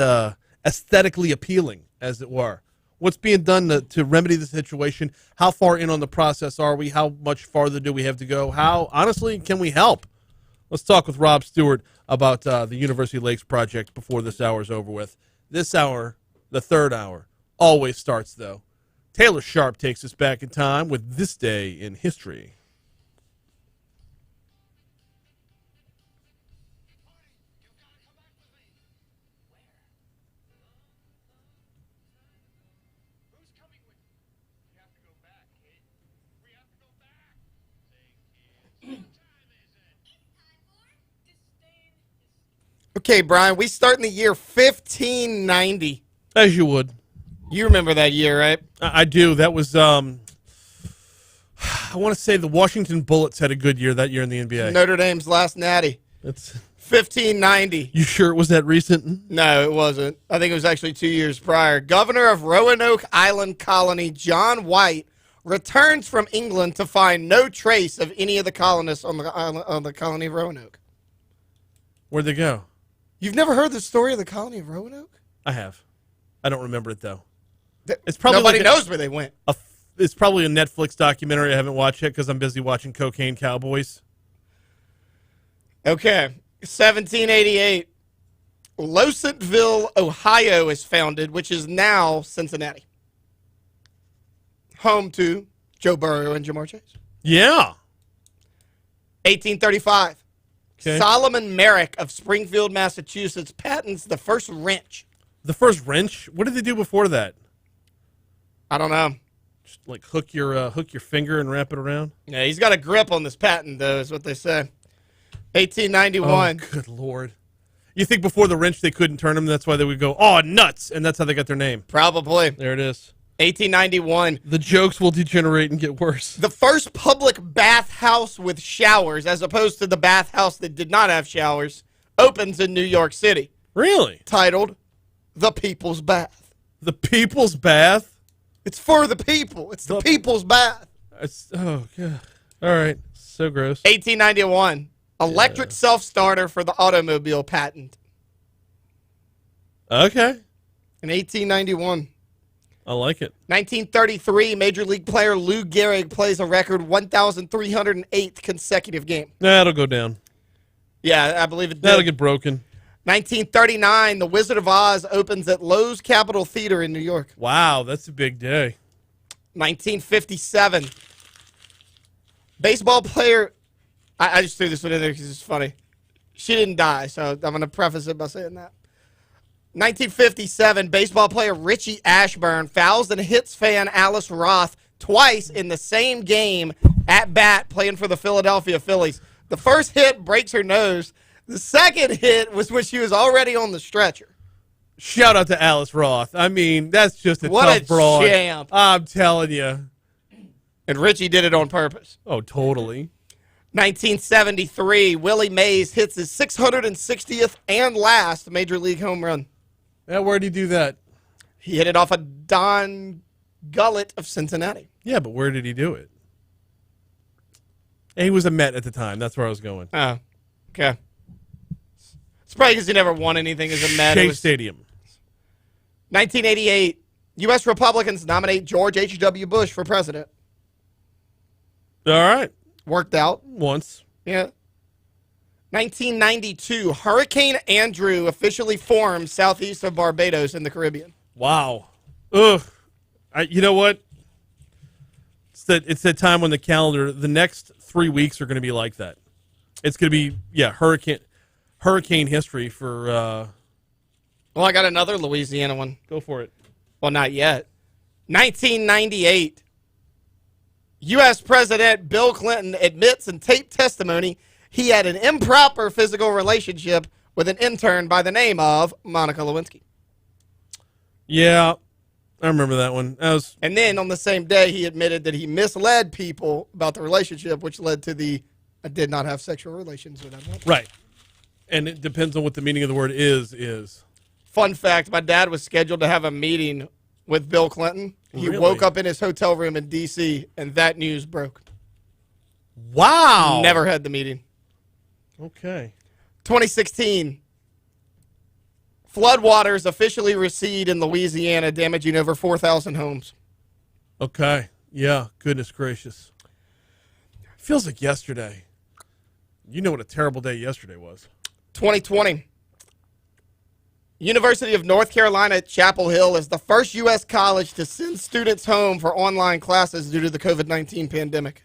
aesthetically appealing, as it were. What's being done to remedy the situation? How far in on the process are we? How much farther do we have to go? How, honestly, can we help? Let's talk with Rob Stuart about the University Lakes Project before this hour's over with. This hour, the third hour, always starts, though. Taylor Sharp takes us back in time with This Day in History. Okay, Brian, we start in the year 1590. As you would. You remember that year, right? I do. That was, I want to say the Washington Bullets had a good year that year in the NBA. Notre Dame's last natty. It's 1590. You sure it was that recent? No, it wasn't. I think it was actually 2 years prior. Governor of Roanoke Island Colony, John White, returns from England to find no trace of any of the colonists on the island, on the colony of Roanoke. Where'd they go? You've never heard the story of the colony of Roanoke? I have. I don't remember it, though. It's probably nobody knows where they went. It's probably a Netflix documentary. I haven't watched it because I'm busy watching Cocaine Cowboys. Okay. 1788. Losantville, Ohio is founded, which is now Cincinnati. Home to Joe Burrow and Jamar Chase. Yeah. 1835. Okay. Solomon Merrick of Springfield, Massachusetts, patents the first wrench. The first wrench? What did they do before that? I don't know. Just like hook your finger and wrap it around? Yeah, he's got a grip on this patent, though, is what they say. 1891. Oh, good Lord. You think before the wrench they couldn't turn them, that's why they would go, oh, nuts, and that's how they got their name. Probably. There it is. 1891. The jokes will degenerate and get worse. The first public bathhouse with showers, as opposed to the bathhouse that did not have showers, opens in New York City. Really? Titled The People's Bath. The People's Bath? It's for the people. It's the People's Bath. Oh, God. All right. So gross. 1891. Electric self-starter for the automobile patent. Okay. In 1891. I like it. 1933, Major League player Lou Gehrig plays a record 1,308th consecutive game. That'll go down. Yeah, I believe it did. That'll get broken. 1939, The Wizard of Oz opens at Lowe's Capitol Theater in New York. Wow, that's a big day. 1957, baseball player... I just threw this one in there because it's funny. She didn't die, so I'm going to preface it by saying that. 1957, baseball player Richie Ashburn fouls and hits fan Alice Roth twice in the same game at bat playing for the Philadelphia Phillies. The first hit breaks her nose. The second hit was when she was already on the stretcher. Shout out to Alice Roth. I mean, that's just a What tough a broad. champ. I'm telling you. And Richie did it on purpose. Oh, totally. 1973, Willie Mays hits his 660th and last Major League home run. Yeah, where'd he do that? He hit it off of Don Gullett of Cincinnati. Yeah, but where did he do it? And he was a Met at the time. That's where I was going. Oh, okay. It's probably because he never won anything as a Met. Shea Stadium. 1988, U.S. Republicans nominate George H.W. Bush for president. All right. Worked out. Once. Yeah. 1992, Hurricane Andrew officially forms southeast of Barbados in the Caribbean. Wow. Ugh. You know what? It's that time on the calendar. The next 3 weeks are going to be like that. It's going to be, hurricane history for... Well, I got another Louisiana one. Go for it. Well, not yet. 1998, U.S. President Bill Clinton admits in taped testimony he had an improper physical relationship with an intern by the name of Monica Lewinsky. Yeah, I remember that one. And then on the same day, he admitted that he misled people about the relationship, which led to the I did not have sexual relations with that woman. Right. And it depends on what the meaning of the word is. Fun fact, my dad was scheduled to have a meeting with Bill Clinton. He Really? woke up in his hotel room in D.C., and that news broke. Wow. Never had the meeting. Okay. 2016, floodwaters officially recede in Louisiana, damaging over 4,000 homes. Okay. Yeah. Goodness gracious. Feels like yesterday. You know what a terrible day yesterday was. 2020, University of North Carolina at Chapel Hill is the first U.S. college to send students home for online classes due to the COVID-19 pandemic.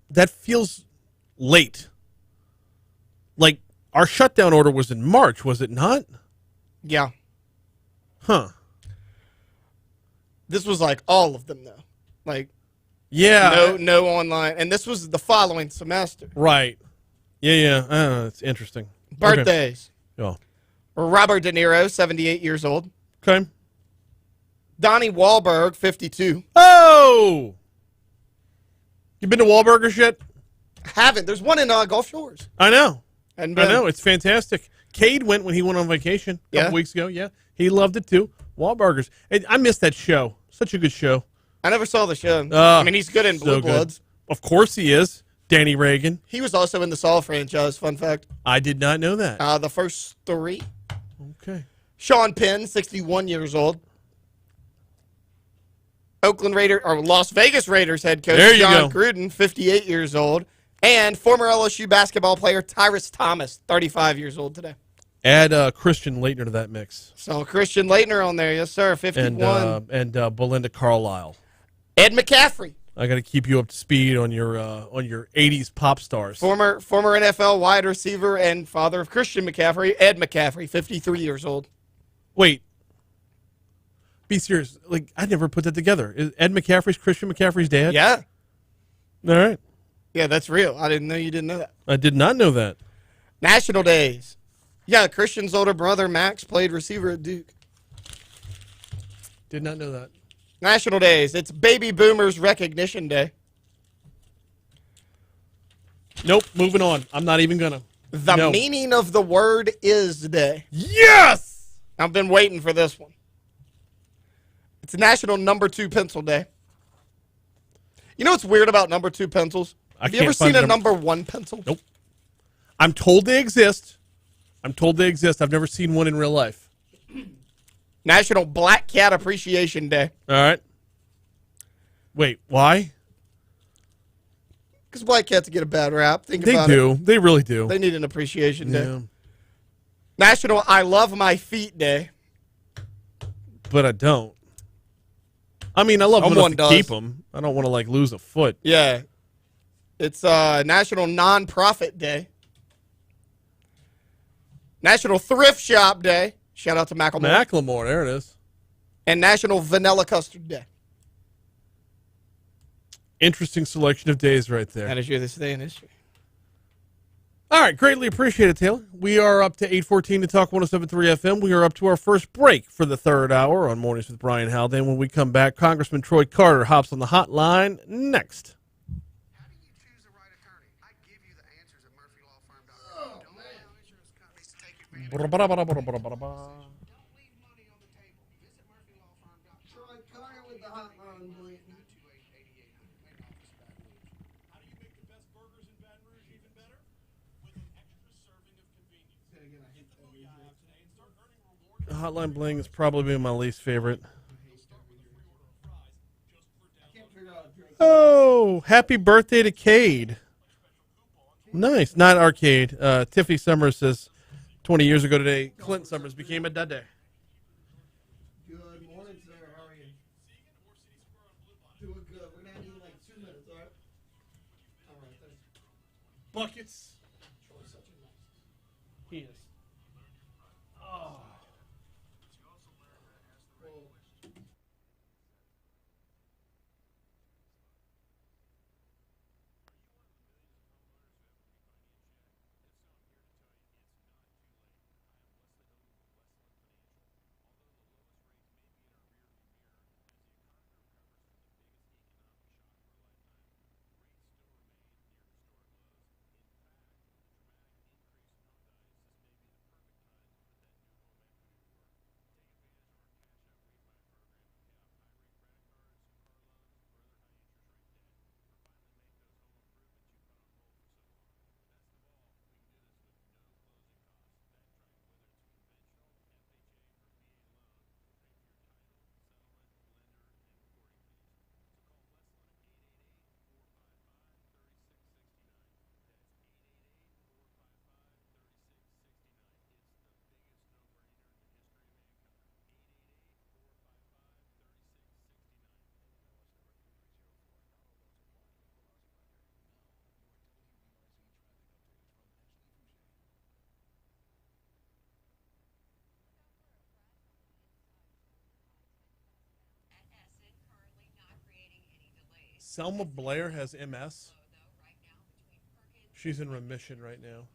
That feels late. Like, our shutdown order was in March, was it not? Yeah. Huh. This was like all of them, though. Like, yeah. No online. And this was the following semester. Right. Yeah. It's interesting. Birthdays. Okay. Robert De Niro, 78 years old. Okay. Donnie Wahlberg, 52. Oh! You been to Wahlburgers yet? Haven't. There's one in Gulf Shores. I know. And I know. It's fantastic. Cade went when he went on vacation a couple weeks ago. Yeah. He loved it too. Wahlburgers. I missed that show. Such a good show. I never saw the show. I mean, he's good in Blue Bloods. Of course he is. Danny Reagan. He was also in the Saw franchise, fun fact. I did not know that. The first 3. Okay. Sean Penn, 61 years old. Las Vegas Raiders head coach John Gruden, 58 years old. And former LSU basketball player Tyrus Thomas, 35 years old today. Add Christian Laettner to that mix. So Christian Laettner on there, yes sir, 51. And Belinda Carlisle. Ed McCaffrey, I got to keep you up to speed on your '80s pop stars. Former NFL wide receiver and father of Christian McCaffrey, Ed McCaffrey, 53 years old. Wait. Be serious. Like, I never put that together. Is Ed McCaffrey's Christian McCaffrey's dad? Yeah. All right. Yeah, that's real. I didn't know you didn't know that. I did not know that. National days. Yeah, Christian's older brother, Max, played receiver at Duke. Did not know that. National days. It's Baby Boomers Recognition Day. Nope. Moving on. I'm not even gonna. The meaning of the word is day. Yes! I've been waiting for this one. It's National Number 2 Pencil Day. You know what's weird about number 2 pencils? Have you ever seen a number 1 pencil? Nope. I'm told they exist. I've never seen one in real life. National Black Cat Appreciation Day. All right. Wait, why? Because black cats get a bad rap. Think They about do. it. They really do. They need an appreciation day. Yeah. National I Love My Feet Day. But I don't. I mean, I love them Someone enough to keep them. I don't want to, like, lose a foot. Yeah. It's National Non-Profit Day. National Thrift Shop Day. Shout out to Macklemore. Macklemore, there it is. And National Vanilla Custard Day. Interesting selection of days right there. That is your this day in history. All right, greatly appreciate it, Taylor. We are up to 8:14 to Talk 107.3 FM. We are up to our first break for the third hour on Mornings with Brian Haldane. When we come back, Congressman Troy Carter hops on the hotline next. Troy Carter with the hotline, boy. Hotline Bling has probably been my least favorite. Oh, happy birthday to Cade. Nice. Not Arcade. Tiffany Summers says 20 years ago today, Clint Summers became a dada. Good morning, sir. How are you? Doing good. We're going to have you in like 2 minutes, all right? All right, thanks. Buckets. He is. Oh. Selma Blair has MS. She's in remission right now.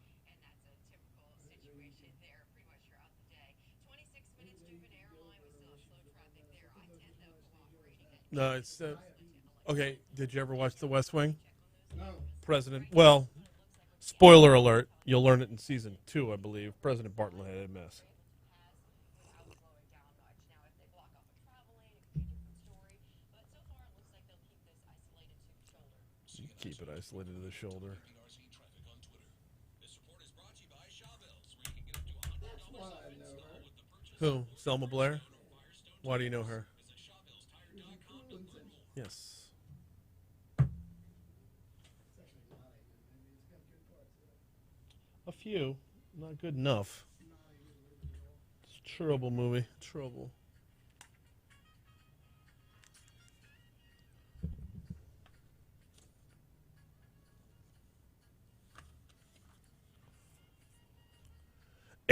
No, it's okay. Did you ever watch The West Wing? No. President. Well, spoiler alert. You'll learn it in season 2, I believe. President Bartlet had MS. Keep it isolated to the shoulder. Who? Selma Blair? Why do you know her? Yes. A few. Not good enough. It's a terrible movie. Trouble.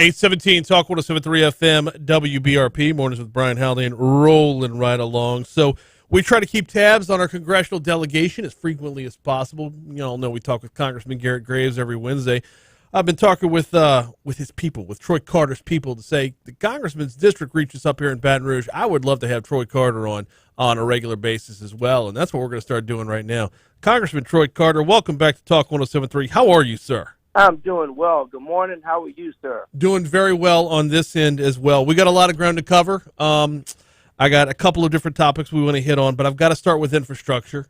817 Talk 107.3 FM WBRP. Mornings with Brian Haldane rolling right along. So we try to keep tabs on our congressional delegation as frequently as possible. You all know we talk with Congressman Garrett Graves every Wednesday. I've been talking with his people, with Troy Carter's people, to say the congressman's district reaches up here in Baton Rouge. I would love to have Troy Carter on a regular basis as well, and that's what we're going to start doing right now. Congressman Troy Carter, welcome back to Talk 107.3. How are you, sir? I'm doing well. Good morning. How are you, sir? Doing very well on this end as well. We got a lot of ground to cover. I got a couple of different topics we want to hit on, but I've got to start with infrastructure.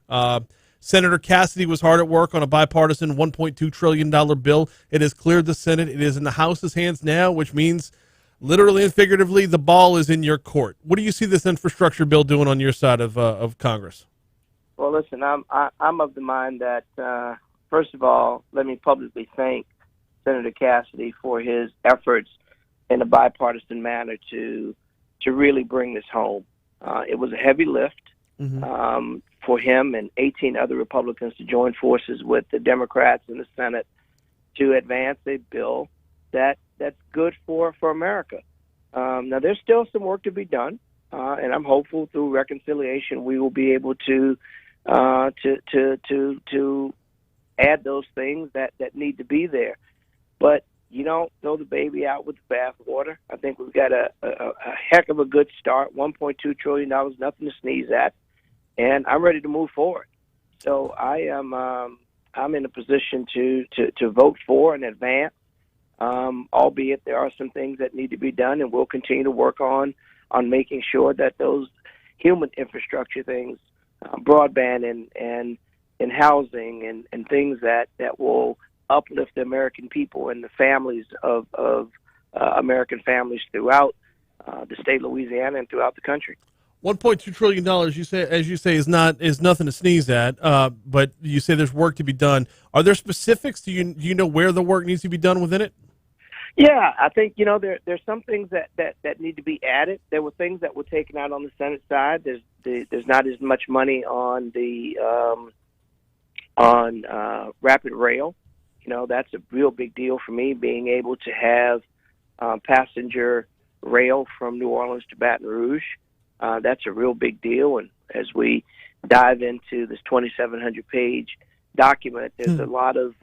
Senator Cassidy was hard at work on a bipartisan $1.2 trillion bill. It has cleared the Senate. It is in the House's hands now, which means literally and figuratively the ball is in your court. What do you see this infrastructure bill doing on your side of Congress? Well, listen, I'm of the mind that, first of all, let me publicly thank Senator Cassidy for his efforts in a bipartisan manner to really bring this home. It was a heavy lift for him and 18 other Republicans to join forces with the Democrats in the Senate to advance a bill that's good for America. Now, there's still some work to be done, and I'm hopeful through reconciliation we will be able to add those things that need to be there. But you don't throw the baby out with the bathwater. I think we've got a heck of a good start. $1.2 trillion, nothing to sneeze at, and I'm ready to move forward. So I'm in a position to vote for and advance, albeit there are some things that need to be done, and we'll continue to work on making sure that those human infrastructure things, broadband and housing and things that will uplift the American people and the families of American families throughout the state of Louisiana and throughout the country. $1.2 trillion, as you say, is nothing to sneeze at. But you say there's work to be done. Are there specifics? Do you know where the work needs to be done within it? Yeah, I think there's some things that need to be added. There were things that were taken out on the Senate side. There's not as much money on the rapid rail. That's a real big deal for me, being able to have passenger rail from New Orleans to Baton Rouge. That's a real big deal. And as we dive into this 2,700-page document, there's a lot of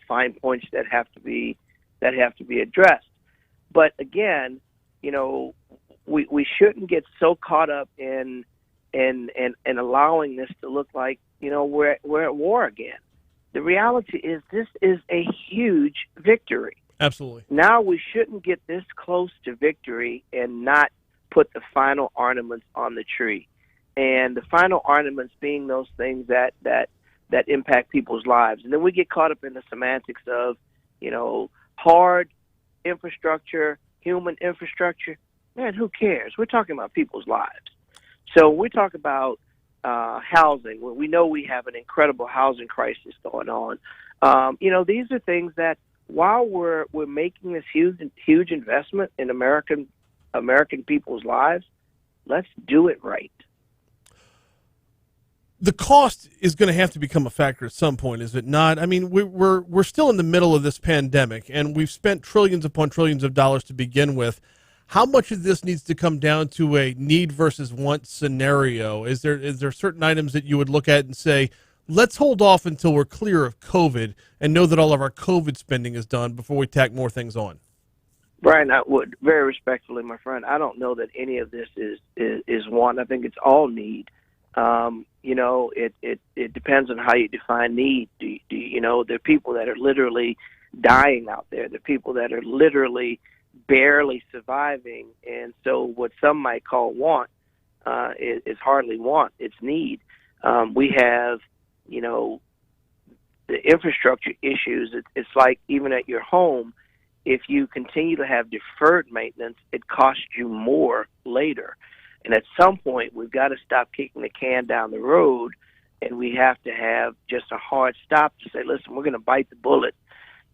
fine points that have to be addressed. But again, we shouldn't get so caught up in allowing this to look like we're at war again. The reality is this is a huge victory. Absolutely. Now we shouldn't get this close to victory and not put the final ornaments on the tree. And the final ornaments being those things that impact people's lives. And then we get caught up in the semantics of, hard infrastructure, human infrastructure. Man, who cares? We're talking about people's lives. So we talk about housing. Well, we know we have an incredible housing crisis going on. These are things that while we're making this huge investment in American people's lives, let's do it right. The cost is going to have to become a factor at some point, is it not? I mean, we're still in the middle of this pandemic, and we've spent trillions upon trillions of dollars to begin with. How much of this needs to come down to a need versus want scenario? Is there certain items that you would look at and say, let's hold off until we're clear of COVID and know that all of our COVID spending is done before we tack more things on? Brian, I would, very respectfully, my friend, I don't know that any of this is want. I think it's all need. It depends on how you define need. There are people that are literally dying out there. There are people that are literally barely surviving, and so what some might call want is hardly want. It's need. We have, the infrastructure issues. It's like even at your home, if you continue to have deferred maintenance, it costs you more later. And at some point, we've got to stop kicking the can down the road, and we have to have just a hard stop to say, listen, we're going to bite the bullet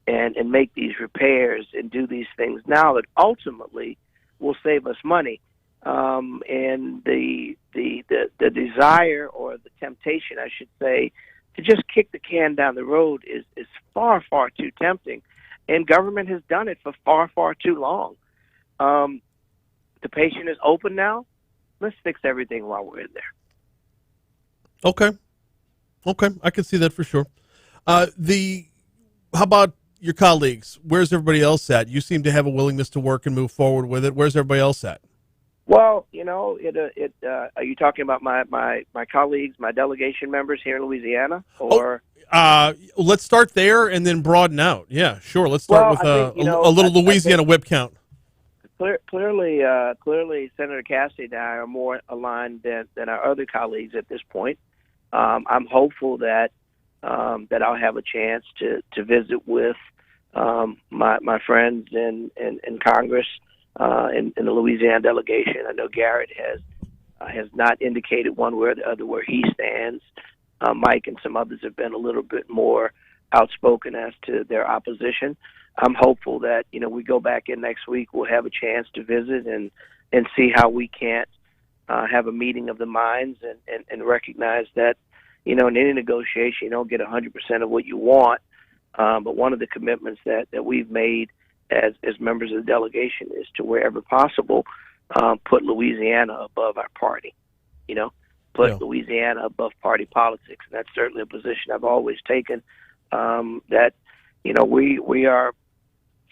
and make these repairs and do these things now that ultimately will save us money. And the desire, or the temptation, I should say, to just kick the can down the road is far, far too tempting. and government has done it for far, far too long. The patient is open now. Let's fix everything while we're in there. Okay, I can see that for sure. How about your colleagues? Where's everybody else at? You seem to have a willingness to work and move forward with it. Where's everybody else at? Well, are you talking about my colleagues, my delegation members here in Louisiana, or? Let's start there and then broaden out. Yeah, sure. Let's start with a little Louisiana whip count. Clearly, Senator Cassidy and I are more aligned than our other colleagues at this point. I'm hopeful that I'll have a chance to visit with my friends in Congress, in the Louisiana delegation. I know Garrett has not indicated one way or the other where he stands. Mike and some others have been a little bit more outspoken as to their opposition. I'm hopeful that we go back in next week. We'll have a chance to visit and see how we can't have a meeting of the minds and recognize that in any negotiation you don't get 100% of what you want. But one of the commitments that we've made as members of the delegation is to, wherever possible, put Louisiana above our party. Put Louisiana above party politics, and that's certainly a position I've always taken. That we are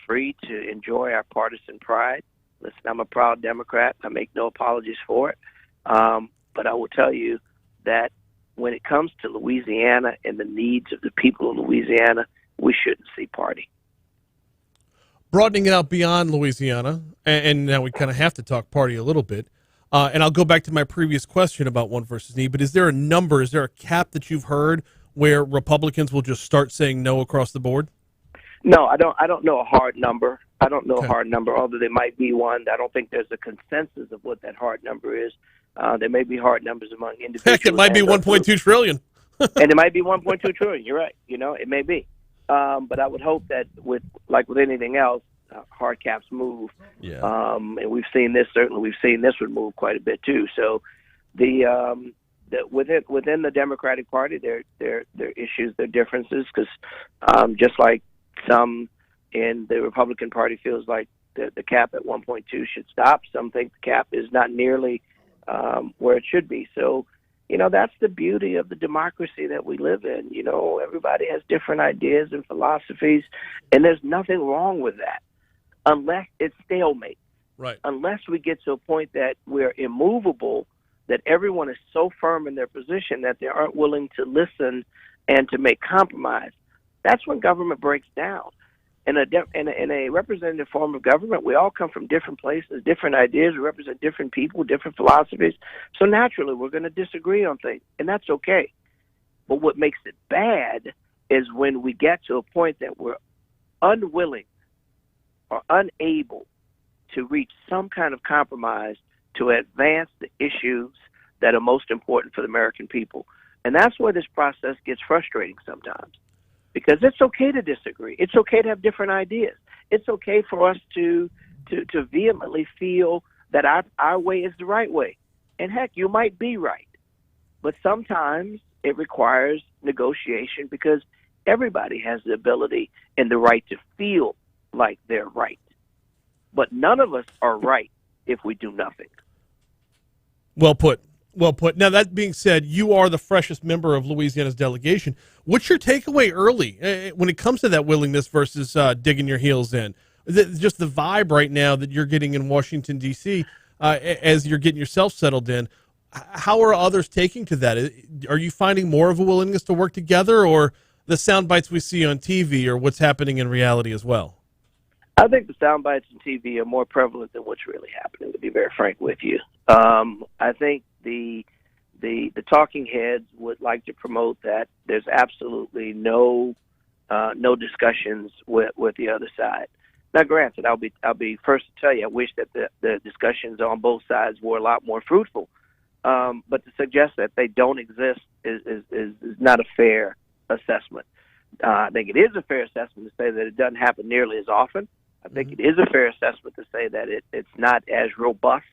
free to enjoy our partisan pride. Listen, I'm a proud Democrat. I make no apologies for it. But I will tell you that when it comes to Louisiana and the needs of the people of Louisiana, we shouldn't see party. Broadening it out beyond Louisiana, and now we kind of have to talk party a little bit. And I'll go back to my previous question about want versus need, but is there a number, is there a cap that you've heard where Republicans will just start saying no across the board? No, I don't know a hard number. I don't know a hard number, although there might be one. I don't think there's a consensus of what that hard number is. There may be hard numbers among individuals. Heck, it might be 1.2 trillion. And it might be 1.2 trillion. You're right. It may be. But I would hope that with anything else, hard caps move. Yeah. And we've seen this. Certainly, we've seen this would move quite a bit too. So, within the Democratic Party, there are issues, there are differences, because just like some in the Republican Party feels like the cap at 1.2 should stop, some think the cap is not nearly where it should be. So, that's the beauty of the democracy that we live in. Everybody has different ideas and philosophies, and there's nothing wrong with that, unless it's stalemate. Right. Unless we get to a point that we're immovable, that everyone is so firm in their position that they aren't willing to listen and to make compromise. That's when government breaks down. In a representative form of government, we all come from different places, different ideas. We represent different people, different philosophies. So naturally, we're going to disagree on things, and that's okay. But what makes it bad is when we get to a point that we're unwilling or unable to reach some kind of compromise to advance the issues that are most important for the American people. And that's where this process gets frustrating sometimes, because it's okay to disagree. It's okay to have different ideas. It's okay for us to vehemently feel that our way is the right way. And heck, you might be right. But sometimes it requires negotiation, because everybody has the ability and the right to feel like they're right. But none of us are right if we do nothing. Well put. Well put. Now, that being said, you are the freshest member of Louisiana's delegation. What's your takeaway early when it comes to that willingness versus digging your heels in? Just the vibe right now that you're getting in Washington, D.C., as you're getting yourself settled in, how are others taking to that? Are you finding more of a willingness to work together, or the sound bites we see on TV, or what's happening in reality as well? I think the sound bites on TV are more prevalent than what's really happening, to be very frank with you. I think the talking heads would like to promote that there's absolutely no discussions with the other side. Now, granted, I'll be first to tell you, I wish that the discussions on both sides were a lot more fruitful. But to suggest that they don't exist is not a fair assessment. I think it is a fair assessment to say that it doesn't happen nearly as often. I think it is a fair assessment to say that it's not as robust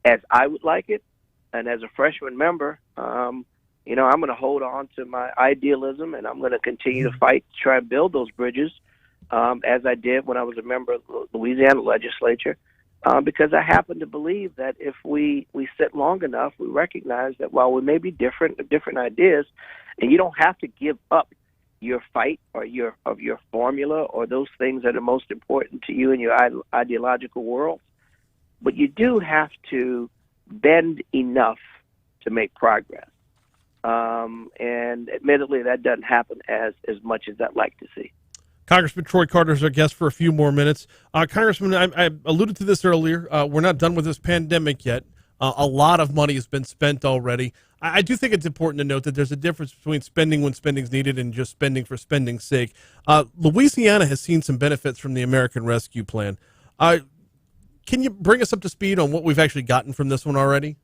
as I would like it. And as a freshman member, I'm going to hold on to my idealism, and I'm going to continue to fight to try and build those bridges. as I did when I was a member of the Louisiana legislature, because I happen to believe that if we sit long enough, we recognize that while we may be different ideas, and you don't have to give up your fight or your formula or those things that are most important to you in your ideological world, but you do have to bend enough to make progress. And admittedly, that doesn't happen as much as I'd like to see. Congressman Troy Carter is our guest for a few more minutes. Congressman, I alluded to this earlier. We're not done with this pandemic yet. A lot of money has been spent already. I do think it's important to note that there's a difference between spending when spending's needed and just spending for spending's sake. Louisiana has seen some benefits from the American Rescue Plan. Can you bring us up to speed on what we've actually gotten from this one already?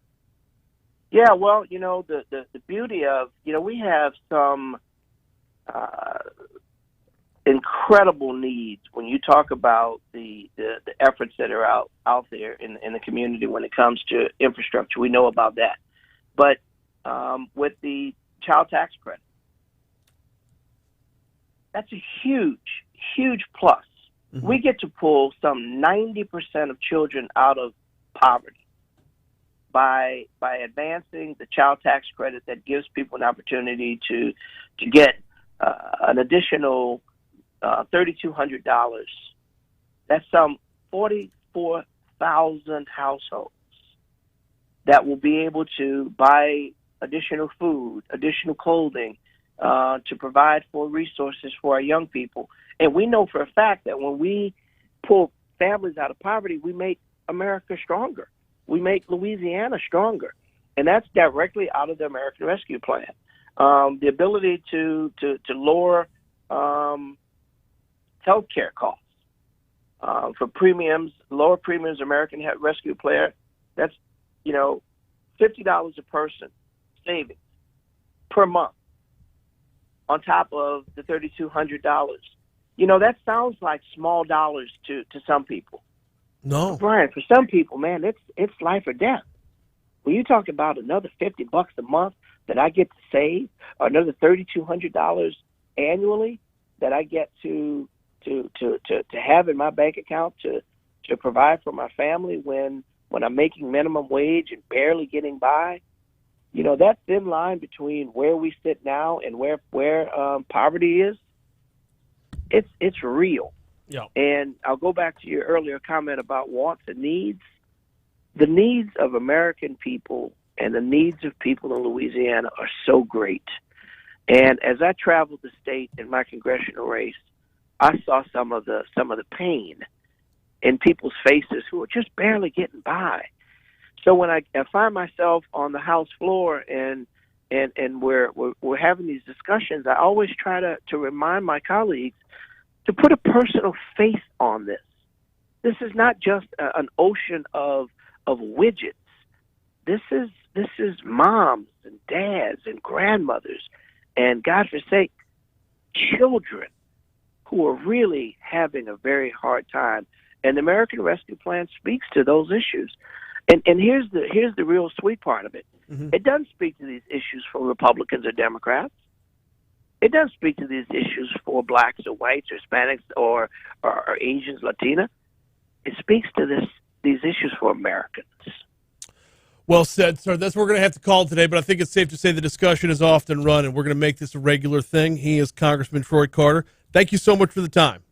Yeah, well, the beauty of, we have some incredible needs when you talk about the efforts that are out there in the community when it comes to infrastructure. We know about that. But with the child tax credit, that's a huge plus. Mm-hmm. We get to pull some 90% of children out of poverty by advancing the child tax credit that gives people an opportunity to get an additional $3,200. That's some 44,000 households that will be able to buy additional food, additional clothing, to provide for resources for our young people. And we know for a fact that when we pull families out of poverty, we make America stronger. We make Louisiana stronger. And that's directly out of the American Rescue Plan. The ability to lower health care costs for premiums, lower premiums, American Rescue Plan, that's, $50 a person savings per month on top of the $3,200. That sounds like small dollars to some people. No, Brian, for some people, man, it's life or death. When you talk about another $50 a month that I get to save, or another $3,200 annually that I get to have in my bank account to provide for my family when I'm making minimum wage and barely getting by, that thin line between where we sit now and where poverty is, it's real. Yeah. And I'll go back to your earlier comment about wants and needs. The needs of American people and the needs of people in Louisiana are so great. And as I traveled the state in my congressional race, I saw some of the pain in people's faces who are just barely getting by. So when I find myself on the House floor and we're having these discussions, I always try to remind my colleagues to put a personal face on this. This is not just an ocean of widgets. This is moms and dads and grandmothers and, God forsake, children who are really having a very hard time. And the American Rescue Plan speaks to those issues. And here's the real sweet part of it. Mm-hmm. It doesn't speak to these issues for Republicans or Democrats. It doesn't speak to these issues for blacks or whites or Hispanics or Asians, Latina. It speaks to these issues for Americans. Well said, sir. That's what we're going to have to call today, but I think it's safe to say the discussion is often run, and we're going to make this a regular thing. He is Congressman Troy Carter. Thank you so much for the time.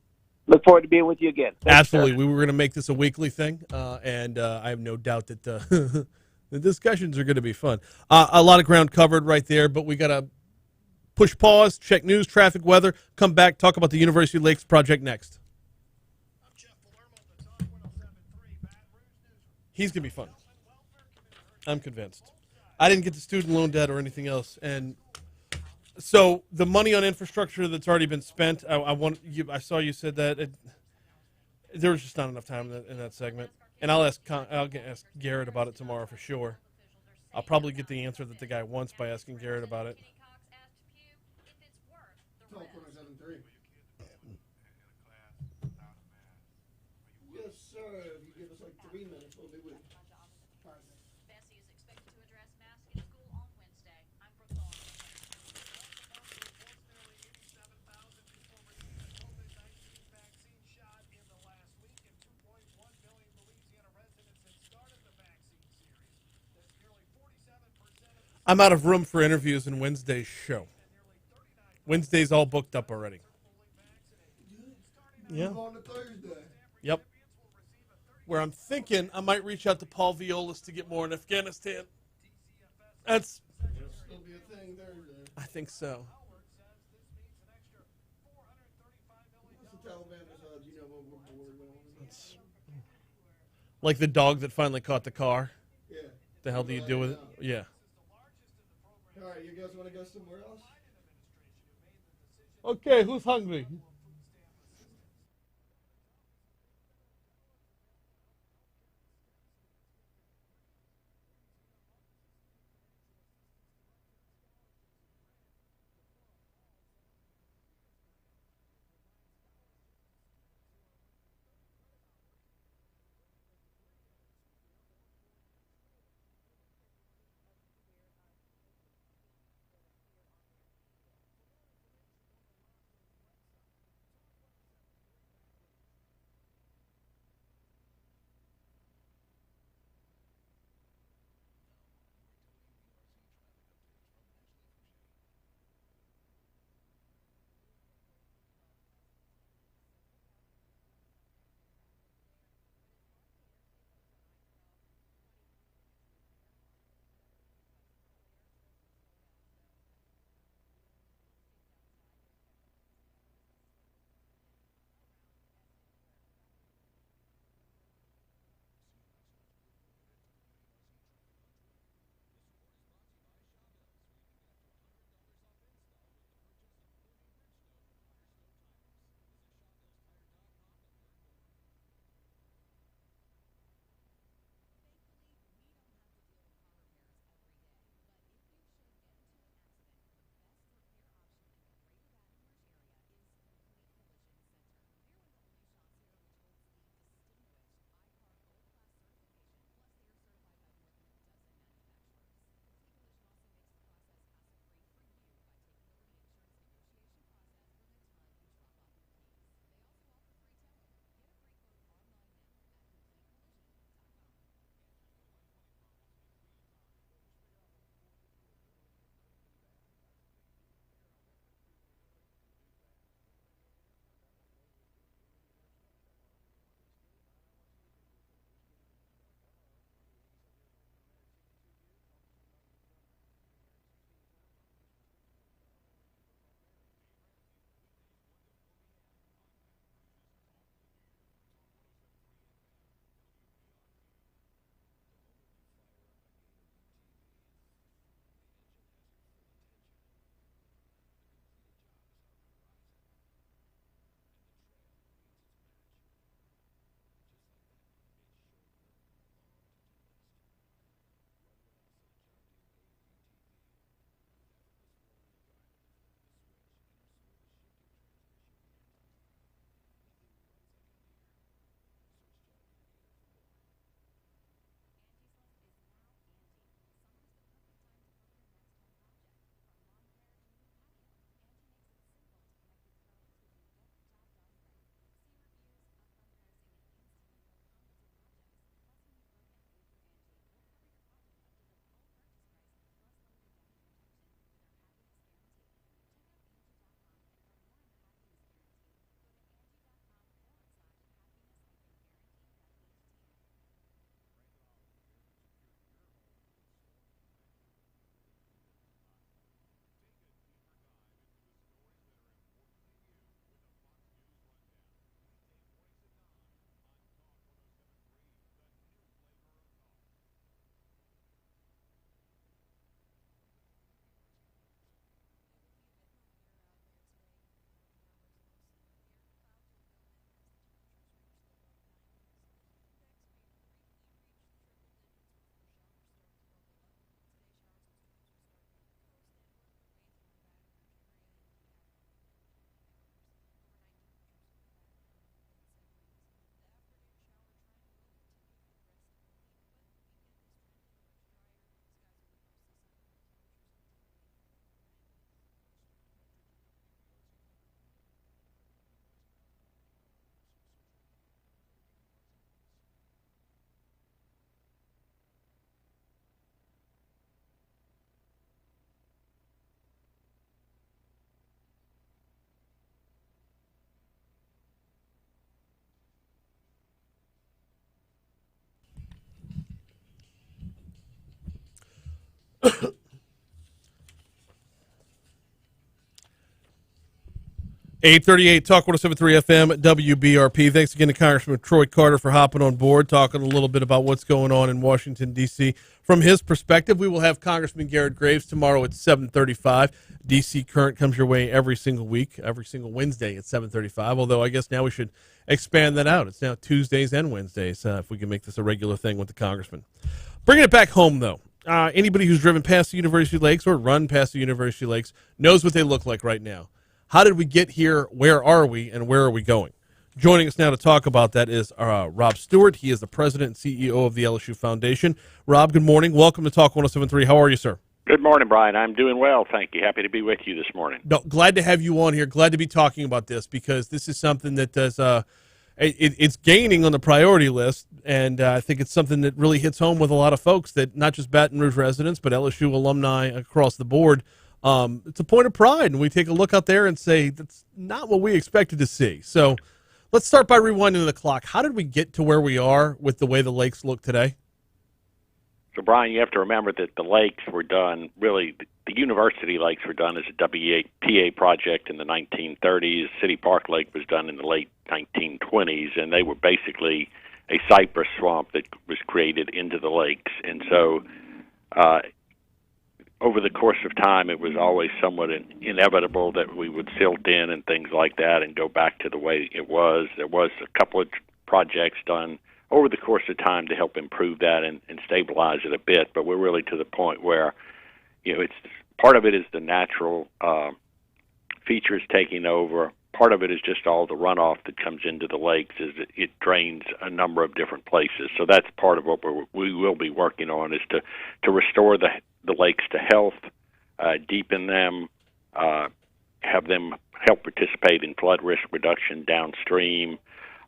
Look forward to being with you again. Thanks, absolutely. sir. We were going to make this a weekly thing, and I have no doubt that the discussions are going to be fun. A lot of ground covered right there, but we got to push pause, check news, traffic, weather, come back, talk about the University Lakes project next. He's going to be fun. I'm convinced. I didn't get the student loan debt or anything else, and so the money on infrastructure that's already been spent. I saw you said that there was just not enough time in that segment, and I'll ask Garrett about it tomorrow for sure. I'll probably get the answer that the guy wants by asking Garrett about it. Yes, sir. If you give us like 3 minutes, we'll be with you. Bessie is expected to address masks in school on Wednesday. I'm Brooke Long. Nearly 87,000 people received a COVID-19 vaccine. I'm out of room for interviews in Wednesday's show. Wednesday's all booked up already. Yeah. Move on to Thursday. Yep. Where I'm thinking I might reach out to Paul Violas to get more in Afghanistan. That's. It'll still be a thing Thursday. I think so. Once the Taliban decides, you know what we're worried about. Like the dog that finally caught the car. Yeah. The hell do you do with it? Yeah. All right, you guys want to go somewhere else? Okay, who's hungry? 838 Talk 107.3 FM WBRP. Thanks again to Congressman Troy Carter for hopping on board, talking a little bit about what's going on in Washington, D.C. From his perspective, we will have Congressman Garrett Graves tomorrow at 7:35. D.C. Current comes your way every single week, every single Wednesday at 7:35, although I guess now we should expand that out. It's now Tuesdays and Wednesdays if we can make this a regular thing with the congressman. Bringing it back home, though. Anybody who's driven past the University Lakes or run past the University Lakes knows what they look like right now. How did we get here? Where are we? And where are we going? Joining us now to talk about that is Rob Stuart. He is the president and CEO of the LSU Foundation. Rob, good morning. Welcome to Talk 107.3. How are you, sir? Good morning, Brian. I'm doing well, thank you. Happy to be with you this morning. No, glad to have you on here. Glad to be talking about this because this is something that does it's gaining on the priority list, and I think it's something that really hits home with a lot of folks, that not just Baton Rouge residents, but LSU alumni across the board. It's a point of pride, and we take a look out there and say that's not what we expected to see. So let's start by rewinding the clock. How did we get to where we are with the way the lakes look today? So, Brian, you have to remember that the lakes were done, really, the university lakes were done as a WPA project in the 1930s. City Park Lake was done in the late 1920s, and they were basically a cypress swamp that was created into the lakes. And so over the course of time, it was always somewhat inevitable that we would silt in and things like that and go back to the way it was. There was a couple of projects done over the course of time to help improve that and stabilize it a bit, but we're really to the point where, it's part of it is the natural features taking over. Part of it is just all the runoff that comes into the lakes as it drains a number of different places. So that's part of what we will be working on, is to restore the lakes to health, deepen them, have them help participate in flood risk reduction downstream,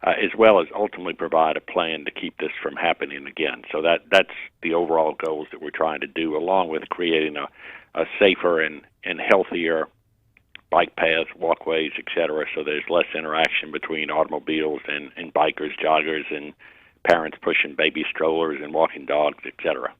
as well as ultimately provide a plan to keep this from happening again. So that's the overall goals that we're trying to do, along with creating a safer and healthier bike paths, walkways, etc., so there's less interaction between automobiles and bikers, joggers, and parents pushing baby strollers and walking dogs, etc. I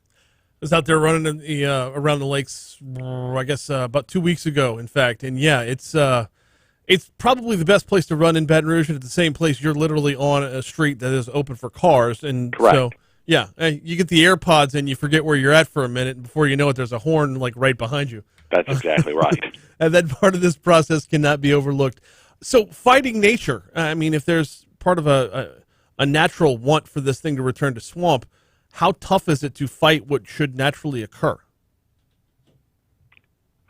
was out there running around the lakes, I guess, about 2 weeks ago, in fact, and yeah, it's probably the best place to run in Baton Rouge, and at the same place you're literally on a street that is open for cars, and Correct. So yeah, you get the AirPods and you forget where you're at for a minute, and before you know it, there's a horn like right behind you. That's exactly right. And that part of this process cannot be overlooked. So fighting nature, I mean, if there's part of a natural want for this thing to return to swamp, how tough is it to fight what should naturally occur?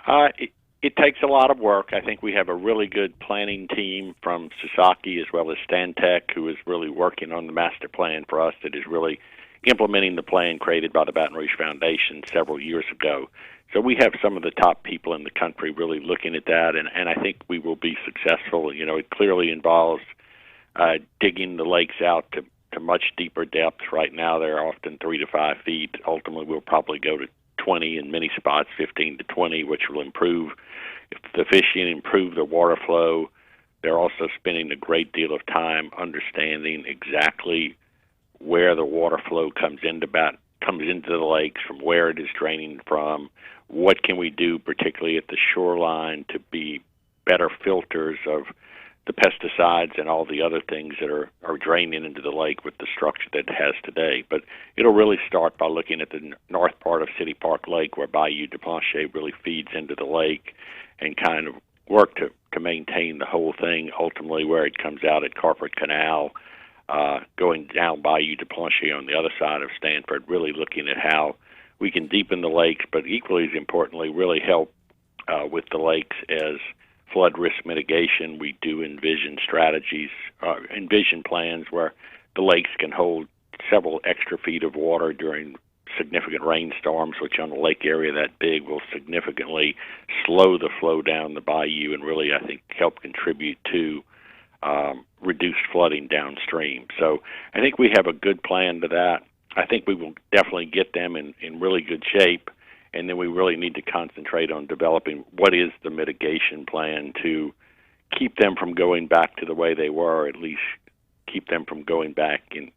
It takes a lot of work. I think we have a really good planning team from Sasaki as well as Stantec, who is really working on the master plan for us, that is really implementing the plan created by the Baton Rouge Foundation several years ago. So we have some of the top people in the country really looking at that, and I think we will be successful. It clearly involves digging the lakes out to much deeper depths. Right now they're often 3 to 5 feet. Ultimately we'll probably go to 20, in many spots 15 to 20, which will improve the fishing, improve the water flow. They're also spending a great deal of time understanding exactly where the water flow comes into the lakes, from where it is draining from. What can we do, particularly at the shoreline, to be better filters of the pesticides and all the other things that are draining into the lake with the structure that it has today. But it'll really start by looking at the north part of City Park Lake, where Bayou de Plancher really feeds into the lake, and kind of work to maintain the whole thing, ultimately where it comes out at Carpet Canal, going down Bayou de Plancher on the other side of Stanford, really looking at how we can deepen the lakes, but equally as importantly, really help with the lakes as flood risk mitigation. We do envision strategies, envision plans where the lakes can hold several extra feet of water during significant rainstorms, which on a lake area that big will significantly slow the flow down the bayou and really, I think, help contribute to reduced flooding downstream. So I think we have a good plan to that. I think we will definitely get them in really good shape, and then we really need to concentrate on developing what is the mitigation plan to keep them from going back to the way they were, or at least keep them from going back in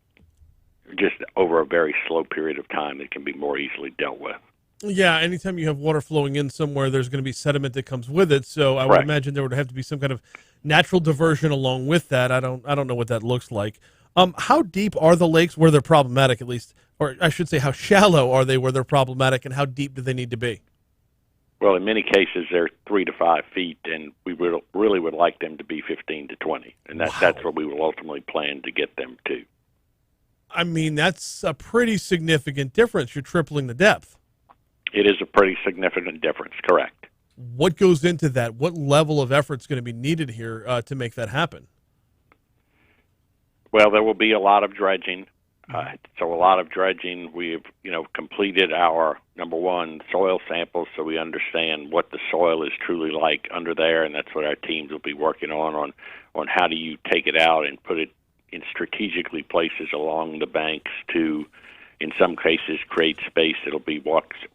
just over a very slow period of time that can be more easily dealt with. Yeah, anytime you have water flowing in somewhere, there's going to be sediment that comes with it. So I would imagine there would have to be some kind of natural diversion along with that. I don't know what that looks like. How deep are the lakes where they're problematic, at least, or I should say, how shallow are they where they're problematic, and how deep do they need to be? Well, in many cases, they're 3 to 5 feet, and we really would like them to be 15 to 20, and that's what we will ultimately plan to get them to. I mean, that's a pretty significant difference. You're tripling the depth. It is a pretty significant difference, correct. What goes into that? What level of effort is going to be needed here to make that happen? Well, there will be a lot of dredging. So a lot of dredging. We've, completed our, number one, soil samples so we understand what the soil is truly like under there, and that's what our teams will be working on how do you take it out and put it in strategically places along the banks to, in some cases, create space. It'll be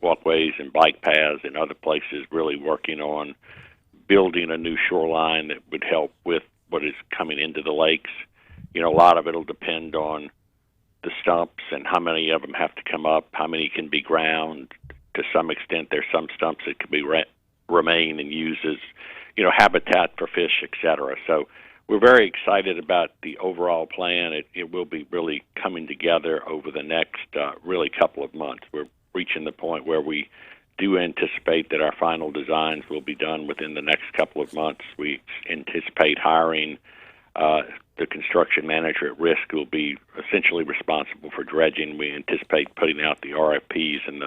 walkways and bike paths. In other places, really working on building a new shoreline that would help with what is coming into the lakes. A lot of it will depend on the stumps and how many of them have to come up, how many can be ground. To some extent, there's some stumps that could be remain and use as, habitat for fish, etc. So we're very excited about the overall plan. It will be really coming together over the next really couple of months. We're reaching the point where we do anticipate that our final designs will be done within the next couple of months. We anticipate hiring the construction manager at risk who will be essentially responsible for dredging. We anticipate putting out the RFPs and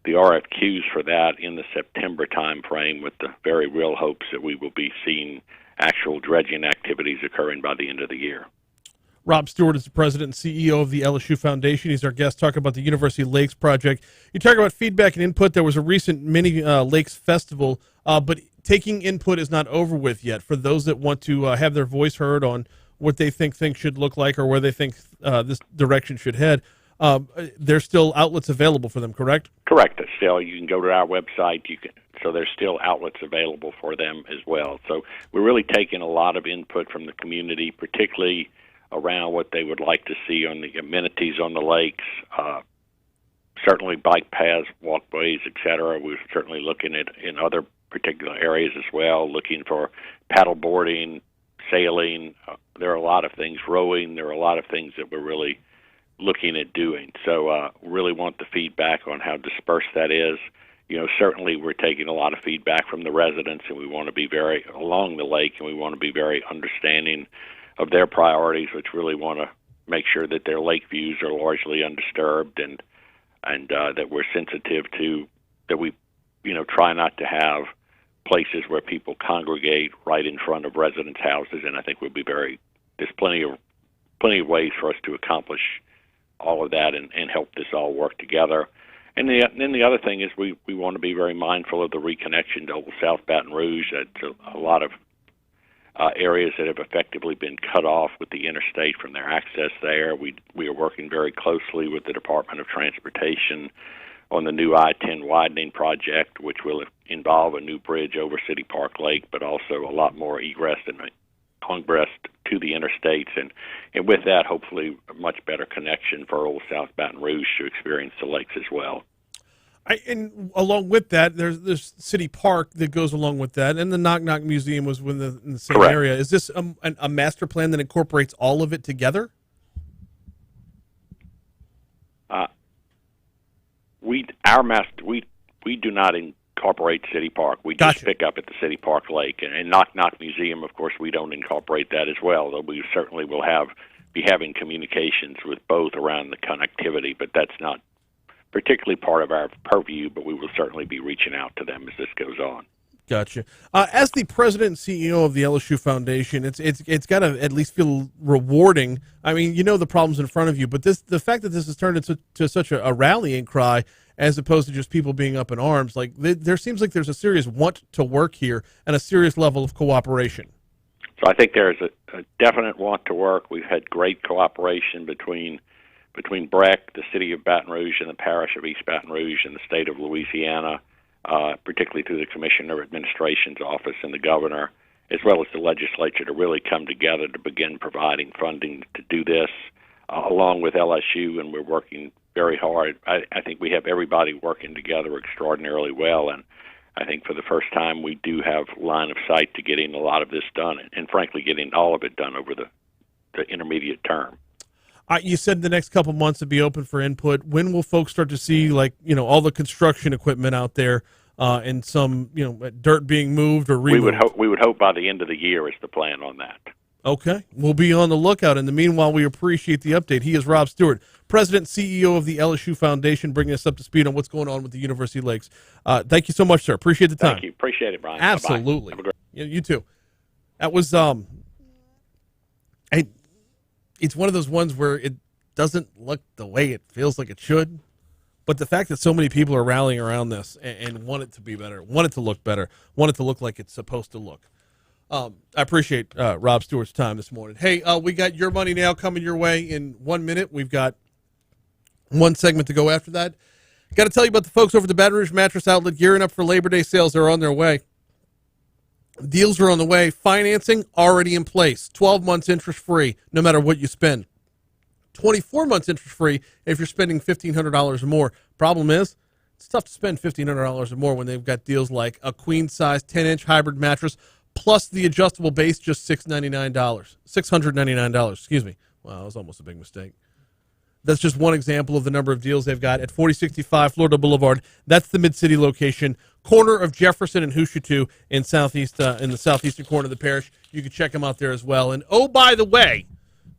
the RFQs for that in the September time frame, with the very real hopes that we will be seeing actual dredging activities occurring by the end of the year. Rob Stuart is the president and CEO of the LSU Foundation. He's our guest talking about the University Lakes project. You talk about feedback and input. There was a recent mini Lakes festival, but taking input is not over with yet. For those that want to have their voice heard on what they think things should look like or where they think this direction should head, there's still outlets available for them, correct? Correct. Still, you can go to our website. So there's still outlets available for them as well. So we're really taking a lot of input from the community, particularly around what they would like to see on the amenities on the lakes, certainly bike paths, walkways, etc. We're certainly looking at in other particular areas as well, looking for paddle boarding, sailing. There are a lot of things, rowing. There are a lot of things that we're really looking at doing. So really want the feedback on how dispersed that is. Certainly we're taking a lot of feedback from the residents, and we want to be very along the lake, and we want to be very understanding of their priorities, which really want to make sure that their lake views are largely undisturbed, and that we're sensitive to that. We try not to have places where people congregate right in front of residents' houses, and I think there's plenty of ways for us to accomplish all of that and help this all work together. And then the other thing is we want to be very mindful of the reconnection to Old South Baton Rouge. That's a lot of areas that have effectively been cut off with the interstate from their access there. We are working very closely with the Department of Transportation on the new I-10 widening project, which will involve a new bridge over City Park Lake, but also a lot more egress and ingress to the interstates, and with that, hopefully, a much better connection for Old South Baton Rouge to experience the lakes as well. And along with that, there's City Park that goes along with that, and the Knock Knock Museum was in the same Correct. area. Is this a master plan that incorporates all of it together? We do not incorporate City Park. We just pick up at the City Park Lake, and Knock Knock Museum. Of course, we don't incorporate that as well. Though we certainly will be having communications with both around the connectivity, but that's not particularly part of our purview. But we will certainly be reaching out to them as this goes on. Gotcha. As the president and CEO of the LSU Foundation, it's got to at least feel rewarding. I mean, the problems in front of you, but the fact that this has turned into such a rallying cry, as opposed to just people being up in arms, like there seems like there's a serious want to work here and a serious level of cooperation. So I think there's a definite want to work. We've had great cooperation between BREC, the city of Baton Rouge, and the parish of East Baton Rouge, and the state of Louisiana, particularly through the Commissioner of Administration's office and the governor, as well as the legislature, to really come together to begin providing funding to do this, along with LSU, and we're working very hard. I think we have everybody working together extraordinarily well, and I think for the first time we do have line of sight to getting a lot of this done, and frankly, getting all of it done over the intermediate term. You said the next couple months to be open for input. When will folks start to see, like, all the construction equipment out there and some, dirt being moved or removed? We would hope by the end of the year is the plan on that. Okay. We'll be on the lookout. In the meanwhile, we appreciate the update. He is Rob Stuart, President, CEO of the LSU Foundation, bringing us up to speed on what's going on with the University Lakes. Thank you so much, sir. Appreciate the time. Thank you. Appreciate it, Brian. Absolutely. Bye-bye. You too. That was it's one of those ones where it doesn't look the way it feels like it should, but the fact that so many people are rallying around this and want it to be better, want it to look better, want it to look like it's supposed to look. I appreciate Rob Stewart's time this morning. Hey, we got Your Money Now coming your way in 1 minute. We've got one segment to go after that. Got to tell you about the folks over at the Baton Rouge Mattress Outlet gearing up for Labor Day sales. They're on their way. Deals are on the way. Financing already in place. 12 months interest-free, no matter what you spend. 24 months interest-free if you're spending $1,500 or more. Problem is, it's tough to spend $1,500 or more when they've got deals like a queen-size 10-inch hybrid mattress plus the adjustable base, just $699. Excuse me. Wow, that was almost a big mistake. That's just one example of the number of deals they've got at 4065 Florida Boulevard. That's the Mid-City location, corner of Jefferson and Hoosier in the southeastern corner of the parish. You can check them out there as well. And oh, by the way,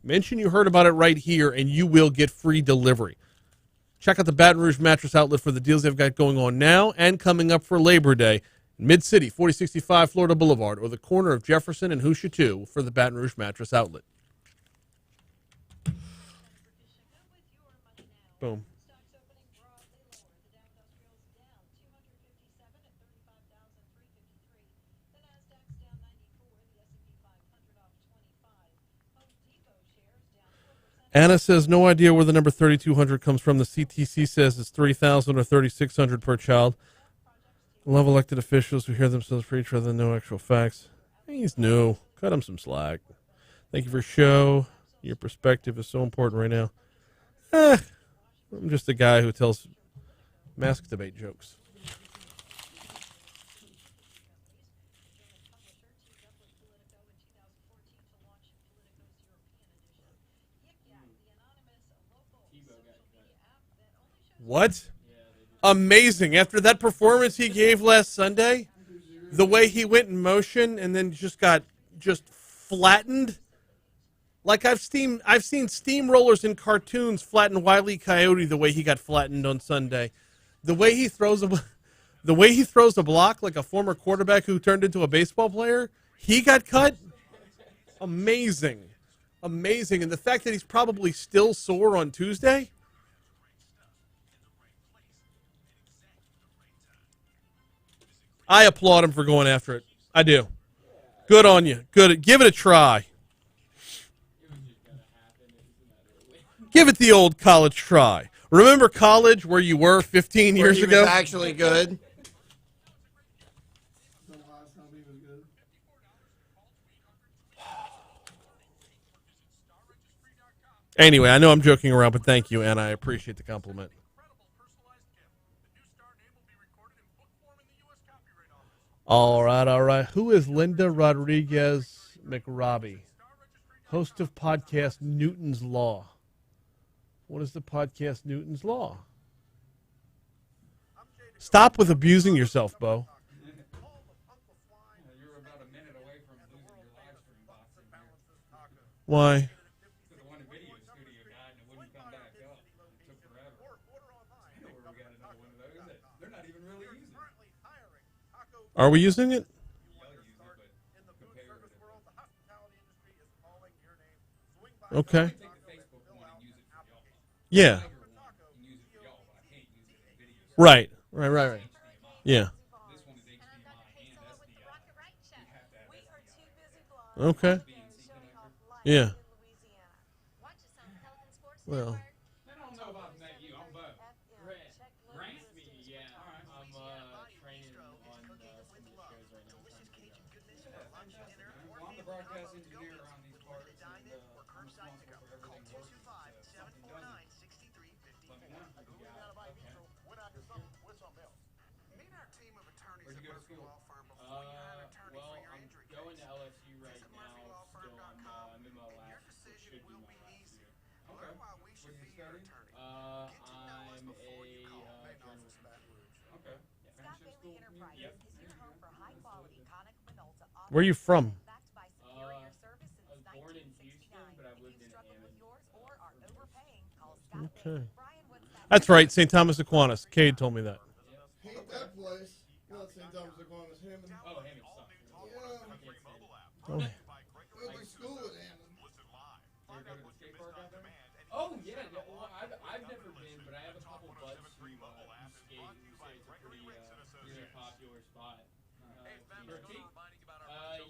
mention you heard about it right here, and you will get free delivery. Check out the Baton Rouge Mattress Outlet for the deals they've got going on now and coming up for Labor Day. Mid-City, 4065 Florida Boulevard, or the corner of Jefferson and Hoosier for the Baton Rouge Mattress Outlet. Boom. Anna says, no idea where the number 3,200 comes from. The CTC says it's 3,000 or 3,600 per child. Love elected officials who hear themselves preach rather than know actual facts. He's new. Cut him some slack. Thank you for your show. Your perspective is so important right now. I'm just a guy who tells mask debate jokes. What? Amazing. After that performance he gave last Sunday, the way he went in motion and then just got flattened. Like I've seen steamrollers in cartoons flatten Wile E. Coyote the way he got flattened on Sunday. The way he throws a block like a former quarterback who turned into a baseball player, he got cut. Amazing. Amazing. And the fact that he's probably still sore on Tuesday. I applaud him for going after it. I do. Good on you. Good. Give it a try. Give it the old college try. Remember college where you were 15 years he ago? was actually good. Anyway, I know I'm joking around, but thank you, and I appreciate the compliment. All right. Who is Linda Rodriguez McRobbie? Host of podcast Newton's Law. What is the podcast Newton's Law? Stop with abusing yourself, Bo. Why? Are we using it? Okay. Yeah. Right. Yeah. Okay. Yeah. Well. Where'd you go to school? Well, I'm going to LSU right now. Still, I'm in my last, it should be my last year. Okay. What are you studying? I'm a journalism. Okay. Yeah. Yep. Where are you from? I was born in Houston, but I've lived in Hammond. Okay. That's right, St. Thomas Aquinas. Cade told me that. Hate that place. Not St. Thomas Aquinas, Hammond. Oh, Hammond sucks. Oh. I went to school at Hammond. Go to the skate park out there? Oh, yeah. Well, I've never been, but I have a couple buds who skate. Who say it's a pretty popular spot.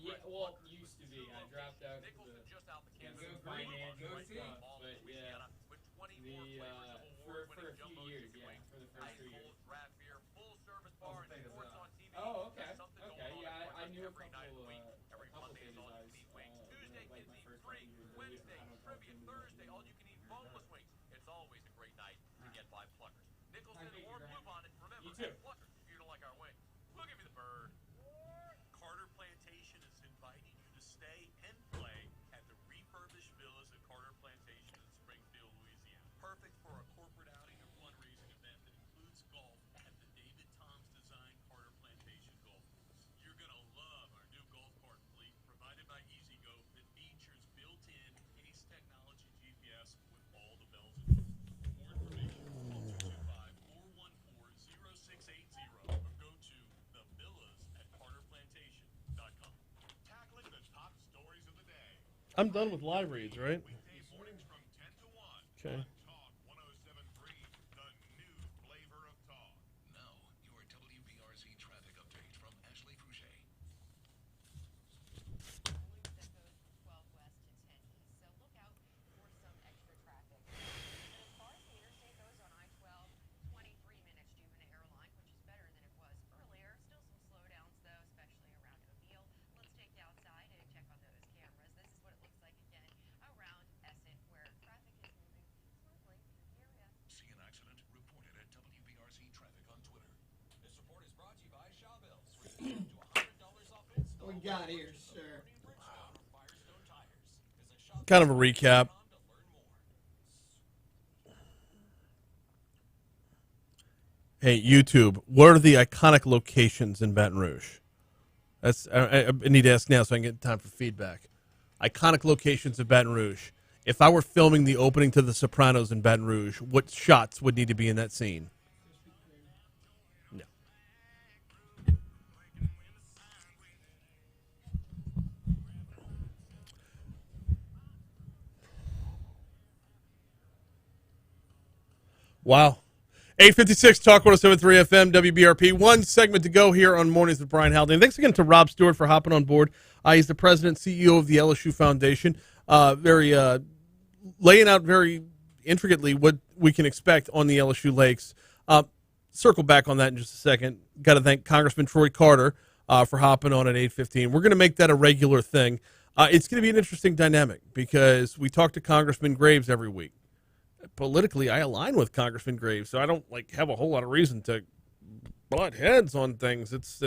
Yeah, well, used to be. I dropped out because of financial stuff, but yeah, for a few years, yeah, for the first 3 years. Oh, okay, yeah, I knew a couple things I was, like my first couple years. I don't talk to Thursday, all you can eat boneless wings. It's always a great night to get by Pluckers. Nicholson or Blue Bonnet. Remember, You too. Pluckers, if you don't like our wings, we'll give you the bird. Carter Plantation is inviting you to stay and play at the refurbished villas at Carter Plantation in Springfield, Louisiana. Perfect for a corporate outing or fundraising event that includes golf at the David Toms Design Carter Plantation Golf Course. You're going to love our new golf cart fleet provided by EasyGo that features built-in Ace Technology GPS with all the bells and whistles. For more information, call 225-414-0680 or go to thevillas@carterplantation.com. Tackling the top stories of the day. I'm done with live reads, right? Weekday mornings from 10 to 1. Okay. Talk 107.3, the new flavor of talk. Now, your WBRZ traffic update from Ashley Fouché. See an accident? Report it at WBRZ Traffic on Twitter. This report is brought to you by Shawbells. Receive up to $100 off install. What we got here, sir? Firestone Tires. Visit Kind of a recap. Hey, YouTube, what are the iconic locations in Baton Rouge? That's I need to ask now so I can get time for feedback. Iconic locations in Baton Rouge. If I were filming the opening to The Sopranos in Baton Rouge, what shots would need to be in that scene? No. Wow. 856 Talk 107.3 FM, WBRP. One segment to go here on Mornings with Brian Haldane. Thanks again to Rob Stuart for hopping on board. He's the president and CEO of the LSU Foundation. Laying out very intricately what we can expect on the LSU Lakes. Circle back on that in just a second. Got to thank Congressman Trey Carter for hopping on at 8:15. We're going to make that a regular thing. It's going to be an interesting dynamic because we talk to Congressman Graves every week. Politically, I align with Congressman Graves, so I don't have a whole lot of reason to butt heads on things. It's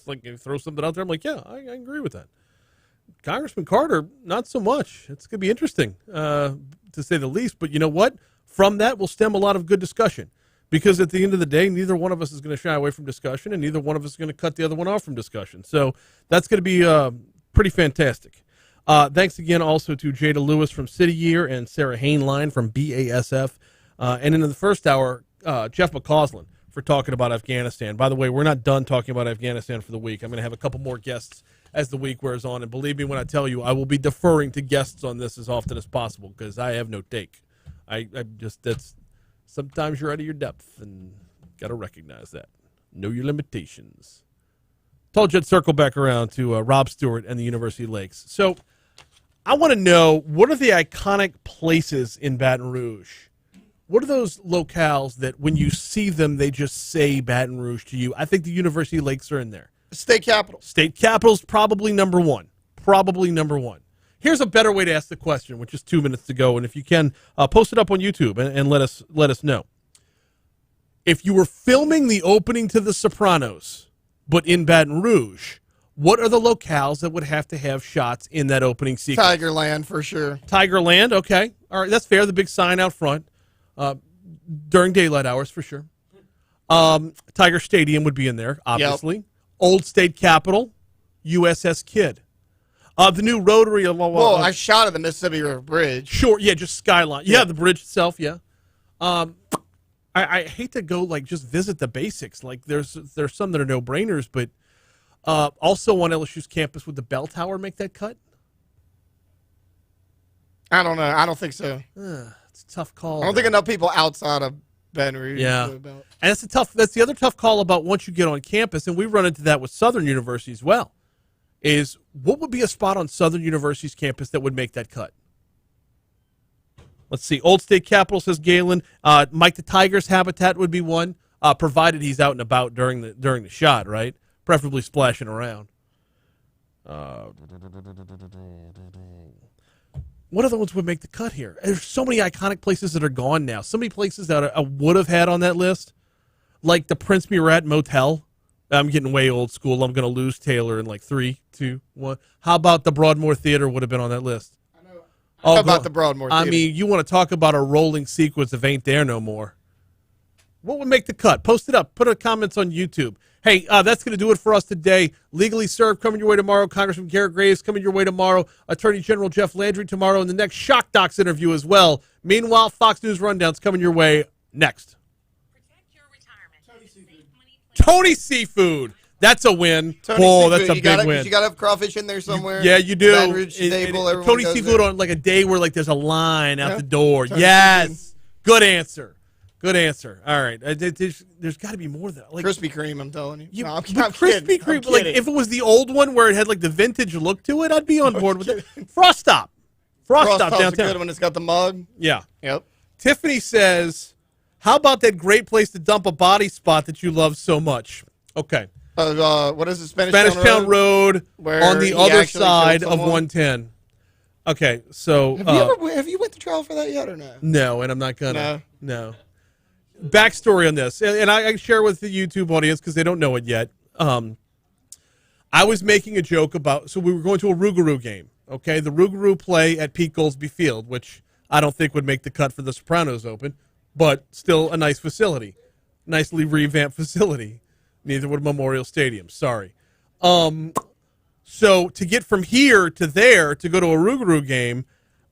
like you throw something out there, I'm like, yeah, I agree with that. Congressman Carter, not so much. It's going to be interesting, to say the least. But you know what? From that will stem a lot of good discussion. Because at the end of the day, neither one of us is going to shy away from discussion, and neither one of us is going to cut the other one off from discussion. So that's going to be pretty fantastic. Thanks again also to Jada Lewis from City Year and Sarah Hainline from BASF. And in the first hour, Jeff McCausland for talking about Afghanistan. By the way, we're not done talking about Afghanistan for the week. I'm going to have a couple more guests as the week wears on. And believe me when I tell you, I will be deferring to guests on this as often as possible because I have no take. That's sometimes you're out of your depth and got to recognize that. Know your limitations. Told you I'd circle back around to Rob Stewart and the University Lakes. So I want to know, what are the iconic places in Baton Rouge? What are those locales that when you see them, they just say Baton Rouge to you? I think the University Lakes are in there. State Capitol. State Capitol's probably number one. Probably number one. Here's a better way to ask the question with just 2 minutes to go. And if you can, post it up on YouTube and let us know. If you were filming the opening to The Sopranos but in Baton Rouge, what are the locales that would have to have shots in that opening sequence? Tigerland for sure. Tigerland, okay. All right, that's fair. The big sign out front during daylight hours for sure. Tiger Stadium would be in there, obviously. Yep. Old State Capitol, USS Kidd. The new Rotary. Well, I shot at the Mississippi River Bridge. Sure, yeah, just skyline. Yeah, the bridge itself, yeah. I hate to go, like, just visit the basics. Like, there's some that are no-brainers, but also on LSU's campus, would the bell tower make that cut? I don't know. I don't think so. It's a tough call. I don't think enough people outside of Baton Rouge. Yeah, and that's the other tough call about once you get on campus, and we run into that with Southern University as well, is what would be a spot on Southern University's campus that would make that cut? Let's see. Old State Capitol, says Galen. Mike the Tiger's habitat would be one, provided he's out and about during the shot, right? Preferably splashing around. What other ones would make the cut here? There's so many iconic places that are gone now. So many places that I would have had on that list, like the Prince Murat Motel. I'm getting way old school. I'm going to lose Taylor in like 3, 2, 1. How about the Broadmoor Theater would have been on that list? How about the Broadmoor Theater? I mean, you want to talk about a rolling sequence of Ain't There No More. What would make the cut? Post it up. Put a comments on YouTube. Hey, that's going to do it for us today. Legally Served coming your way tomorrow. Congressman Garrett Graves coming your way tomorrow. Attorney General Jeff Landry tomorrow. And the next Shock Docs interview as well. Meanwhile, Fox News Rundown's coming your way next. Tony Seafood. That's a win. Tony That's a big win. You got to have crawfish in there somewhere. Yeah, you do. Baton Rouge Stable, Tony Seafood on like a day where like there's a line out the door. Yes. Good answer. Good answer. All right. There's got to be more than like Krispy Kreme, I'm telling you. No, I'm Krispy Kreme, like if it was the old one where it had like the vintage look to it, I'd be on board with it. Frost Stop. Frost Stop downtown. Good when it's got the mug. Yeah. Yep. Tiffany says, "How about that great place to dump a body spot that you love so much?" Okay. What is it? Spanish Town Road on the other side of 110. Okay, so have you went to trial for that yet or no? No, and I'm not gonna. No. Backstory on this, and I share with the YouTube audience because they don't know it yet. I was making a joke about, so we were going to a Rougarou game. Okay, the Rougarou play at Pete Goolsby Field, which I don't think would make the cut for the Sopranos Open, but still a nice facility, nicely revamped facility. Neither would Memorial Stadium. Sorry. So to get from here to there to go to a Rougarou game,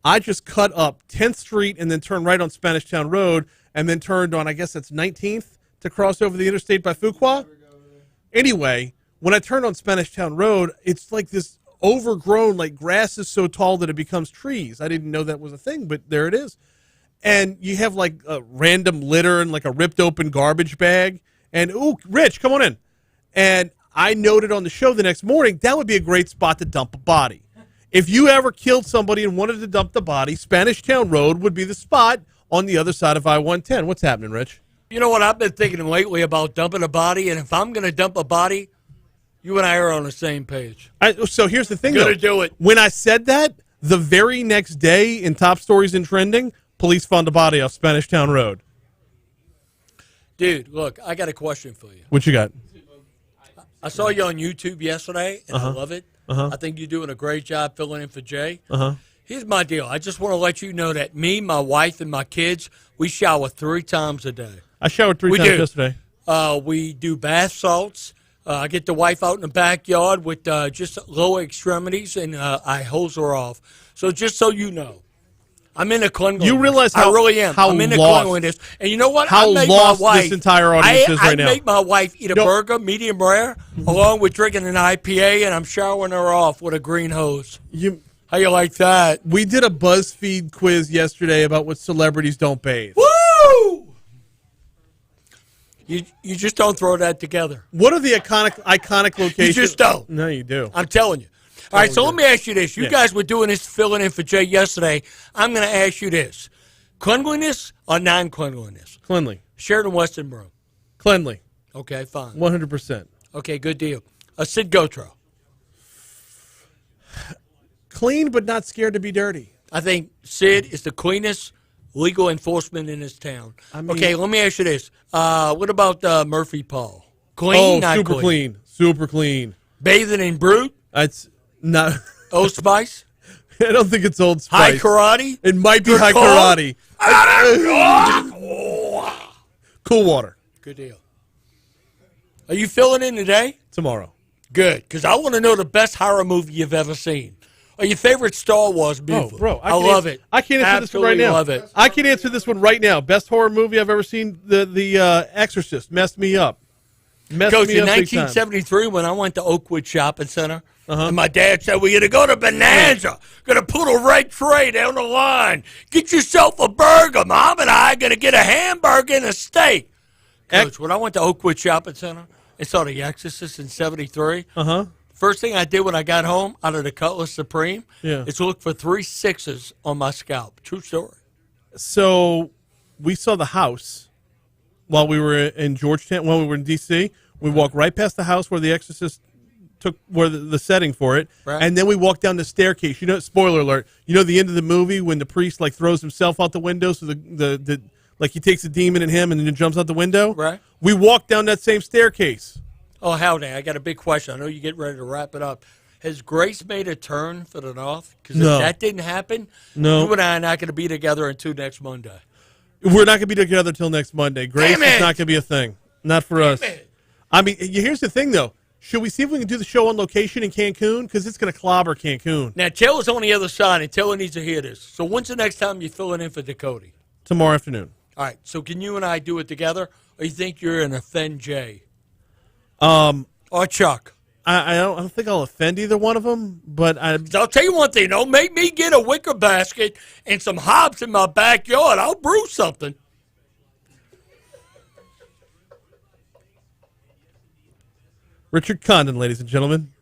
I just cut up 10th Street and then turned right on Spanish Town Road and then turned on, I guess that's 19th to cross over the interstate by Fuqua. Anyway, when I turned on Spanish Town Road, it's like this overgrown, like grass is so tall that it becomes trees. I didn't know that was a thing, but there it is. And you have like a random litter and like a ripped open garbage bag. And, ooh, Rich, come on in. And I noted on the show the next morning, that would be a great spot to dump a body. If you ever killed somebody and wanted to dump the body, Spanish Town Road would be the spot on the other side of I-110. What's happening, Rich? You know what I've been thinking lately about dumping a body, and if I'm going to dump a body, you and I are on the same page. So here's the thing, though. Gonna do it. When I said that, the very next day in Top Stories and Trending, police found a body off Spanish Town Road. Dude, look, I got a question for you. What you got? I saw you on YouTube yesterday, and I Uh-huh. love it. Uh-huh. I think you're doing a great job filling in for Jay. Uh-huh. Here's my deal. I just want to let you know that me, my wife, and my kids, we shower 3 times a day. I showered 3 times yesterday. We do bath salts. I get the wife out in the backyard with just lower extremities, and I hose her off. So just so you know, I'm into cleanliness. You realize how I really am. how I'm into lost, cleanliness. And you know what? How I make lost my wife, this entire audience is right now. I make my wife eat a burger, medium rare, along with drinking an IPA, and I'm showering her off with a green hose. How you like that? We did a BuzzFeed quiz yesterday about what celebrities don't bathe. Woo! You just don't throw that together. What are the iconic locations? You just don't. No, you do. I'm telling you. All right, so let me ask you this. You Yeah. guys were doing this filling in for Jay yesterday. I'm going to ask you this. Cleanliness or non-cleanliness? Cleanly. Sheridan Westonboro. Cleanly. Okay, fine. 100%. Okay, good deal. Sid Gotro. Clean but not scared to be dirty. I think Sid is the cleanest legal enforcement in this town. I mean- okay, let me ask you this. What about Murphy Paul? Clean, not super clean. Super clean. Bathing in Brute? It's not. Old Spice? I don't think it's Old High Spice. Karate? It might be Good High call. Karate. Cool water. Good deal. Are you filling in today? Tomorrow. Good, because I want to know the best horror movie you've ever seen. Or your favorite Star Wars movie. Oh, bro. I love it. I can't answer this one right Absolutely now. love it. I can answer this one right now. Best horror movie I've ever seen, The Exorcist. Messed me up. Coach, in 1973, when I went to Oakwood Shopping Center, and my dad said, we're going to go to Bonanza. Going to put a red tray down the line. Get yourself a burger. Mom and I are going to get a hamburger and a steak. Coach, when I went to Oakwood Shopping Center and saw The Exorcist in 73, first thing I did when I got home out of the Cutlass Supreme is look for 3 6s on my scalp. True story. So we saw the house while we were in Georgetown, while we were in D.C. We walked right past the house where The Exorcist took the setting for it, and then we walked down the staircase. You know, spoiler alert. You know the end of the movie when the priest like throws himself out the window, so the like he takes a demon in him and then jumps out the window. Right. We walked down that same staircase. Oh, Haldane, I got a big question. I know you get ready to wrap it up. Has Grace made a turn for the North? Because if No. that didn't happen, No. you and I are not going to be together until next Monday. We're not going to be together till next Monday. Grace is not going to be a thing. Not for us. I mean, here's the thing, though. Should we see if we can do the show on location in Cancun? Because it's going to clobber Cancun. Now, Taylor's on the other side, and Taylor needs to hear this. So when's the next time you're filling in for Dakota? Tomorrow afternoon. All right, so can you and I do it together, or you think you're going to offend Jay? Or Chuck. I don't think I'll offend either one of them, but I'll tell you one thing. Don't make me get a wicker basket and some hops in my backyard. I'll brew something. Richard Condon, ladies and gentlemen.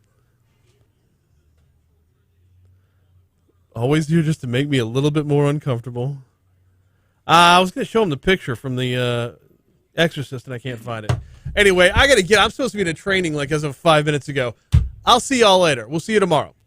Always here just to make me a little bit more uncomfortable. I was going to show him the picture from the Exorcist, and I can't find it. Anyway, I got to get. I'm supposed to be in a training like as of 5 minutes ago. I'll see y'all later. We'll see you tomorrow.